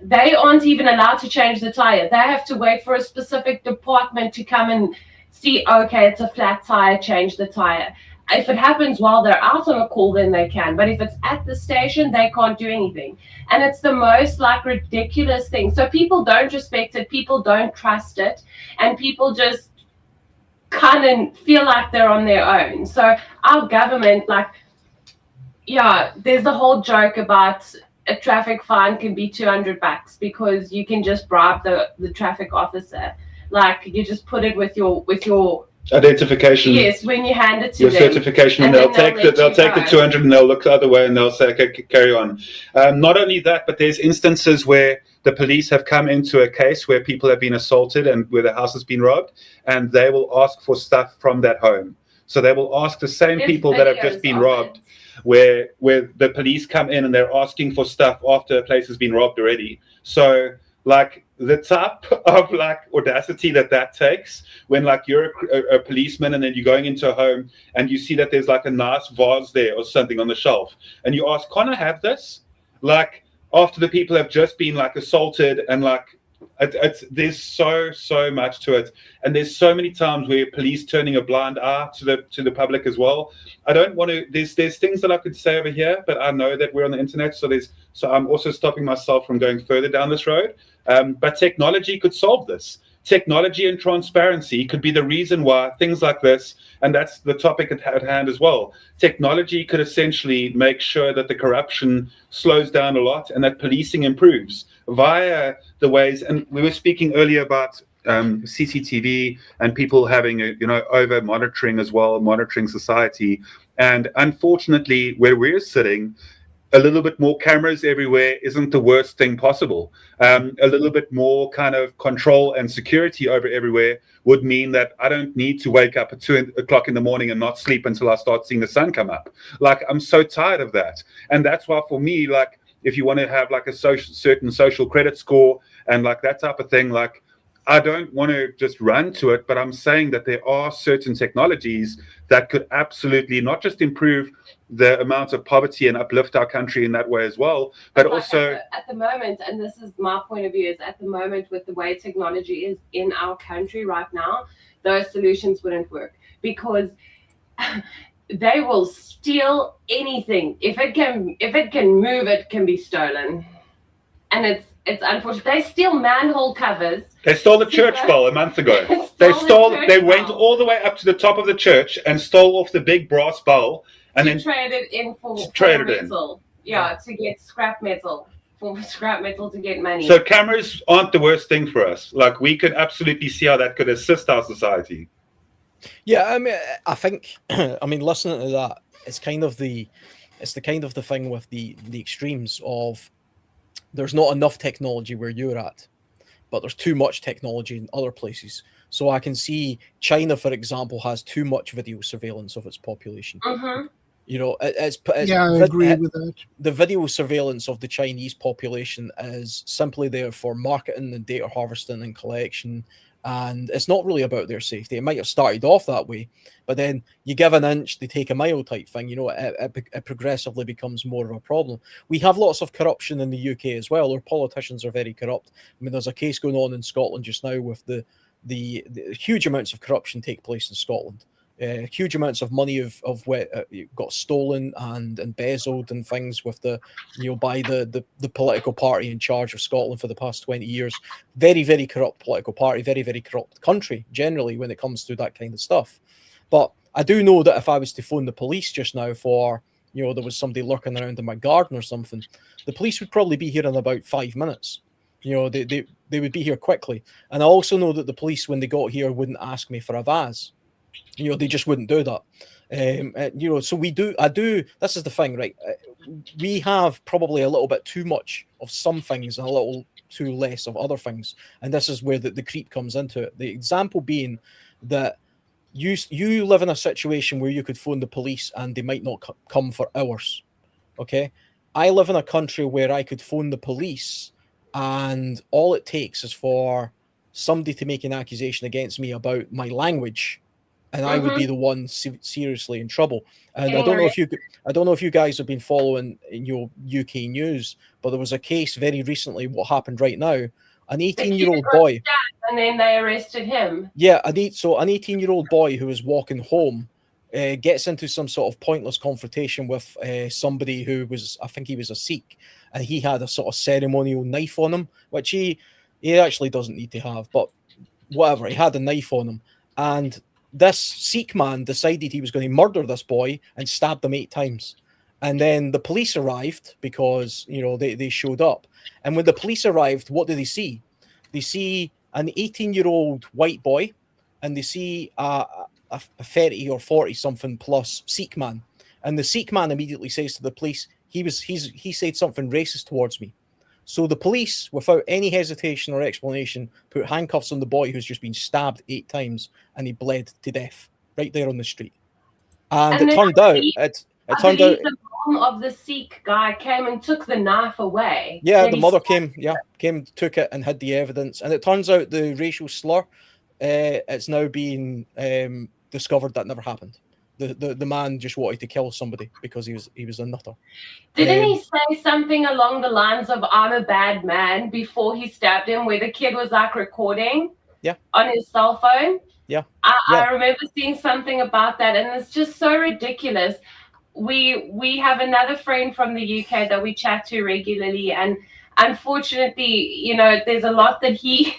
they aren't even allowed to change the tire. They have to wait for a specific department to come and see, okay, it's a flat tire, change the tire. If it happens while they're out on a call, then they can. But if it's at the station, they can't do anything. And it's the most like ridiculous thing. So people don't respect it. People don't trust it. And people just kind of feel like they're on their own. So our government, like, yeah, there's a whole joke about a traffic fine can be $200 because you can just bribe the traffic officer. Like you just put it with your Identification. yes, when you hand it to Your them, certification, and and they'll then take they'll the let you go. 200 and they'll look the other way and they'll say, okay, carry on. Not only that, but there's instances where the police have come into a case where people have been assaulted and where the house has been robbed, and they will ask for stuff from that home. So they will ask the same There's people that have just videos been of robbed, it. where the police come in and they're asking for stuff after a place has been robbed already. So like the type of like audacity that takes when like you're a policeman and then you're going into a home and you see that there's like a nice vase there or something on the shelf, and you ask, can I have this? Like after the people have just been like assaulted, and like there's so much to it, and there's so many times where police turning a blind eye to the public as well. I don't want to. There's things that I could say over here, but I know that we're on the internet, so I'm also stopping myself from going further down this road. But technology could solve this. technology and transparency could be the reason why things like this, and that's the topic at hand as well. Technology could essentially make sure that the corruption slows down a lot and that policing improves via the ways. And we were speaking earlier about CCTV and people having, over monitoring as well, monitoring society. And unfortunately, where we're sitting, a little bit more cameras everywhere isn't the worst thing possible. A little bit more kind of control and security over everywhere would mean that I don't need to wake up at 2 o'clock in the morning and not sleep until I start seeing the sun come up. Like, I'm so tired of that. And that's why for me, like, if you want to have like a certain social credit score and like that type of thing, like, I don't want to just run to it, but I'm saying that there are certain technologies that could absolutely not just improve the amount of poverty and uplift our country in that way as well, but like also at the moment, and this is my point of view, is at the moment with the way technology is in our country right now, those solutions wouldn't work because they will steal anything. If it can move, it can be stolen, and it's unfortunate. They steal manhole covers. they stole the church bell a month ago. They went all the way up to the top of the church and stole off the big brass bowl and then traded in for metal. Yeah, to get scrap metal. For scrap metal to get money. So cameras aren't the worst thing for us. Like, we could absolutely see how that could assist our society. Yeah, I mean, I think, I mean, listening to that, it's the kind of the thing with the extremes of there's not enough technology where you're at, but there's too much technology in other places. So I can see China, for example, has too much video surveillance of its population. Mm-hmm. You know, it's Yeah, I agree with that. The video surveillance of the Chinese population is simply there for marketing and data harvesting and collection. And it's not really about their safety. It might have started off that way, but then you give an inch, they take a mile type thing. You know, it progressively becomes more of a problem. We have lots of corruption in the UK as well. Our politicians are very corrupt. I mean, there's a case going on in Scotland just now with the huge amounts of corruption take place in Scotland. Huge amounts of money of got stolen and embezzled and things with by the political party in charge of Scotland for the past 20 years. Very, very corrupt political party, very, very corrupt country generally when it comes to that kind of stuff. But I do know that if I was to phone the police just now for, there was somebody lurking around in my garden or something, the police would probably be here in about 5 minutes. They would be here quickly. And I also know that the police, when they got here, wouldn't ask me for a vase. They just wouldn't do that. So this is the thing, right? We have probably a little bit too much of some things and a little too less of other things. And this is where the creep comes into it. The example being that you live in a situation where you could phone the police and they might not come for hours. Okay. I live in a country where I could phone the police and all it takes is for somebody to make an accusation against me about my language. And I would be the one seriously in trouble. And I don't know if you guys have been following your UK news, but there was a case very recently. What happened right now? An 18-year-old boy, and then they arrested him. Yeah, an 18-year-old boy who was walking home gets into some sort of pointless confrontation with somebody who I think he was a Sikh, and he had a sort of ceremonial knife on him, which he actually doesn't need to have, but whatever. He had a knife on him, and this Sikh man decided he was going to murder this boy and stabbed him 8 times. And then the police arrived because, they showed up. And when the police arrived, what do they see? They see an 18-year-old white boy, and they see a 30 or 40 something plus Sikh man. And the Sikh man immediately says to the police, he said something racist towards me. So the police, without any hesitation or explanation, put handcuffs on the boy who's just been stabbed 8 times, and he bled to death right there on the street. And it turned out the mom of the Sikh guy came and took the knife away. Yeah, the mother came, took it and hid the evidence. And it turns out the racial slur, it's now been discovered that never happened. The man just wanted to kill somebody because he was a nutter. Didn't he say something along the lines of "I'm a bad man" before he stabbed him, where the kid was like recording on his cell phone? Yeah. I remember seeing something about that, and it's just so ridiculous. We have another friend from the UK that we chat to regularly, and unfortunately, there's a lot that he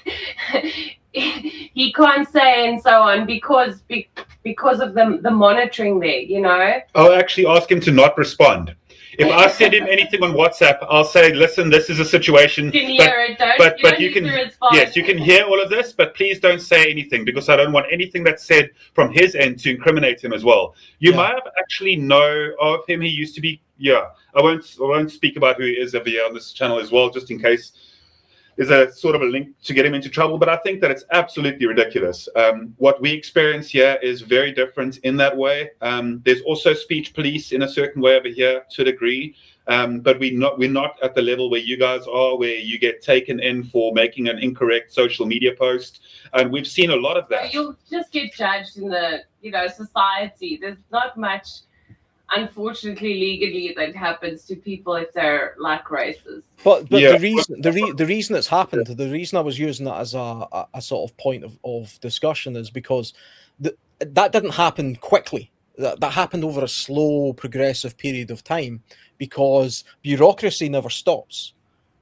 he can't say and so on because of the monitoring there, you know. I'll actually ask him to not respond. If I send him anything on WhatsApp, I'll say, "Listen, this is a situation." You can hear it, don't you need can, to respond. yes, you can hear all of this, but please don't say anything because I don't want anything that's said from his end to incriminate him as well. You might have actually know of him. He used to be, I won't speak about who he is over here on this channel as well, just in case there's a sort of a link to get him into trouble. But I think that it's absolutely ridiculous. What we experience here is very different in that way. There's also speech police in a certain way over here to a degree. But we're not at the level where you guys are, where you get taken in for making an incorrect social media post. And we've seen a lot of that. You'll just get judged in the society. There's not much, unfortunately, legally that happens to people if they're like racist. But the reason it's happened, the reason I was using that as a sort of point of discussion is because that didn't happen quickly. That happened over a slow, progressive period of time because bureaucracy never stops.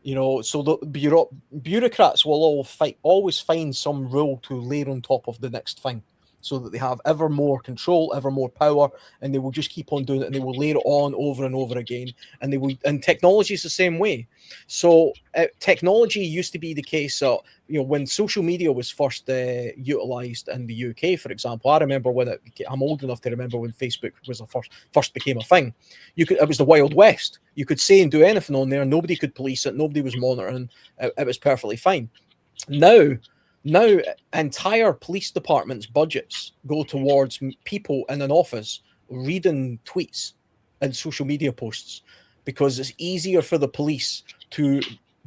So the bureaucrats will always find some rule to layer on top of the next thing, so that they have ever more control, ever more power, and they will just keep on doing it, and they will layer it on over and over again. And technology is the same way. So technology used to be the case that, when social media was first utilized in the UK, for example. I remember I'm old enough to remember when Facebook was first became a thing. It was the Wild West. You could say and do anything on there. Nobody could police it. Nobody was monitoring. It was perfectly fine. Now, entire police departments' budgets go towards people in an office reading tweets and social media posts because it's easier for the police to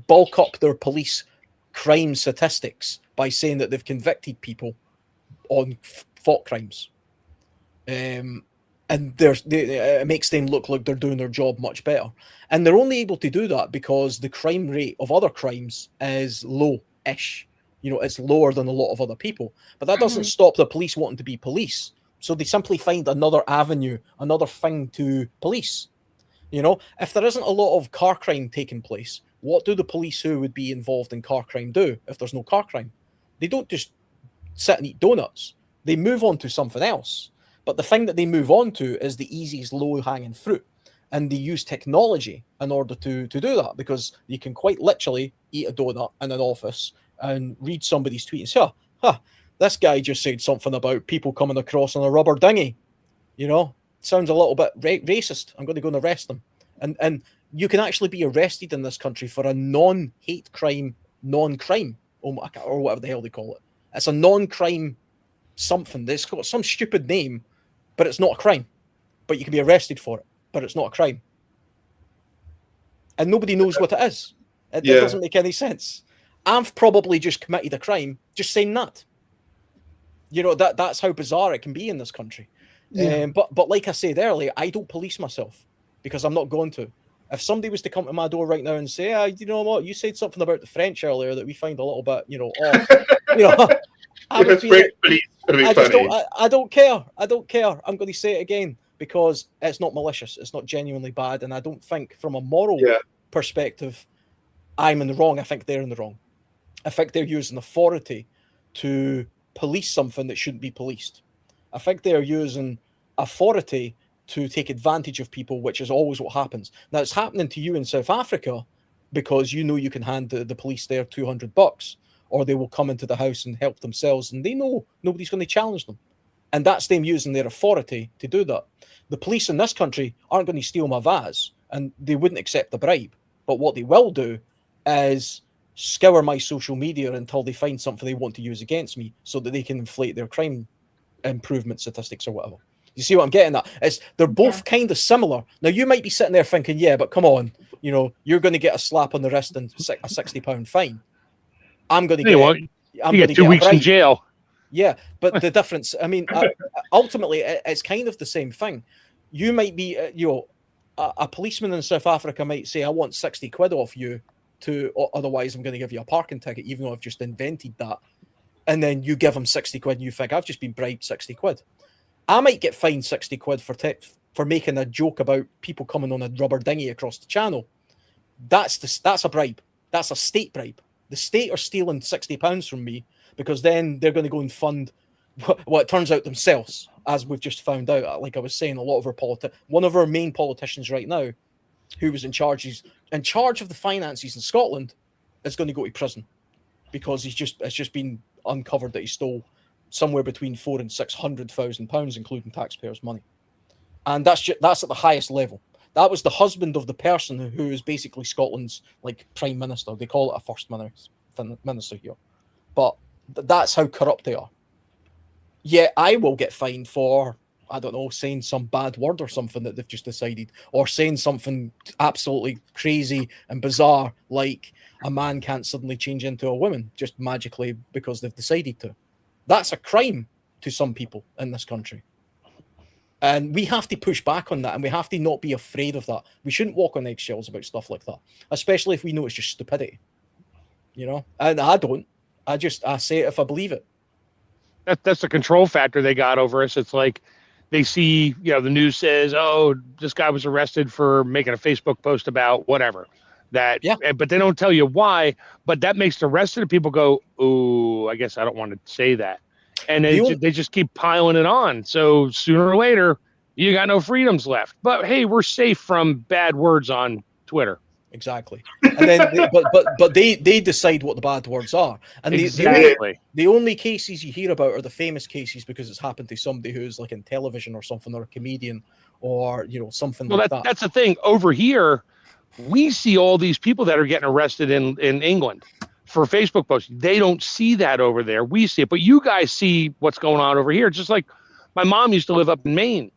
bulk up their police crime statistics by saying that they've convicted people on thought crimes. And it makes them look like they're doing their job much better. And they're only able to do that because the crime rate of other crimes is low-ish. It's lower than a lot of other people. But that doesn't stop the police wanting to be police. So they simply find another avenue, another thing to police. If there isn't a lot of car crime taking place, what do the police who would be involved in car crime do if there's no car crime? They don't just sit and eat donuts. They move on to something else. But the thing that they move on to is the easiest low-hanging fruit. And they use technology in order to do that, because you can quite literally eat a donut in an office and read somebody's tweet and say, this guy just said something about people coming across on a rubber dinghy. Sounds a little bit racist. I'm going to go and arrest them. And you can actually be arrested in this country for a non-hate crime, non-crime, or whatever the hell they call it. It's a non-crime something. It's got some stupid name, but it's not a crime. But you can be arrested for it, but it's not a crime. And nobody knows what it is. It doesn't make any sense. I've probably just committed a crime just saying that. That's how bizarre it can be in this country. Yeah. But like I said earlier, I don't police myself because I'm not going to. If somebody was to come to my door right now and say, you know what, you said something about the French earlier that we find a little bit, off. I don't care. I'm going to say it again because it's not malicious. It's not genuinely bad. And I don't think from a moral perspective, I'm in the wrong. I think they're in the wrong. I think they're using authority to police something that shouldn't be policed. I think they're using authority to take advantage of people, which is always what happens. Now, it's happening to you in South Africa because you can hand the police there $200, or they will come into the house and help themselves, and they know nobody's going to challenge them. And that's them using their authority to do that. The police in this country aren't going to steal my vase, and they wouldn't accept the bribe. But what they will do is scour my social media until they find something they want to use against me so that they can inflate their crime improvement statistics or whatever. You see what I'm getting at? They're both kind of similar. Now, you might be sitting there thinking, yeah, but come on, you're going to get a slap on the wrist and a £60 fine. I'm going to get 2 weeks in jail. Yeah, but the difference, ultimately, it's kind of the same thing. You might be, a policeman in South Africa might say, I want 60 quid off you, otherwise I'm going to give you a parking ticket, even though I've just invented that. And then you give him 60 quid and you think, I've just been bribed 60 quid. I might get fined 60 quid for making a joke about people coming on a rubber dinghy across the channel. That's a bribe. That's a state bribe. The state are stealing £60 from me because then they're going to go and fund what it turns out themselves, as we've just found out. Like I was saying, a lot of our one of our main politicians right now, who was in charge of the finances in Scotland, is going to go to prison because it's just been uncovered that he stole somewhere between £400,000 and £600,000, including taxpayers' money, and that's at the highest level. That was the husband of the person who is basically Scotland's like prime minister. They call it a first minister here, but that's how corrupt they are. Yeah, I will get fined for, I don't know, saying some bad word or something that they've just decided, or saying something absolutely crazy and bizarre, like a man can't suddenly change into a woman just magically because they've decided to. That's a crime to some people in this country. And we have to push back on that, and we have to not be afraid of that. We shouldn't walk on eggshells about stuff like that, especially if we know it's just stupidity. You know? And I don't. I say it if I believe it. That's the control factor they got over us. It's like they see, the news says, oh, this guy was arrested for making a Facebook post about whatever. But they don't tell you why. But that makes the rest of the people go, oh, I guess I don't want to say that. And they just keep piling it on. So sooner or later, you got no freedoms left. But hey, we're safe from bad words on Twitter. Exactly. And then they decide what the bad words are. And exactly. The only cases you hear about are the famous cases because it's happened to somebody who's like in television or something, or a comedian, or something like that. That's the thing. Over here, we see all these people that are getting arrested in England for Facebook posts. They don't see that over there. We see it. But you guys see what's going on over here. Just like my mom used to live up in Maine,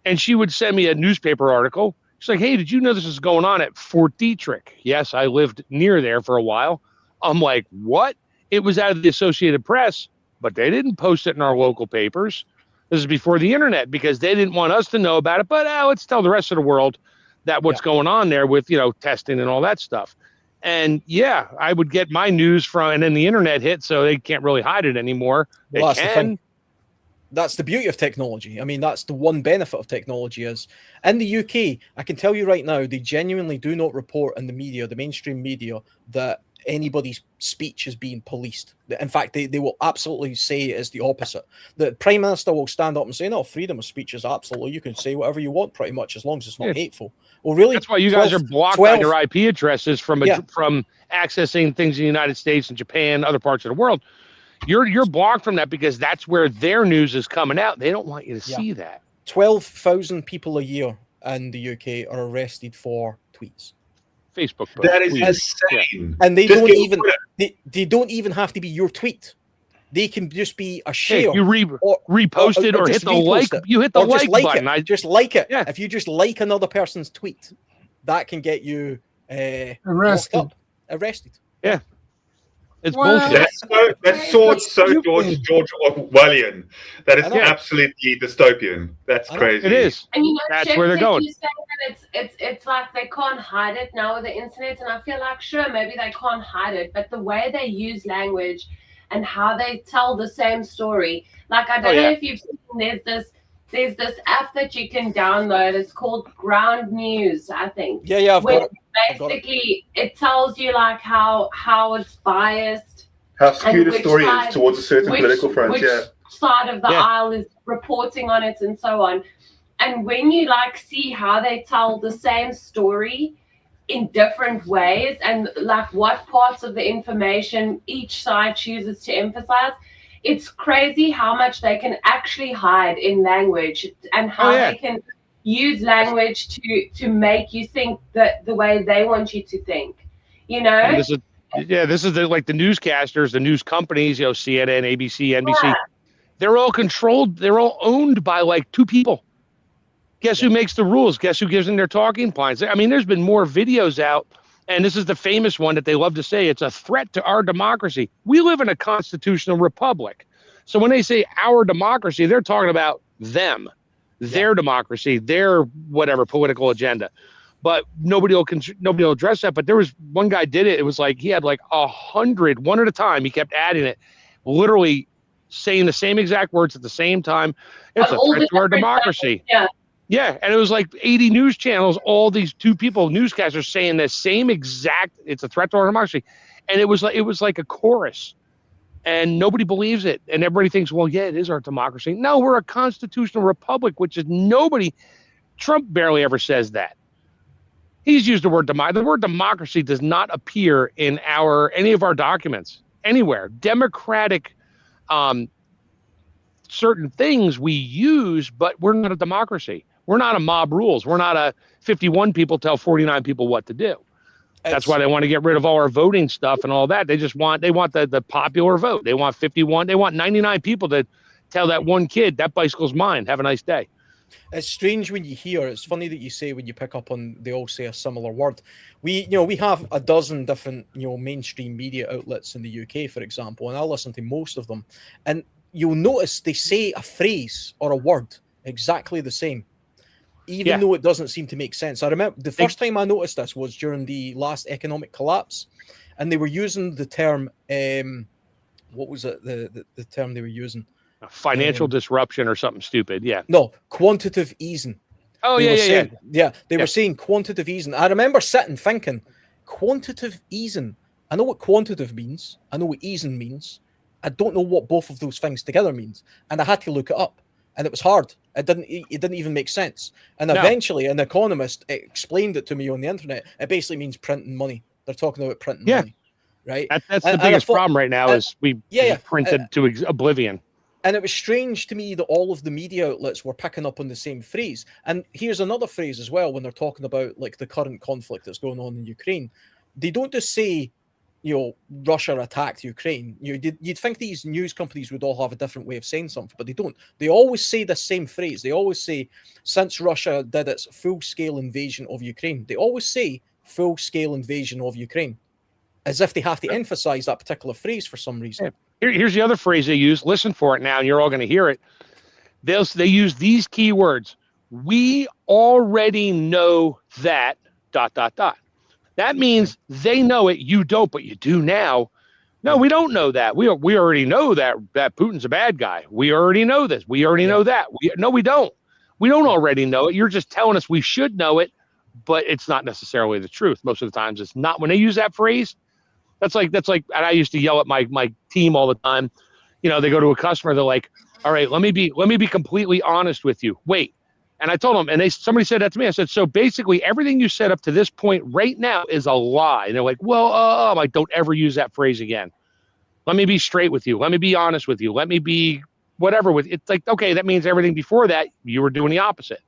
and she would send me a newspaper article. She's like, hey, did you know this is going on at Fort Detrick? Yes, I lived near there for a while. I'm like, what? It was out of the Associated Press, but they didn't post it in our local papers. This is before the internet because they didn't want us to know about it. But let's tell the rest of the world that what's going on there with, testing and all that stuff. And yeah, I would get my news from, and then the internet hit, so they can't really hide it anymore. Well, that's the beauty of technology. I mean, that's the one benefit of technology is in the UK, I can tell you right now, they genuinely do not report in the media, the mainstream media, that anybody's speech is being policed. In fact, they will absolutely say it is the opposite. The Prime Minister will stand up and say, no, freedom of speech is absolutely, you can say whatever you want pretty much as long as it's not hateful. Well, really? That's why you guys are blocked by your IP addresses from accessing things in the United States and Japan, other parts of the world. You're blocked from that because that's where their news is coming out. They don't want you to see that. 12,000 people a year in the UK are arrested for tweets. Facebook posts. That is insane. And they don't even have to be your tweet. They can just be a share. Hey, you repost it or hit the like. You hit the like button. Just like it. Yeah. If you just like another person's tweet, that can get you arrested. Yeah. It's bullshit. That's so George Orwellian. That is absolutely dystopian. That's crazy. It is. And that's where they're going. You say that it's like they can't hide it now with the internet, and I feel like sure maybe they can't hide it, but the way they use language and how they tell the same story. Like I don't know if you've seen there's this app that you can download. It's called Ground News, I think. Yeah, I've got it. Basically, it tells you like how it's biased, how skewed the story is towards a certain political front. Which side of the aisle is reporting on it, and so on. And when you like see how they tell the same story in different ways, and like what parts of the information each side chooses to emphasize, it's crazy how much they can actually hide in language and how they can use language to make you think the way they want you to think, This is the newscasters, the news companies, CNN, ABC, NBC. Yeah. They're all controlled. They're all owned by like two people. Guess who makes the rules? Guess who gives them their talking points? I mean, there's been more videos out, and this is the famous one that they love to say. It's a threat to our democracy. We live in a constitutional republic. So when they say our democracy, they're talking about them. Their democracy, their whatever political agenda, but nobody will address that. But there was one guy did it. It was like he had like 100, one at a time. He kept adding it, literally saying the same exact words at the same time. It's a threat to our democracy. Yeah, and it was like 80 news channels. All these two people, newscasters, saying the same exact. It's a threat to our democracy, and it was like a chorus. and nobody believes it. And everybody thinks, well, yeah, it is our democracy. No, we're a constitutional republic, which is nobody. Trump barely ever says that. He's used the word democracy. The word democracy does not appear in any of our documents anywhere. Democratic, certain things we use, but we're not a democracy. We're not a mob rules. We're not a 51 people tell 49 people what to do. That's why they want to get rid of all our voting stuff and all that. They want the popular vote. They want 51. They want 99 people to tell that one kid, that bicycle's mine. Have a nice day. It's strange when you hear. It's funny that you say when you pick up on they all say a similar word. We have a dozen different mainstream media outlets in the UK, for example, and I listen to most of them, and you'll notice they say a phrase or a word exactly the same, even though it doesn't seem to make sense. I remember the first time I noticed this was during the last economic collapse, and they were using the term what was it? The term they were using. Financial disruption or something stupid. Yeah. No, quantitative easing. Oh, They were saying quantitative easing. I remember sitting thinking, quantitative easing. I know what quantitative means. I know what easing means. I don't know what both of those things together means. And I had to look it up. And it was hard. It didn't even make sense. And eventually an economist explained it to me on the internet. It basically means printing money. They're talking about printing money. Right? That's the biggest problem right now is we printed to oblivion. And it was strange to me that all of the media outlets were picking up on the same phrase. And here's another phrase as well when they're talking about like the current conflict that's going on in Ukraine. They don't just say, Russia attacked Ukraine. You'd think these news companies would all have a different way of saying something, but they don't. They always say the same phrase. They always say, since Russia did its full-scale invasion of Ukraine, they always say full-scale invasion of Ukraine, as if they have to emphasize that particular phrase for some reason. Here's the other phrase they use. Listen for it now, and you're all going to hear it. They use these key words. We already know that ... That means they know it. You don't, but you do now. No, we don't know that. We already know that Putin's a bad guy. We already know this. We already know that. No, we don't. We don't already know it. You're just telling us we should know it, but it's not necessarily the truth. Most of the times, it's not. When they use that phrase, that's like, and I used to yell at my team all the time. They go to a customer, they're like, all right, let me be completely honest with you. Wait. And I told them, and somebody said that to me. I said, so basically everything you said up to this point right now is a lie. And they're like, well, I'm like, don't ever use that phrase again. Let me be straight with you. Let me be honest with you. Let me be whatever with it's like, okay, that means everything before that, you were doing the opposite.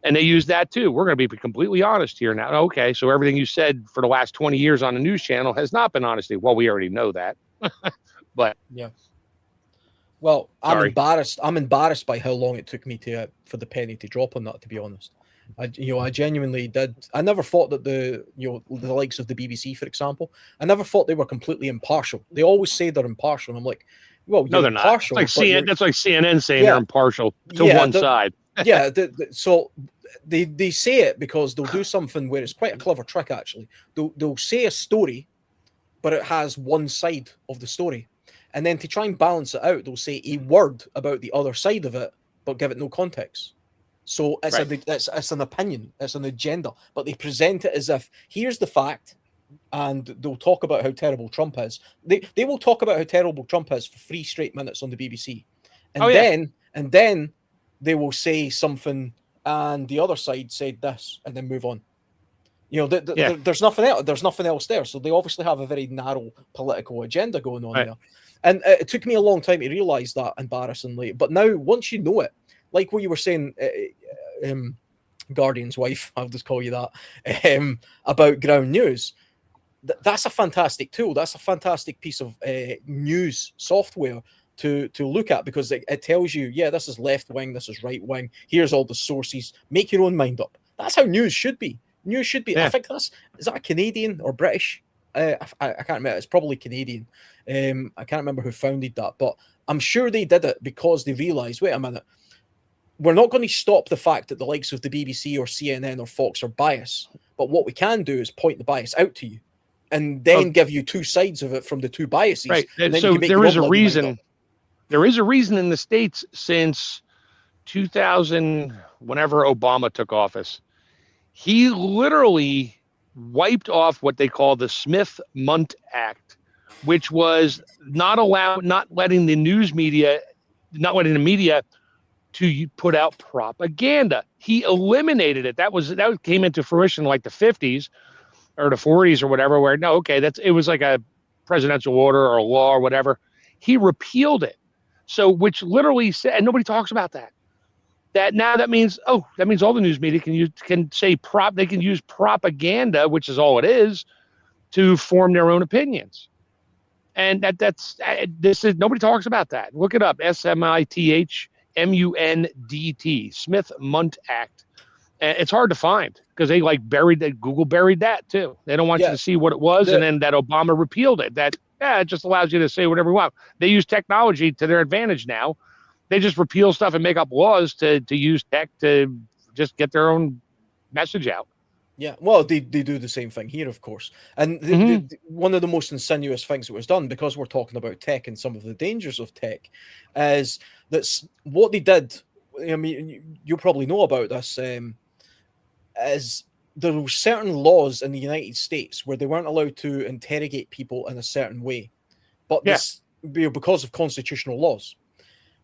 And they use that too. We're going to be completely honest here now. Okay, so everything you said for the last 20 years on the news channel has not been honesty. Well, we already know that. But yeah. Well, I'm embarrassed. I'm embarrassed by how long it took me for the penny to drop on that, to be honest. I genuinely did. I never thought that the likes of the BBC, for example, I never thought they were completely impartial. They always say they're impartial. And I'm like, well, no, they're not. It's like that's like CNN saying they're impartial to one side. Yeah. So they say it because they'll do something where it's quite a clever trick, actually. They'll say a story, but it has one side of the story. And then to try and balance it out, they'll say a word about the other side of it, but give it no context. So it's an opinion, it's an agenda, but they present it as if here's the fact, and they'll talk about how terrible Trump is. They will talk about how terrible Trump is for 3 straight minutes on the BBC, and then they will say something, and the other side said this, and then move on. There's nothing else. There's nothing else there. So they obviously have a very narrow political agenda going on there. And it took me a long time to realize that, embarrassingly. But now, once you know it, like what you were saying, Guardian's wife, I'll just call you that, about ground news. That's a fantastic tool. That's a fantastic piece of news software to look at, because it tells you, this is left wing, this is right wing. Here's all the sources. Make your own mind up. That's how news should be. News should be. I think is that a Canadian or British? I can't remember. It's probably Canadian. I can't remember who founded that, but I'm sure they did it because they realized, wait a minute, we're not going to stop the fact that the likes of the BBC or CNN or Fox are biased, but what we can do is point the bias out to you and then give you 2 sides of it from the 2 biases. Right. So there is a reason. There is a reason in the States since 2000, whenever Obama took office, he literally wiped off what they call the Smith-Mundt Act, which was not letting the media to put out propaganda. He eliminated it. That came into fruition in like the 50s or the 40s or whatever, where it was like a presidential order or a law or whatever. He repealed it. So, which literally said, and nobody talks about that. That means all the news media they can use propaganda, which is all it is, to form their own opinions. And nobody talks about that. Look it up. SMITHMUNDT, Smith-Mundt Act. And it's hard to find because they Google buried that too. They don't want you to see what it was. And then that Obama repealed it. It just allows you to say whatever you want. They use technology to their advantage now. They just repeal stuff and make up laws to use tech to just get their own message out. Yeah, well, they do the same thing here, of course. And one of the most insidious things that was done, because we're talking about tech and some of the dangers of tech, is that's what they did. I mean, you probably know about this. Is there were certain laws in the United States where they weren't allowed to interrogate people in a certain way, but because of constitutional laws.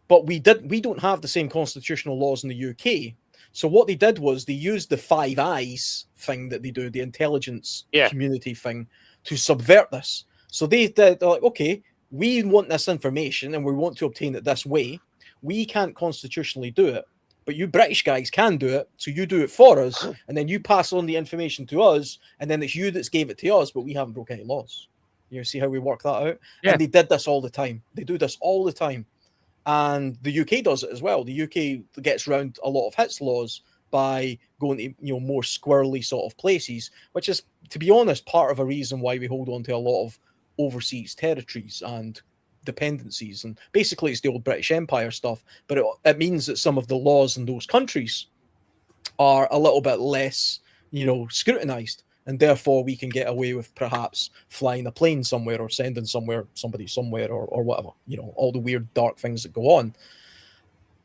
But we don't have the same constitutional laws in the UK. So what they did was they used the Five Eyes thing that they do, the intelligence community thing, to subvert this. So they're like, okay, we want this information and we want to obtain it this way. We can't constitutionally do it, but you British guys can do it. So you do it for us, and then you pass on the information to us, and then it's you that's gave it to us, but we haven't broke any laws. You see how we work that out? Yeah. And they did this all the time. They do this all the time. And the UK does it as well. The UK gets around a lot of HITS laws by going to more squirrely sort of places, which is, to be honest, part of a reason why we hold on to a lot of overseas territories and dependencies. And basically, it's the old British Empire stuff. But it means that some of the laws in those countries are a little bit less, scrutinized. And therefore, we can get away with perhaps flying a plane somewhere or sending somebody somewhere or whatever, all the weird, dark things that go on.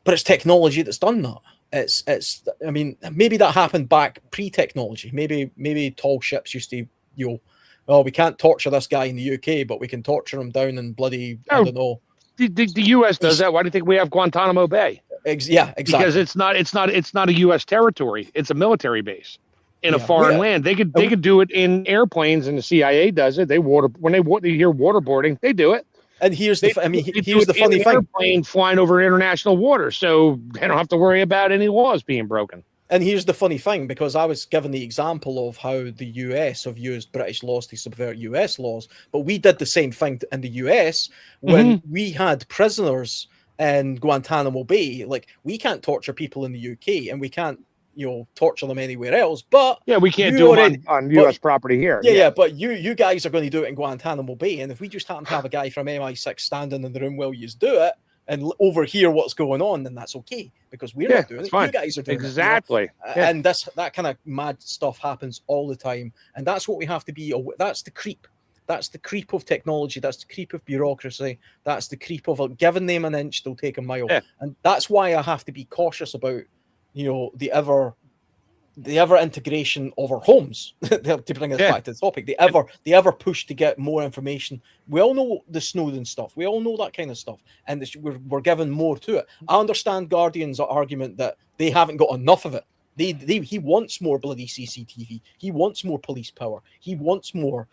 But it's technology that's done that. I mean, maybe that happened back pre-technology. Maybe tall ships used to, we can't torture this guy in the UK, but we can torture him down in bloody, I don't know. The US does that. Why do you think we have Guantanamo Bay? Yeah, exactly. Because it's not a US territory. It's a military base. In a foreign land, they could do it in airplanes, and the CIA does it. When they hear waterboarding, they do it. And here's the funny thing: airplane flying over international waters, so they don't have to worry about any laws being broken. And here's the funny thing, because I was given the example of how the US have used British laws to subvert US laws, but we did the same thing in the US when we had prisoners in Guantanamo Bay. Like, we can't torture people in the UK, and we can't torture them anywhere else, but we can't do it on U.S. property here. But you guys are going to do it in Guantanamo Bay, and if we just happen to have a guy from MI6 standing in the room while you do it and overhear what's going on, then that's okay, because we're not doing it. Fine. You guys are doing it. And that kind of mad stuff happens all the time, and that's what we have to be. That's the creep. That's the creep of technology. That's the creep of bureaucracy. That's the creep of giving them an inch, they'll take a mile. And that's why I have to be cautious about the ever integration of our homes. To bring us back to the topic, the ever push to get more information. We all know the Snowden stuff. We all know that kind of stuff, and we're given more to it. I understand Guardian's argument that they haven't got enough of it. He wants more bloody CCTV. He wants more police power. He wants more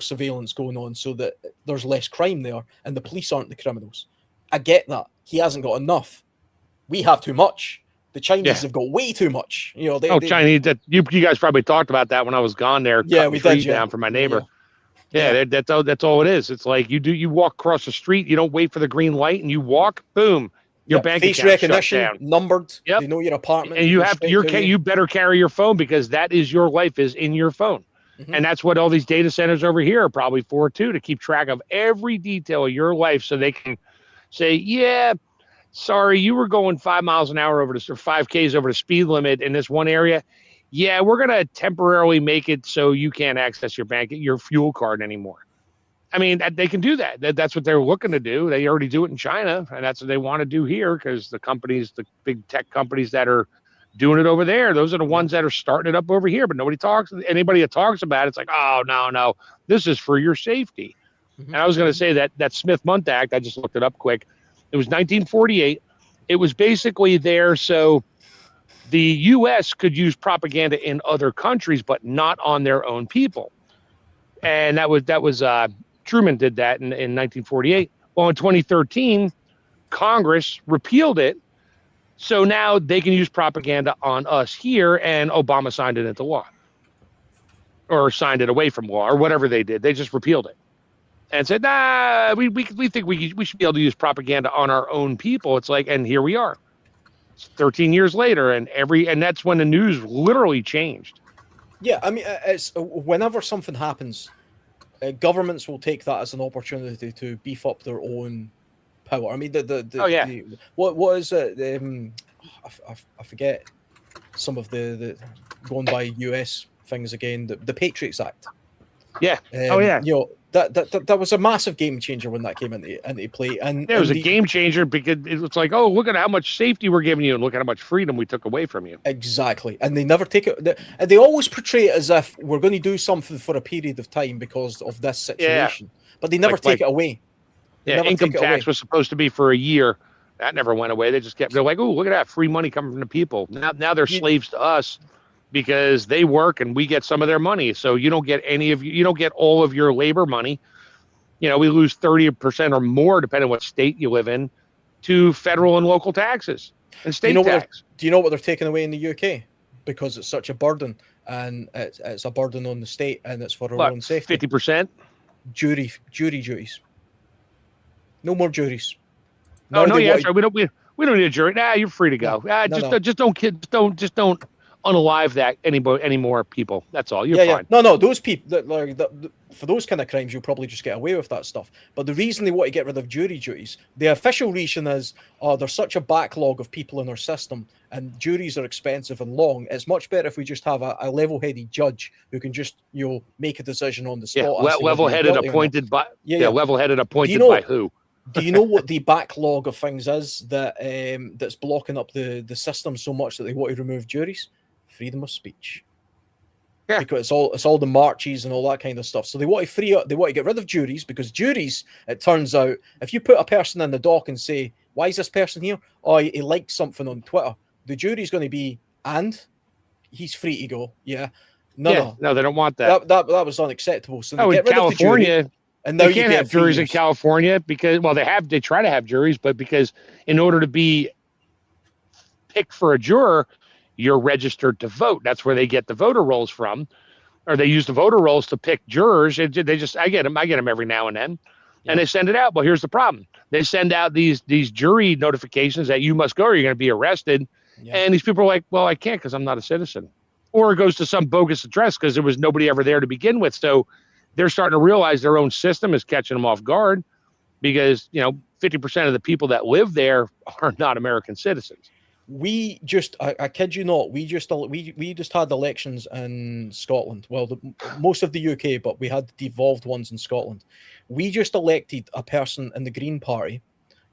surveillance going on so that there's less crime there and the police aren't the criminals. I get that. He hasn't got enough. We have too much. The Chinese have got way too much. Chinese. That you guys probably talked about that when I was gone there. Yeah, we did. Down for my neighbor. That's all it is. It's like you walk across the street. You don't wait for the green light, and you walk. Boom. Your bank face account recognition, shut down. Numbered. Yep. They know your apartment, and you better carry your phone, because that is your life is in your phone. And that's what all these data centers over here are probably for too, to keep track of every detail of your life, so they can say, sorry, you were going 5 miles an hour or 5 Ks over the speed limit in this one area. Yeah, we're going to temporarily make it so you can't access your fuel card anymore. I mean, they can do that. That's what they're looking to do. They already do it in China, and that's what they want to do here, because the big tech companies that are doing it over there, those are the ones that are starting it up over here, but anybody that talks about it, it's like, oh, no, this is for your safety. Mhm. And I was going to say that Smith-Mundt Act, I just looked it up quick. It was 1948. It was basically there so the U.S. could use propaganda in other countries, but not on their own people. And that was Truman did that in 1948. Well, in 2013, Congress repealed it. So now they can use propaganda on us here, and Obama signed it into law or signed it away from law or whatever they did. They just repealed it and said, nah, we think we should be able to use propaganda on our own people. It's like, and here we are. It's 13 years later, and that's when the news literally changed. Yeah, I mean, it's whenever something happens, governments will take that as an opportunity to beef up their own power. I mean, what is it? I forget some of the going by US things again. The Patriots Act. Yeah. You know, that was a massive game changer when that came into play, and it was a game changer because it's like, oh, look at how much safety we're giving you, and look at how much freedom we took away from you. Exactly, and they never take it. They always portray it as if we're going to do something for a period of time because of this situation, but they never take it away. Income tax was supposed to be for a year. That never went away. They're like, oh, look at that free money coming from the people. Now they're slaves to us because they work and we get some of their money. So you don't get you don't get all of your labor money. You know, we lose 30% or more, depending on what state you live in, to federal and local taxes and state tax. Do you know what they're taking away in the UK? Because it's such a burden, and it's a burden on the state, and it's for our own safety. 50%? Jury duties. No more juries. No, sorry, we don't need a jury. Nah, you're free to go. Just don't unalive that any more people. That's all. You're fine. Yeah. No, those people for those kind of crimes, you'll probably just get away with that stuff. But the reason they want to get rid of jury duties, the official reason is, there's such a backlog of people in our system, and juries are expensive and long. It's much better if we just have a level-headed judge who can just make a decision on the spot. Level-headed appointed by level-headed appointed by who? Do you know what the backlog of things is that's blocking up the system so much that they want to remove juries? Freedom of speech. Yeah. Because it's all the marches and all that kind of stuff. So they want to get rid of juries, because juries, it turns out, if you put a person in the dock and say, why is this person here? Oh, he liked something on Twitter. The jury's going to be, and he's free to go. Yeah. No, they don't want that. That was unacceptable. So in California, and now you can't have juries in California because, well, they try to have juries, but because in order to be picked for a juror, you're registered to vote. That's where they get the voter rolls from, or they use the voter rolls to pick jurors. I get them every now and then, and they send it out. Well, here's the problem: they send out these jury notifications that you must go, or you're going to be arrested. Yeah. And these people are like, well, I can't because I'm not a citizen, or it goes to some bogus address because there was nobody ever there to begin with. So they're starting to realize their own system is catching them off guard because 50% of the people that live there are not American citizens. We just, I kid you not, we just had elections in Scotland. Well, most of the UK, but we had devolved ones in Scotland. We just elected a person in the Green Party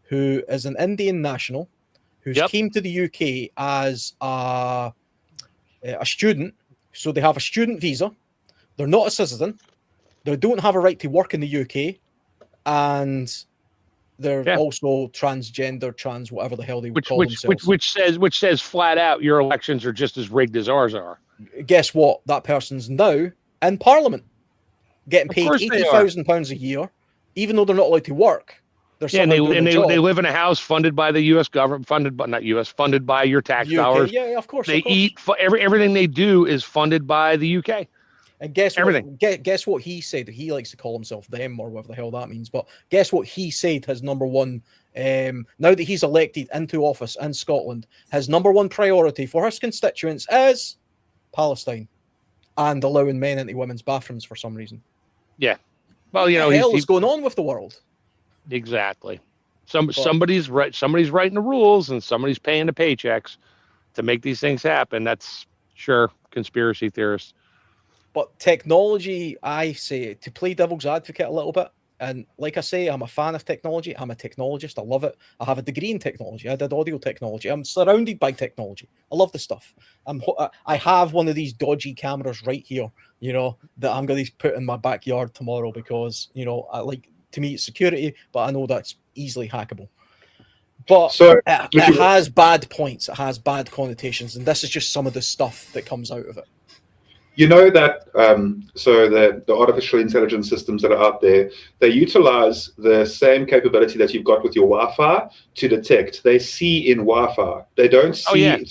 who is an Indian national who's came to the UK as a student. So they have a student visa. They're not a citizen. They don't have a right to work in the UK. And they're also transgender, trans, whatever the hell they would call themselves. Which says flat out, your elections are just as rigged as ours are. Guess what? That person's now in Parliament, getting paid £80,000 a year, even though they're not allowed to work. They live in a house funded by the U.S. government, funded by your tax dollars. Yeah, of course. They eat everything they do is funded by the UK. And guess what he said? He likes to call himself them, or whatever the hell that means. But guess what he said? His number one, now that he's elected into office in Scotland, his number one priority for his constituents is Palestine and allowing men into women's bathrooms for some reason. Yeah, well, what the hell is going on with the world? Exactly. Somebody's writing the rules, and somebody's paying the paychecks to make these things happen. That's sure conspiracy theorists. But technology, I say, to play devil's advocate a little bit, and like I say, I'm a fan of technology. I'm a technologist. I love it. I have a degree in technology. I did audio technology. I'm surrounded by technology. I love the stuff. I have one of these dodgy cameras right here, that I'm going to put in my backyard tomorrow because, I like to me it's security, but I know that's easily hackable. But So, it has bad points, it has bad connotations, and this is just some of the stuff that comes out of it. you know that so the artificial intelligence systems that are out there, they utilize the same capability that you've got with your Wi-Fi to detect. They see in Wi-Fi. They don't see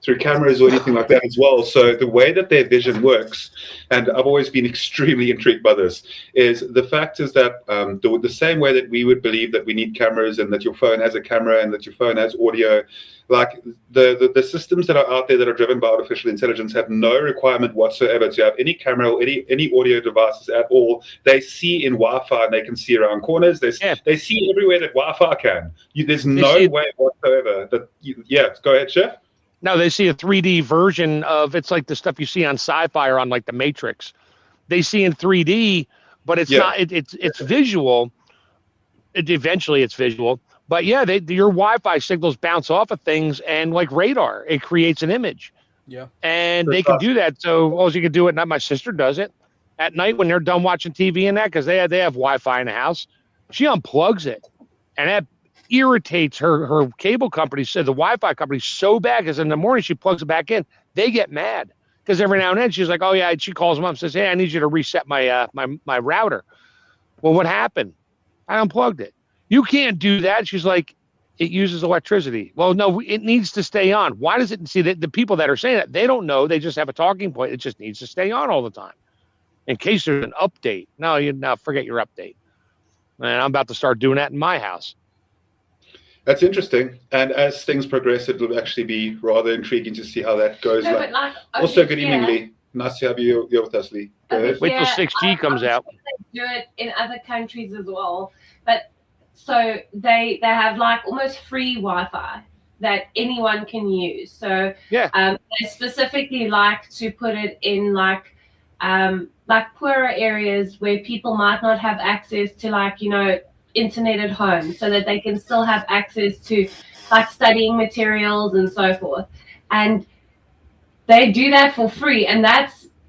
through cameras or anything like that as well. So the way that their vision works, and I've always been extremely intrigued by this, is the fact is that the same way that we would believe that we need cameras and that your phone has a camera and that your phone has audio, like the systems that are out there that are driven by artificial intelligence have no requirement whatsoever to have any camera or any audio devices at all. They see in Wi-Fi and they can see around corners. They see everywhere that Wi-Fi can. There's no way whatsoever that. Go ahead, Chef. No, they see a 3D version of, it's like the stuff you see on sci-fi or on like the Matrix. They see in 3D, but it's not. It's visual. Eventually, it's visual. But yeah, your Wi-Fi signals bounce off of things, and like radar, it creates an image. Yeah, and they can do that. So, well, you can do it. Not my sister does it at night when they're done watching TV and that, because they have Wi-Fi in the house. She unplugs it, and that irritates her cable company, so the Wi-Fi company, so bad, because in the morning she plugs it back in. They get mad because every now and then she's like, oh yeah, she calls them up and says, hey, I need you to reset my my router. Well, what happened? I unplugged it. You can't do that. She's like, it uses electricity. Well, no, it needs to stay on. Why does it? See, the people that are saying that, they don't know. They just have a talking point. It just needs to stay on all the time in case there's an update. No, forget your update. And I'm about to start doing that in my house. That's interesting. And as things progress, it will actually be rather intriguing to see how that goes. No, but also, good evening, Lee. Nice to have you here with us, Lee. Go ahead. Wait till 6G comes out. They do it in other countries as well. But so they have like almost free Wi-Fi that anyone can use. So they specifically like to put it in like poorer areas where people might not have access to internet at home, so that they can still have access to like studying materials and so forth. And they do that for free, and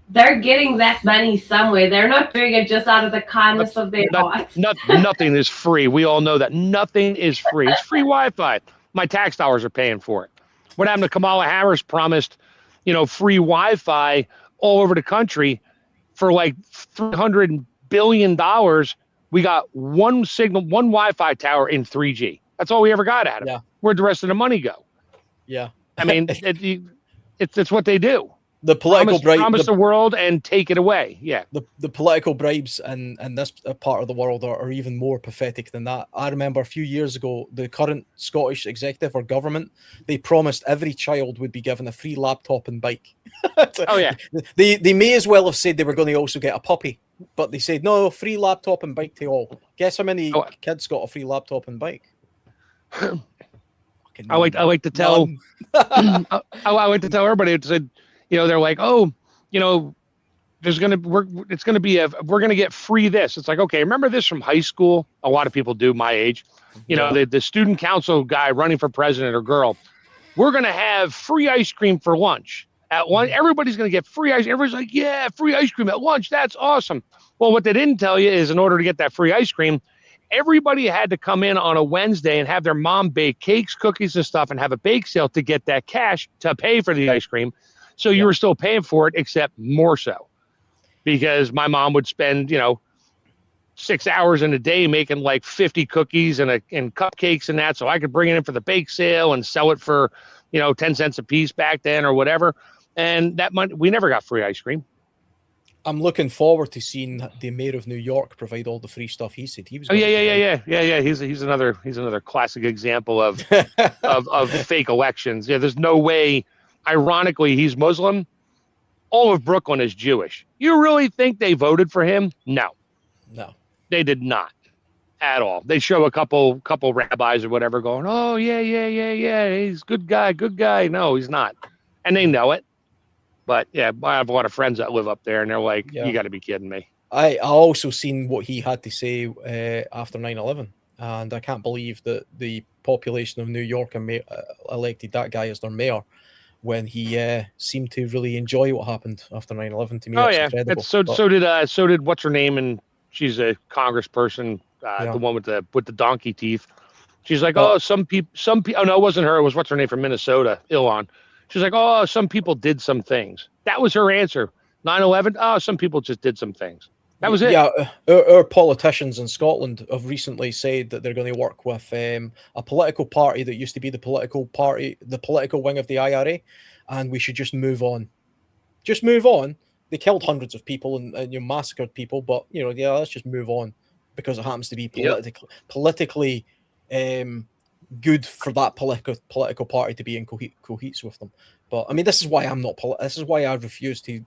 they're getting that money somewhere. They're not doing it just out of the kindness of their heart. Nothing is free. We all know that nothing is free. It's free Wi-Fi. My tax dollars are paying for it. What happened to Kamala Harris promised, free Wi-Fi all over the country for like $300 billion. We got one Wi-Fi tower in 3G. That's all we ever got out of it. Where'd the rest of the money go? Yeah. I mean, it's what they do. The political promise the world and take it away. Yeah. The political bribes in this part of the world are even more pathetic than that. I remember a few years ago, the current Scottish executive or government, they promised every child would be given a free laptop and bike. Oh yeah. They may as well have said they were going to also get a puppy, but they said no, free laptop and bike to all. Guess how many kids got a free laptop and bike? I like to tell I like to tell everybody. It said, they're like, we're going to get free this. It's like, okay, remember this from high school? A lot of people do my age. The student council guy running for president or girl, we're going to have free ice cream for lunch. At lunch, everybody's going to get free ice. Everybody's like, yeah, free ice cream at lunch. That's awesome. Well, what they didn't tell you is in order to get that free ice cream, everybody had to come in on a Wednesday and have their mom bake cakes, cookies, and stuff and have a bake sale to get that cash to pay for the ice cream. So you were still paying for it, except more so, because my mom would spend, 6 hours in a day making like 50 cookies and cupcakes and that, so I could bring it in for the bake sale and sell it for, 10 cents a piece back then or whatever. And that money, we never got free ice cream. I'm looking forward to seeing the mayor of New York provide all the free stuff he said he was. Yeah. He's another classic example of of fake elections. Yeah, there's no way. Ironically, he's Muslim. All of Brooklyn is Jewish. You really think they voted for him? No, they did not at all. They show a couple rabbis or whatever going, oh yeah, he's good guy. No, he's not, and they know it. But yeah, I have a lot of friends that live up there, and they're like, you got to be kidding me. I also seen what he had to say after 9/11, and I can't believe that the population of New York elected that guy as their mayor, when he seemed to really enjoy what happened after 9/11. To me, incredible. So did what's her name, and she's a congressperson, Yeah. the one with the donkey teeth. She's like, Oh. oh, some people. Oh no, it wasn't her. It was what's her name from Minnesota, Ilon. She's like, oh, some people did some things. That was her answer. 9/11. Oh, some people just did some things. That was it. Yeah, our politicians in Scotland have recently said that they're going to work with a political party that used to be the political wing of the IRA, and we should just move on. Just move on. They killed hundreds of people and massacred people, but let's just move on because it happens to be politically good for that political party to be in cohetes with them. But I mean, this is why I'm not. This is why I refuse to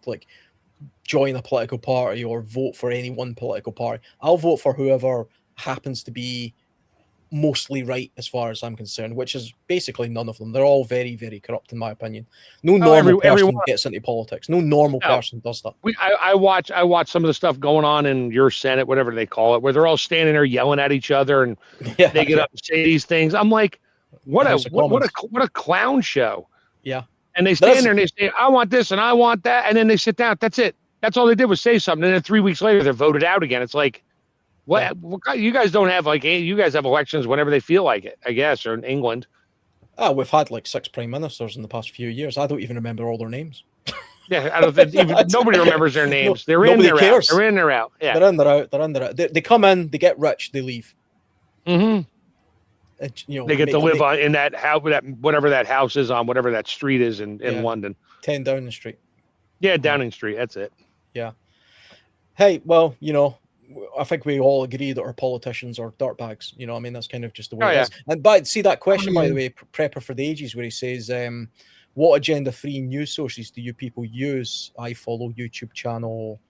join a political party or vote for any one political party. I'll vote for whoever happens to be mostly right as far as I'm concerned, which is basically none of them. They're all very, very corrupt in my opinion. No normal person gets into politics. No normal person does that. I watch some of the stuff going on in your Senate, whatever they call it, where they're all standing there yelling at each other and they get up and say these things. I'm like, what a clown show. Yeah. And they stand there and they say, I want this and I want that. And then they sit down. That's it. That's all they did was say something. And then 3 weeks later, they're voted out again. It's like, what you guys don't have you guys have elections whenever they feel like it, I guess, or in England. Oh, we've had 6 prime ministers in the past few years. I don't even remember all their names. Yeah, I don't think nobody remembers their names. They're in, they're out. They're in, they're out. Yeah. They're in, they're out. They're in, they're out. They come in, they get rich, they leave. Mm-hmm. They get to live in that house, whatever that house is on, whatever that street is in London. 10 Downing Street. Yeah, Downing Street. That's it. Yeah. Hey, well, I think we all agree that our politicians are dirtbags. I mean, that's kind of just the way it is. And see that question, by the way, Prepper for the Ages, where he says, what agenda-free news sources do you people use? I follow YouTube channel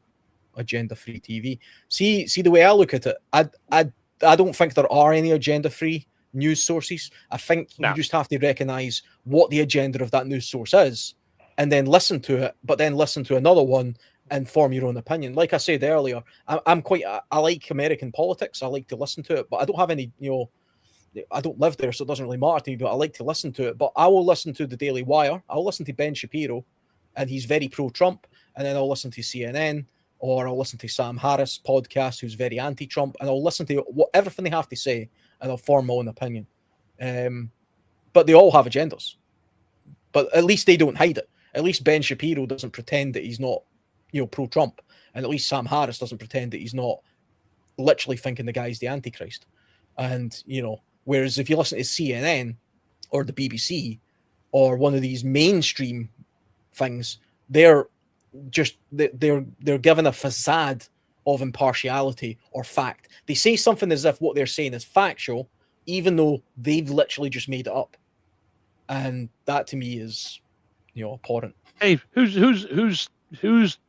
agenda-free TV. See the way I look at it, I don't think there are any agenda-free news sources. I think you just have to recognize what the agenda of that news source is and then listen to it, but then listen to another one and form your own opinion. Like I said earlier, I like American politics. I like to listen to it, but I don't have any, I don't live there, so it doesn't really matter to me, but I like to listen to it. But I will listen to the Daily Wire. I'll listen to Ben Shapiro, and he's very pro-Trump. And then I'll listen to CNN, or I'll listen to Sam Harris podcast, who's very anti-Trump, and I'll listen to everything they have to say, and I'll form my own opinion. But they all have agendas. But at least they don't hide it. At least Ben Shapiro doesn't pretend that he's not, pro-Trump. And at least Sam Harris doesn't pretend that he's not literally thinking the guy's the Antichrist. And, whereas if you listen to CNN or the BBC or one of these mainstream things, they're given a facade of impartiality or fact. They say something as if what they're saying is factual, even though they've literally just made it up. And that to me is, abhorrent. Hey, who's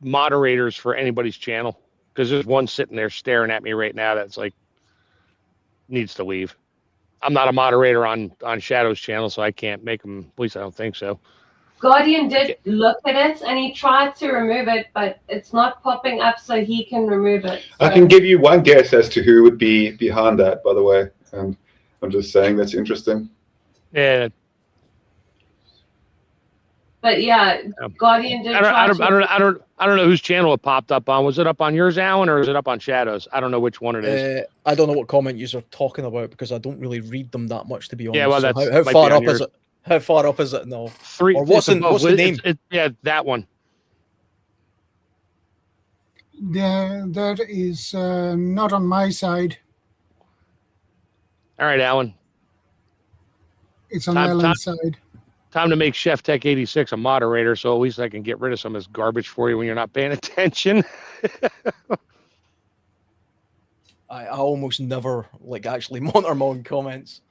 moderators for anybody's channel? Because there's one sitting there staring at me right now that's needs to leave. I'm not a moderator on Shadow's channel, so I can't make him. At least I don't think so. Guardian did look at it and he tried to remove it, but it's not popping up so he can remove it. So. I can give you one guess as to who would be behind that, by the way. And I'm just saying that's interesting. Yeah. But yeah, Guardian did. I don't know whose channel it popped up on. Was it up on yours, Alan, or is it up on Shadow's? I don't know which one it is. I don't know what comment you're talking about because I don't really read them that much, to be honest. Yeah, well, that's how far up is it? How far up is it? No, 3. Or what's the name? Yeah, that one. Yeah, that is not on my side. All right, Alan. It's on Alan's side. Time to make Chef Tech 86 a moderator, so at least I can get rid of some of this garbage for you when you're not paying attention. I almost never actually monitor my own comments.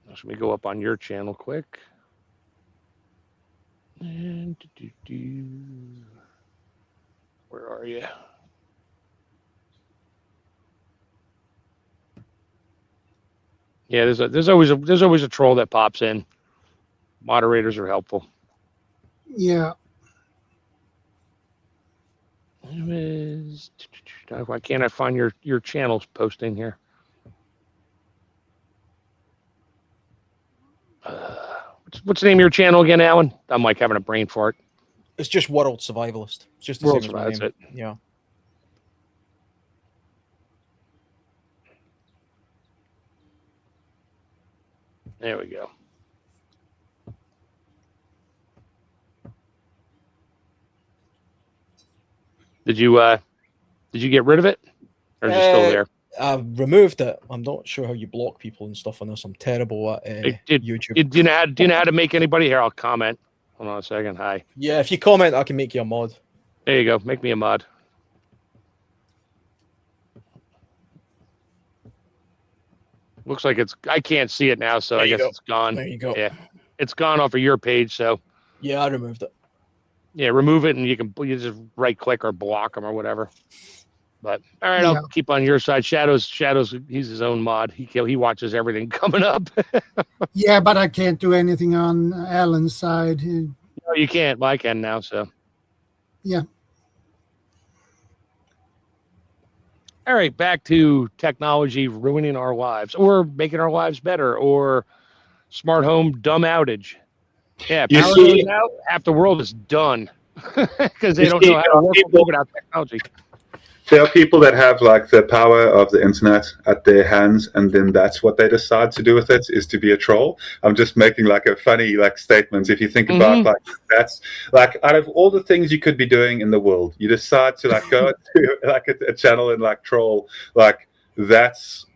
Let me go up on your channel quick. And where are you? Yeah, there's always a troll that pops in. Moderators are helpful. Yeah. Why can't I find your channel's posting here? What's the name of your channel again, Alan? I'm having a brain fart. It's just World Survivalist. It's just the World same as my Survivalist, name. that's it. Yeah. There we go. Did you get rid of it, or is it still there? I've removed it. I'm not sure how you block people and stuff on this. I'm terrible at YouTube. Do you know how to make anybody here? I'll comment. Hold on a second. Hi. Yeah, if you comment, I can make you a mod. There you go. Make me a mod. Looks like I can't see it now, so I guess it's gone. There you go. Yeah, it's gone off of your page. So yeah, I removed it. Yeah, remove it, and you just right click or block them or whatever. But all right, Yeah. I'll keep on your side. Shadows, he's his own mod. He watches everything coming up. Yeah, but I can't do anything on Alan's side. No, you can't. Well, I can now. So Yeah. All right, back to technology ruining our lives or making our lives better, or smart home dumb outage. Yeah, You power see- goes out, half the world is done because they You don't see, know how to work people- without technology. There are people that have like the power of the internet at their hands, and then that's what they decide to do with it, is to be a troll. I'm just making like a funny like statement. If you think about like that's like out of all the things you could be doing in the world, you decide to like go to like a channel and like troll. Like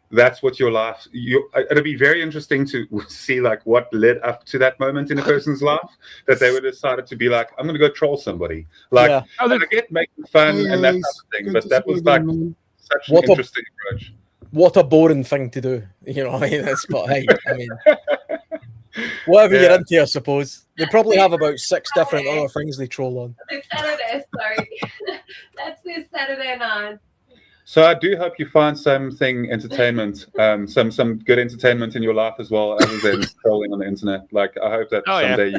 that's what your life. It'll be very interesting to see like what led up to that moment in a person's life that they would decided to be like, I'm going to go troll somebody. Like Yeah. Oh, I get making fun and that type Yes, of thing, good but to that see you was like again, man. such What an a- interesting approach. What a boring thing to do. You know, I mean, that's but hey, I mean, whatever Yeah. you're into, I suppose. They probably have about 6 different other things they troll on. It's Saturday, sorry. That's this Saturday night. So I do hope you find something entertainment, some good entertainment in your life as well, other than scrolling on the internet. Like I hope that Oh, yeah. someday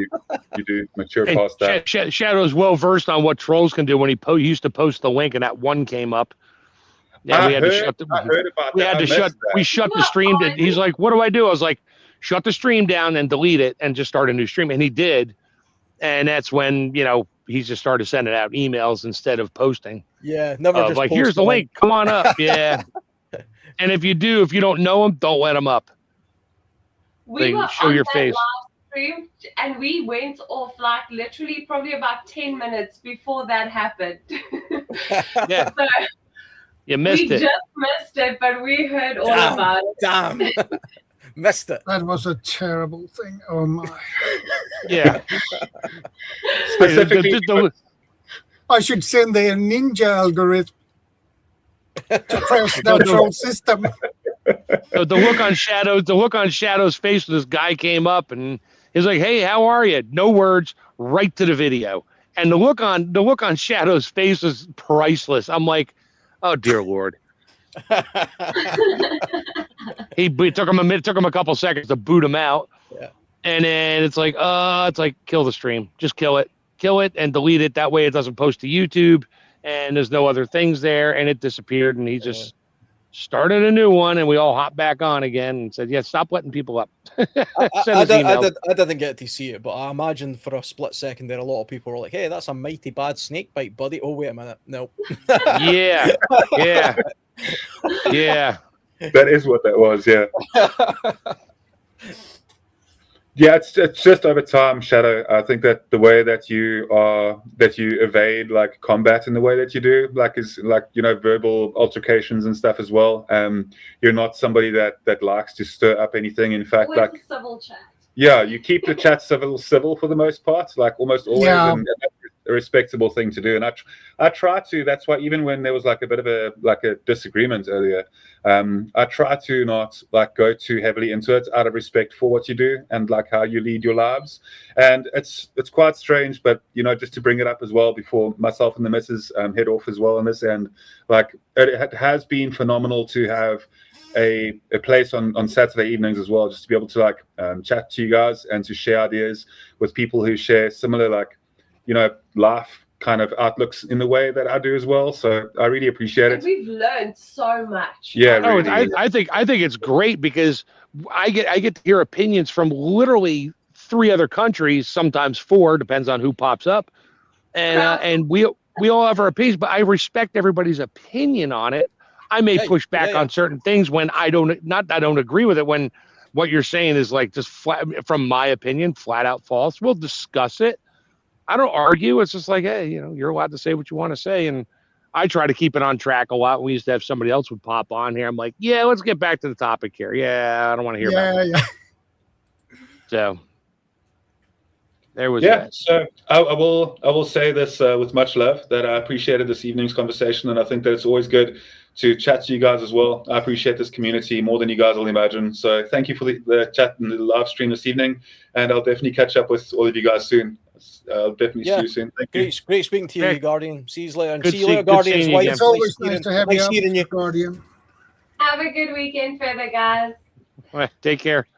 you do mature Hey, past that. Shadow's well versed on what trolls can do. When he used to post the link, and that one came up. Yeah, we had to shut I heard about we that. had I to missed shut that. we shut the stream. He's like, "What do I do?" I was like, "Shut the stream down and delete it, and just start a new stream." And he did, and that's when he just started sending out emails instead of posting. Yeah, never Of just like, post "Here's the link. Come on up." Yeah. And if you don't know him, don't let him up. We They were show on your that face. live stream, and we went off like literally probably about 10 minutes before that happened. Yeah, So you missed we it. just missed it, but we heard all Damn. about it. Damn. Missed it. That was a terrible thing. Oh my! Yeah. Specifically, I should send a ninja algorithm to crash that troll system. So the look on Shadow's face when this guy came up and he's like, "Hey, how are you?" No words, right to the video. And the look on Shadow's face was priceless. I'm like, "Oh dear Lord." It took him a couple seconds to boot him out. Yeah. And then it's like kill the stream. Just kill it and delete it. That way it doesn't post to YouTube and there's no other things there, and it disappeared, and he just started a new one, and we all hopped back on again and said, "Yeah, stop letting people up." I didn't get to see it, but I imagine for a split second there, a lot of people were like, "Hey, that's a mighty bad snake bite, buddy." Oh, wait a minute. No. Yeah. that is what that was. Yeah. Yeah, it's just over time, Shadow. I think that the way that you evade like combat in the way that you do, like is like verbal altercations and stuff as well. You're not somebody that likes to stir up anything. In fact, Always like a civil chat. yeah, you keep the chat civil for the most part, like almost always, Yeah. and that's a respectable thing to do. And I try to. That's why even when there was like a bit of a disagreement earlier, I try to not like go too heavily into it out of respect for what you do and like how you lead your lives. And it's quite strange, but just to bring it up as well before myself and the missus head off as well on this end, like it has been phenomenal to have a place on Saturday evenings as well, just to be able to like chat to you guys and to share ideas with people who share similar like life kind of outlooks in the way that I do as well. So I really appreciate And it. we've learned so much. Yeah, Oh, really. I think it's great because I get to hear opinions from literally 3 other countries, sometimes 4, depends on who pops up. and we all have our opinions, but I respect everybody's opinion on it. I may push back on certain things when I don't agree with it. When what you're saying is like just flat, from my opinion, flat out false. We'll discuss it. I don't argue. It's just like, hey, you're allowed to say what you want to say, and I try to keep it on track a lot. We used to have somebody else would pop on here. I'm like, yeah, let's get back to the topic here. Yeah, I don't want to hear about it. So there was that. So I will say this with much love, that I appreciated this evening's conversation, and I think that it's always good to chat to you guys as well. I appreciate this community more than you guys will imagine. So thank you for the chat and the live stream this evening, and I'll definitely catch up with all of you guys soon. I'll definitely see you soon. Thank you. Great speaking to you, Guardian. See you later. And Good see you later, Guardian's wife. It's always nice to have you, Guardian. Have a good weekend further, guys. Take care.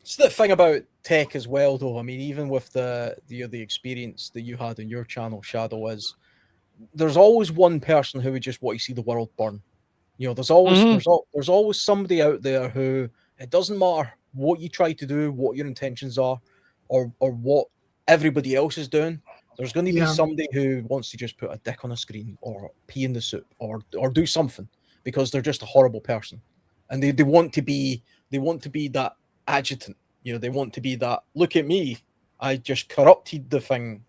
It's the thing about tech as well, though. I mean, even with the experience that you had on your channel, Shadow, is there's always one person who would just want to see the world burn. There's always there's always somebody out there who, it doesn't matter what you try to do, what your intentions are, or what everybody else is doing. There's going to be somebody who wants to just put a dick on a screen or pee in the soup or do something because they're just a horrible person, and they want to be that adjutant. They want to be that, look at me, I just corrupted the thing,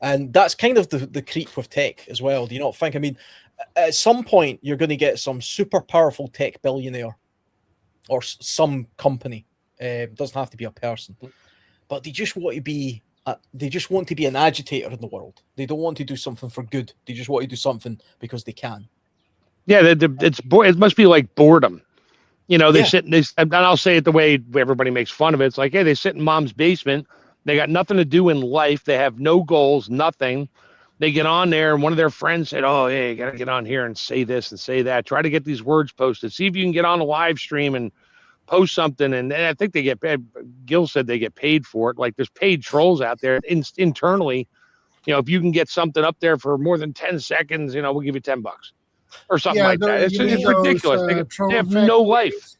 and that's kind of the creep with tech as well. Do you not think? I mean, at some point you're going to get some super powerful tech billionaire or some company. It doesn't have to be a person, but they just want to be an agitator in the world. They don't want to do something for good. They just want to do something because they can. Yeah, it must be like boredom. They sit and I'll say it the way everybody makes fun of it. It's like, hey, they sit in mom's basement. They got nothing to do in life. They have no goals, nothing. They get on there, and one of their friends said, oh, hey, you got to get on here and say this and say that. Try to get these words posted. See if you can get on a live stream and post something. And I think they get paid. Gil said they get paid for it. Like, there's paid trolls out there internally. If you can get something up there for more than 10 seconds, we'll give you $10 or something like that. It's ridiculous. They have no life.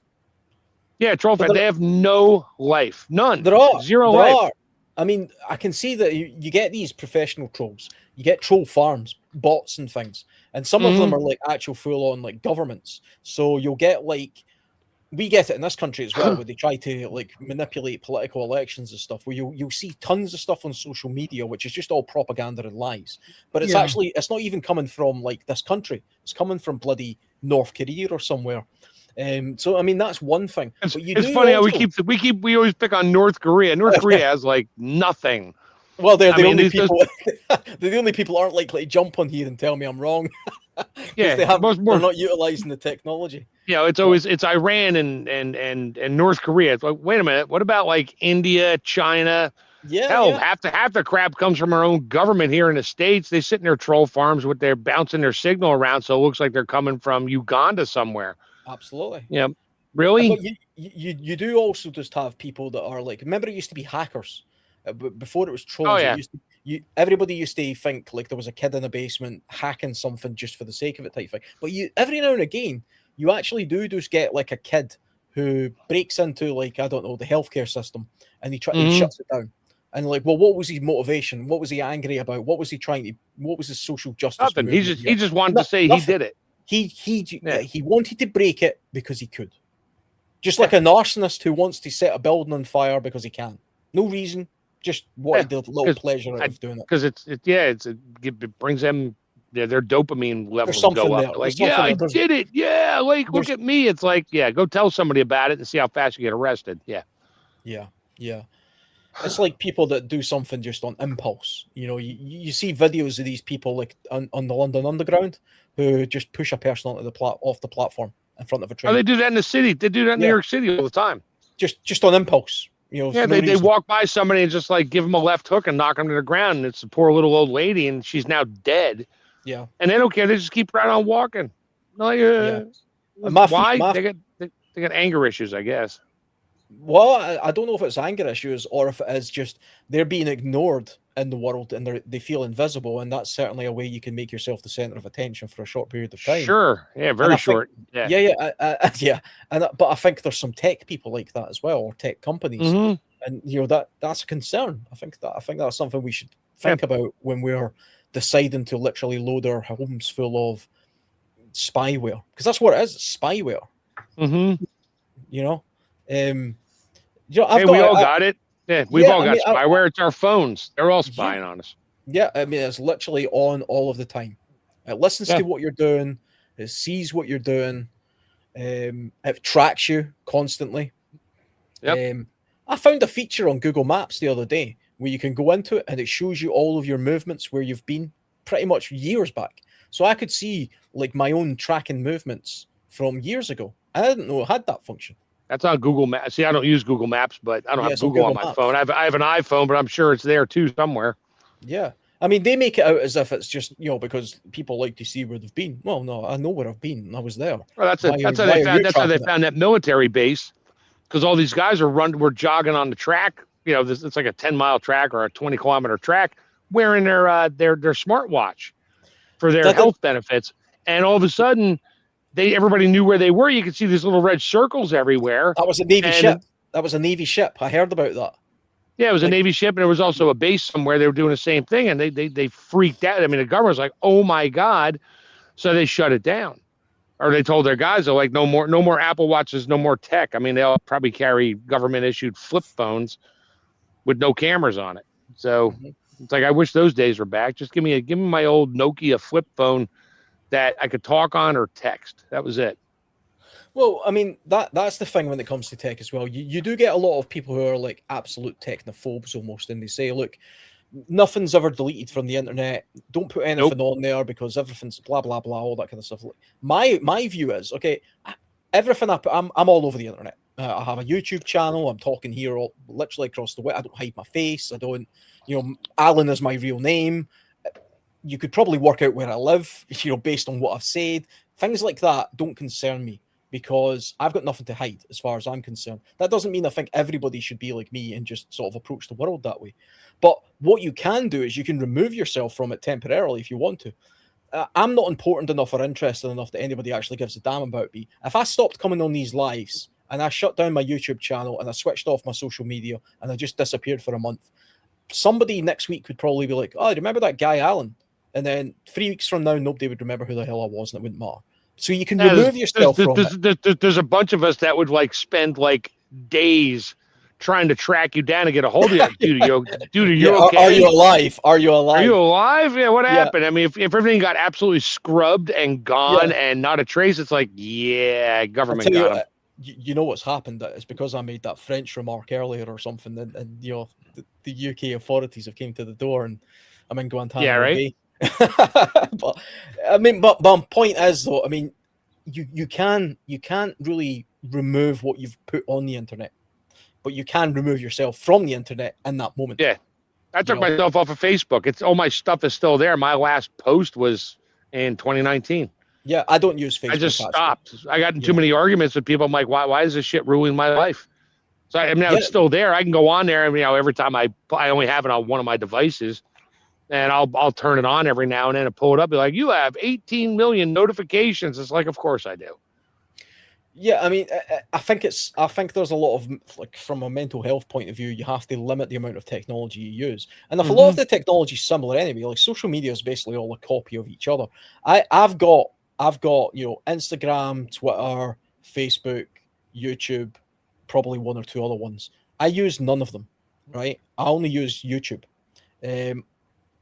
Yeah, troll fan. They have no life. None. There are. Zero life. I mean, I can see that you get these professional trolls. You get troll farms, bots and things. And some of them are like actual full-on like governments. So you'll get like, we get it in this country as well, where they try to like manipulate political elections and stuff, where you'll see tons of stuff on social media, which is just all propaganda and lies. But it's actually, it's not even coming from like this country. It's coming from bloody North Korea or somewhere. So I mean, that's one thing. It's funny how we always pick on North Korea. North Korea has like nothing. Well, they're the only people. They're the only people aren't likely to jump on here and tell me I'm wrong. Yeah, they're not utilizing the technology. It's Iran and North Korea. It's like, wait a minute, what about like India, China? Hell, half the crap comes from our own government here in the States. They sit in their troll farms with their bouncing their signal around, so it looks like they're coming from Uganda somewhere. Absolutely. Yeah. Really? But you do also just have people that are like, remember it used to be hackers, before it was trolls. Oh, yeah. Everybody used to think like there was a kid in a basement hacking something just for the sake of it type thing. But every now and again, you actually do just get like a kid who breaks into like, I don't know, the healthcare system, and he shuts it down. And like, well, what was his motivation? What was he angry about? What was he trying to? What was his social justice? Nothing. He just wanted to say he did it. He wanted to break it because he could. Just like a narcissist who wants to set a building on fire because he can. No reason. Just wanted the little pleasure out of doing it. Because it brings them their dopamine levels go up. Like, I did it. Yeah, like look at me. It's like, go tell somebody about it and see how fast you get arrested. Yeah. It's like people that do something just on impulse. You see videos of these people like on the London Underground who just push a person onto off the platform in front of a train. Oh, they do that in the city. They do that in New York City all the time. Just on impulse. They walk by somebody and just like give them a left hook and knock them to the ground. And it's a poor little old lady, and she's now dead. Yeah. And they don't care. They just keep right on walking. Like, why? They got anger issues, I guess. Well, I don't know if it's anger issues or if it is just they're being ignored in the world and they feel invisible, and that's certainly a way you can make yourself the center of attention for a short period of time. Sure, yeah, very short. But I think there's some tech people like that as well, or tech companies And that's a concern. I think that's something we should think about when we're deciding to literally load our homes full of spyware, because that's what it is, spyware. Mm-hmm. I've we all I, got it. Yeah, we've all got I spyware. It's our phones. They're all spying on us. Yeah, I mean, it's literally on all of the time. It listens to what you're doing. It sees what you're doing. It tracks you constantly. Yep. I found a feature on Google Maps the other day where you can go into it and it shows you all of your movements where you've been pretty much years back. So I could see like my own tracking movements from years ago. I didn't know it had that function. That's on Google Maps. See, I don't use Google Maps, but I don't have Google on my Maps. phone. I have an iPhone, but I'm sure it's there too somewhere. Yeah. I mean, they make it out as if it's just, because people like to see where they've been. Well, no, I know where I've been. I was there. Well, that's how they found that military base, because all these guys were jogging on the track. It's like a 10-mile track or a 20-kilometer track, wearing their smartwatch for their health benefits. And all of a sudden, everybody knew where they were. You could see these little red circles everywhere. That was a Navy ship. That was a Navy ship. I heard about that. Yeah, it was a Navy ship, and there was also a base somewhere. They were doing the same thing, and they freaked out. I mean, the government was like, "Oh my God!" So they shut it down, or they told their guys, "They're like, no more Apple Watches, no more tech." I mean, they'll probably carry government-issued flip phones with no cameras on it. So it's like, I wish those days were back. Just give me my old Nokia flip phone that I could talk on or text. That was it. Well, I mean, that's the thing when it comes to tech as well. You do get a lot of people who are like absolute technophobes almost, and they say, look, nothing's ever deleted from the internet. Don't put anything on there because everything's blah, blah, blah, all that kind of stuff. My view is, okay, everything I'm all over the internet. I have a YouTube channel. I'm talking here literally across the way. I don't hide my face. I don't, Alan is my real name. You could probably work out where I live, based on what I've said. Things like that don't concern me, because I've got nothing to hide as far as I'm concerned. That doesn't mean I think everybody should be like me and just sort of approach the world that way. But what you can do is you can remove yourself from it temporarily if you want to. I'm not important enough or interested enough that anybody actually gives a damn about me. If I stopped coming on these lives and I shut down my YouTube channel and I switched off my social media and I just disappeared for a month, somebody next week would probably be like, oh, remember that guy Alan? And then 3 weeks from now, nobody would remember who the hell I was, and it wouldn't matter. So you can remove yourself from it. There's a bunch of us that would spend days trying to track you down and get a hold of you. Dude, you're okay? Are you alive? Are you alive? Are you alive? Yeah, what happened? I mean, if everything got absolutely scrubbed and gone and not a trace, it's like, government got him. You know what's happened? It's because I made that French remark earlier or something, and the UK authorities have came to the door, and I'm in Guantanamo Bay. But I mean, but my point is, though, I mean, you can't really remove what you've put on the internet, but you can remove yourself from the internet in that moment. Yeah, I took myself off of Facebook. It's all my stuff is still there. My last post was in 2019. Yeah, I don't use Facebook. I just stopped. I got in too many arguments with people. I'm like, why is this shit ruining my life? So I mean, it's still there. I can go on there, and every time I only have it on one of my devices. And I'll turn it on every now and then and pull it up. Be like, you have 18 million notifications. It's like, of course I do. Yeah, I mean, I think there's a lot of, from a mental health point of view, you have to limit the amount of technology you use. And if a lot of the technology is similar anyway, like social media is basically all a copy of each other. I've got Instagram, Twitter, Facebook, YouTube, probably one or two other ones. I use none of them, right? I only use YouTube.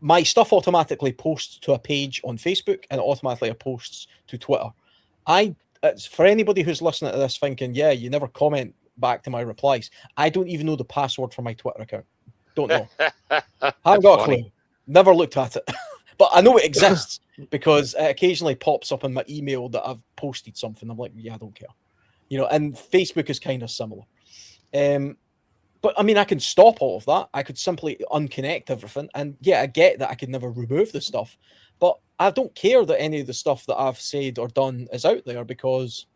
My stuff automatically posts to a page on Facebook, and it automatically posts to Twitter. It's for anybody who's listening to this thinking, yeah, you never comment back to my replies. I don't even know the password for my Twitter account. Don't know. I've got a clue. Never looked at it. But I know it exists because it occasionally pops up in my email that I've posted something. I'm like, yeah, I don't care. And Facebook is kind of similar. But I mean, I can stop all of that. I could simply unconnect everything. And yeah, I get that I could never remove the stuff, but I don't care that any of the stuff that I've said or done is out there, because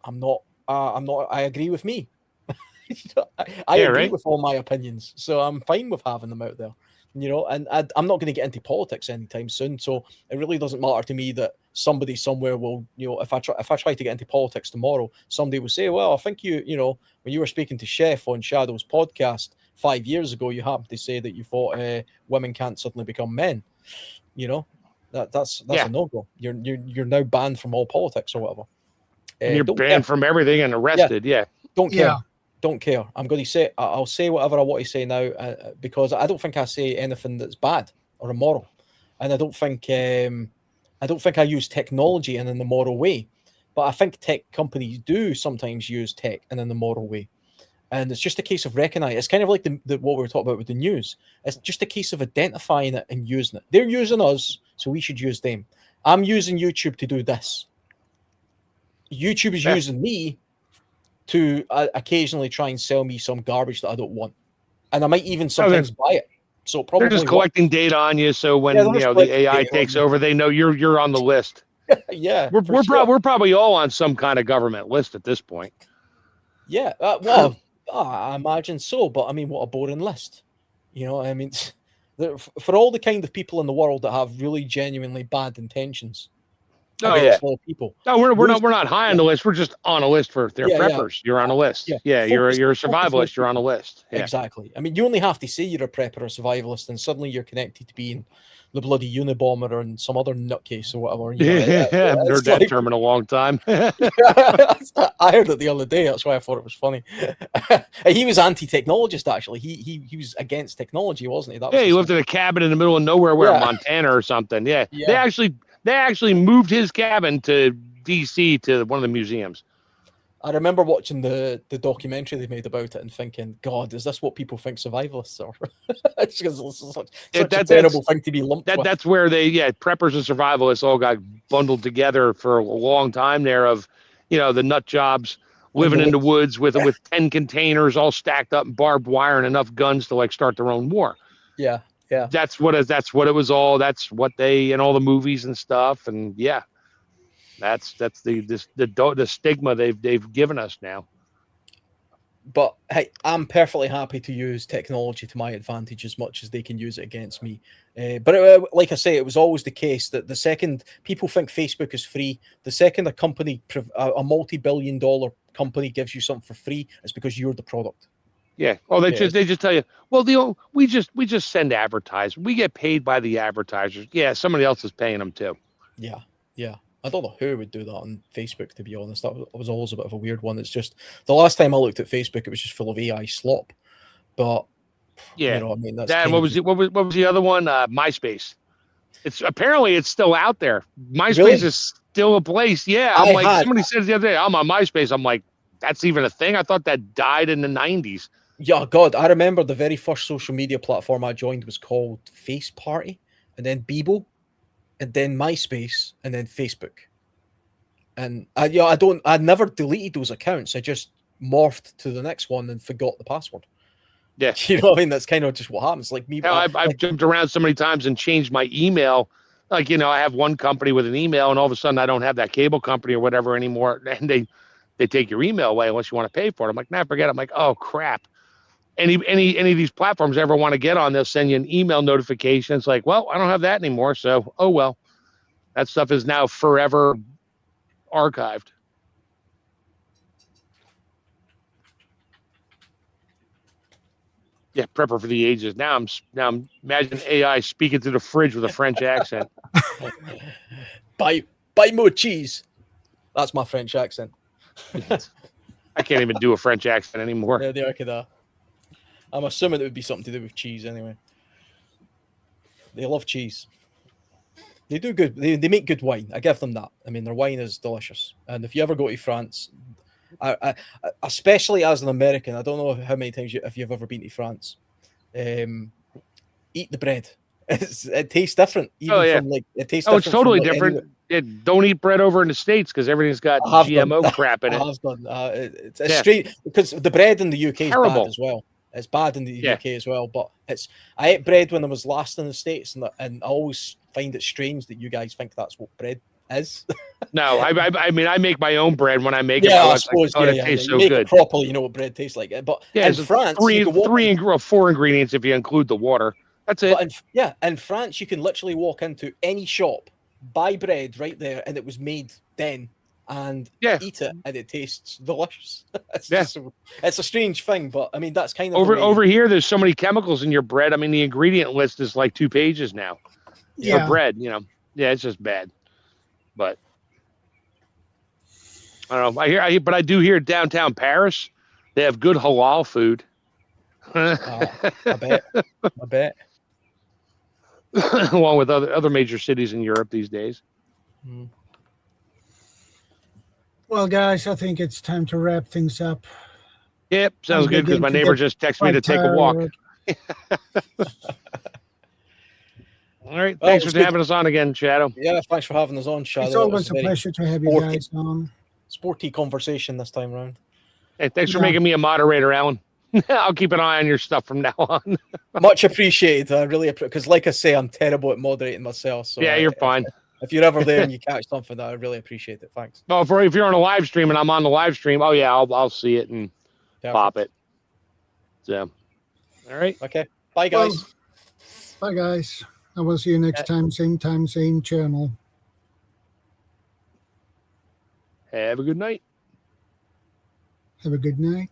I agree with me. I agree with all my opinions. So I'm fine with having them out there. you know, and I'm not going to get into politics anytime soon. So it really doesn't matter to me that somebody somewhere will, you know, if I try to get into politics tomorrow, somebody will say, well, I think you know, when you were speaking to Chef on Shadow's podcast 5 years ago, you happened to say that you thought women can't suddenly become men. You know, that's a no-go. You're now banned from all politics or whatever. And you're banned from everything and arrested. Yeah. Don't care. Don't care. I'm going to say, I'll say whatever I want to say now because I don't think I say anything that's bad or immoral, and I don't think I use technology in an immoral way, but I think tech companies do sometimes use tech in an immoral way, and it's just a case of recognizing. It's kind of like the what we were talking about with the news. It's just a case of identifying it and using it. They're using us, so we should use them. I'm using YouTube to do this. YouTube is using me to occasionally try and sell me some garbage that I don't want, and I might even sometimes buy it. So probably they're just collecting data on you, so when you know the AI takes over, they know you're on the list. Yeah, we're probably all on some kind of government list at this point. Yeah, well, I imagine so, but I mean, what a boring list. You know, I mean, for all the kind of people in the world that have really genuinely bad intentions. People. No, we're not high on the list. We're just on a list for their preppers. You're on a list. You're a survivalist. You're on a list. Exactly. I mean, you only have to say you're a prepper or survivalist, and suddenly you're connected to being the bloody Unabomber and some other nutcase or whatever. You know, I've heard that term in a long time. I heard it the other day. That's why I thought it was funny. He was anti-technologist, actually. He was against technology, wasn't he? He lived in a cabin in the middle of nowhere, Montana or something. They actually moved his cabin to DC to one of the museums. I remember watching the documentary they made about it and thinking, God, is this what people think survivalists are? It's such a terrible thing to be lumped with. That's where preppers and survivalists all got bundled together for a long time there of, you know, the nut jobs living in the woods with 10 containers all stacked up and barbed wire and enough guns to like start their own war. Yeah. That's what it was all. That's what they in all the movies and stuff. And that's the stigma they've given us now. But hey, I'm perfectly happy to use technology to my advantage as much as they can use it against me. But like I say, it was always the case that the second people think Facebook is free, the second a multi-billion-dollar company gives you something for free, it's because you're the product. Yeah. Oh, they just tell you, well, we just send advertisers. We get paid by the advertisers. Yeah, somebody else is paying them too. Yeah. I don't know who would do that on Facebook, to be honest. That was always a bit of a weird one. It's just the last time I looked at Facebook, it was just full of AI slop. But you know, I mean, that's what was the other one? MySpace. Apparently it's still out there. MySpace is still a place. Yeah. Somebody said the other day, I'm on MySpace. I'm like, that's even a thing? I thought that died in the 90s. Yeah, God, I remember the very first social media platform I joined was called Face Party, and then Bebo, and then MySpace, and then Facebook. And I never deleted those accounts. I just morphed to the next one and forgot the password. Yeah. You know what I mean? That's kind of just what happens. Like me. I've jumped around so many times and changed my email. Like, you know, I have one company with an email and all of a sudden I don't have that cable company or whatever anymore. And they take your email away unless you want to pay for it. I'm like, nah, forget it. I'm like, oh crap. Any of these platforms ever want to get on, they'll send you an email notification. It's like, well, I don't have that anymore. So, oh well. That stuff is now forever archived. Yeah, prepper for the ages. Now I'm imagine AI speaking to the fridge with a French accent. Buy more cheese. That's my French accent. I can't even do a French accent anymore. Yeah, I'm assuming it would be something to do with cheese anyway. They love cheese. They do good. They make good wine. I give them that. I mean, their wine is delicious. And if you ever go to France, I especially as an American, I don't know how many times if you've ever been to France, eat the bread. It tastes different. It tastes. It's totally different. Don't eat bread over in the States because everything's got GMO crap in it. I have done. It's straight because the bread in the UK is bad as well. It's bad in the UK as well. But I ate bread when I was last in the States, and I always find it strange that you guys think that's what bread is. No, I mean I make my own bread when I make it. I suppose. It tastes so make good. It properly, you know what bread tastes like. But in France, four ingredients if you include the water. That's it. But in France, you can literally walk into any shop, buy bread right there, and it was made then, and eat it, and it tastes delicious. It's a strange thing, but I mean that's kind of over here. There's so many chemicals in your bread. I mean, the ingredient list is like 2 pages now for bread. You know, it's just bad. But I don't know. But I do hear downtown Paris, they have good halal food. I bet. Along with other major cities in Europe these days. Well, guys, I think it's time to wrap things up. Yep, sounds good because my neighbor just texted me to take a walk. All right, thanks for having us on again, Shadow. Yeah, thanks for having us on, Shadow. It's always a pleasure to have you guys on. Sporty conversation this time round. Hey, thanks for making me a moderator, Alan. I'll keep an eye on your stuff from now on. Much appreciated. I really appreciate, because like I say, I'm terrible at moderating myself. So yeah, you're fine. If you're ever there and you catch something, I really appreciate it. Thanks. Oh, if you're on a live stream and I'm on the live stream, I'll see it and pop it. So, all right. Okay. Bye, guys. Bye, guys. I will see you next time, same channel. Have a good night. Have a good night.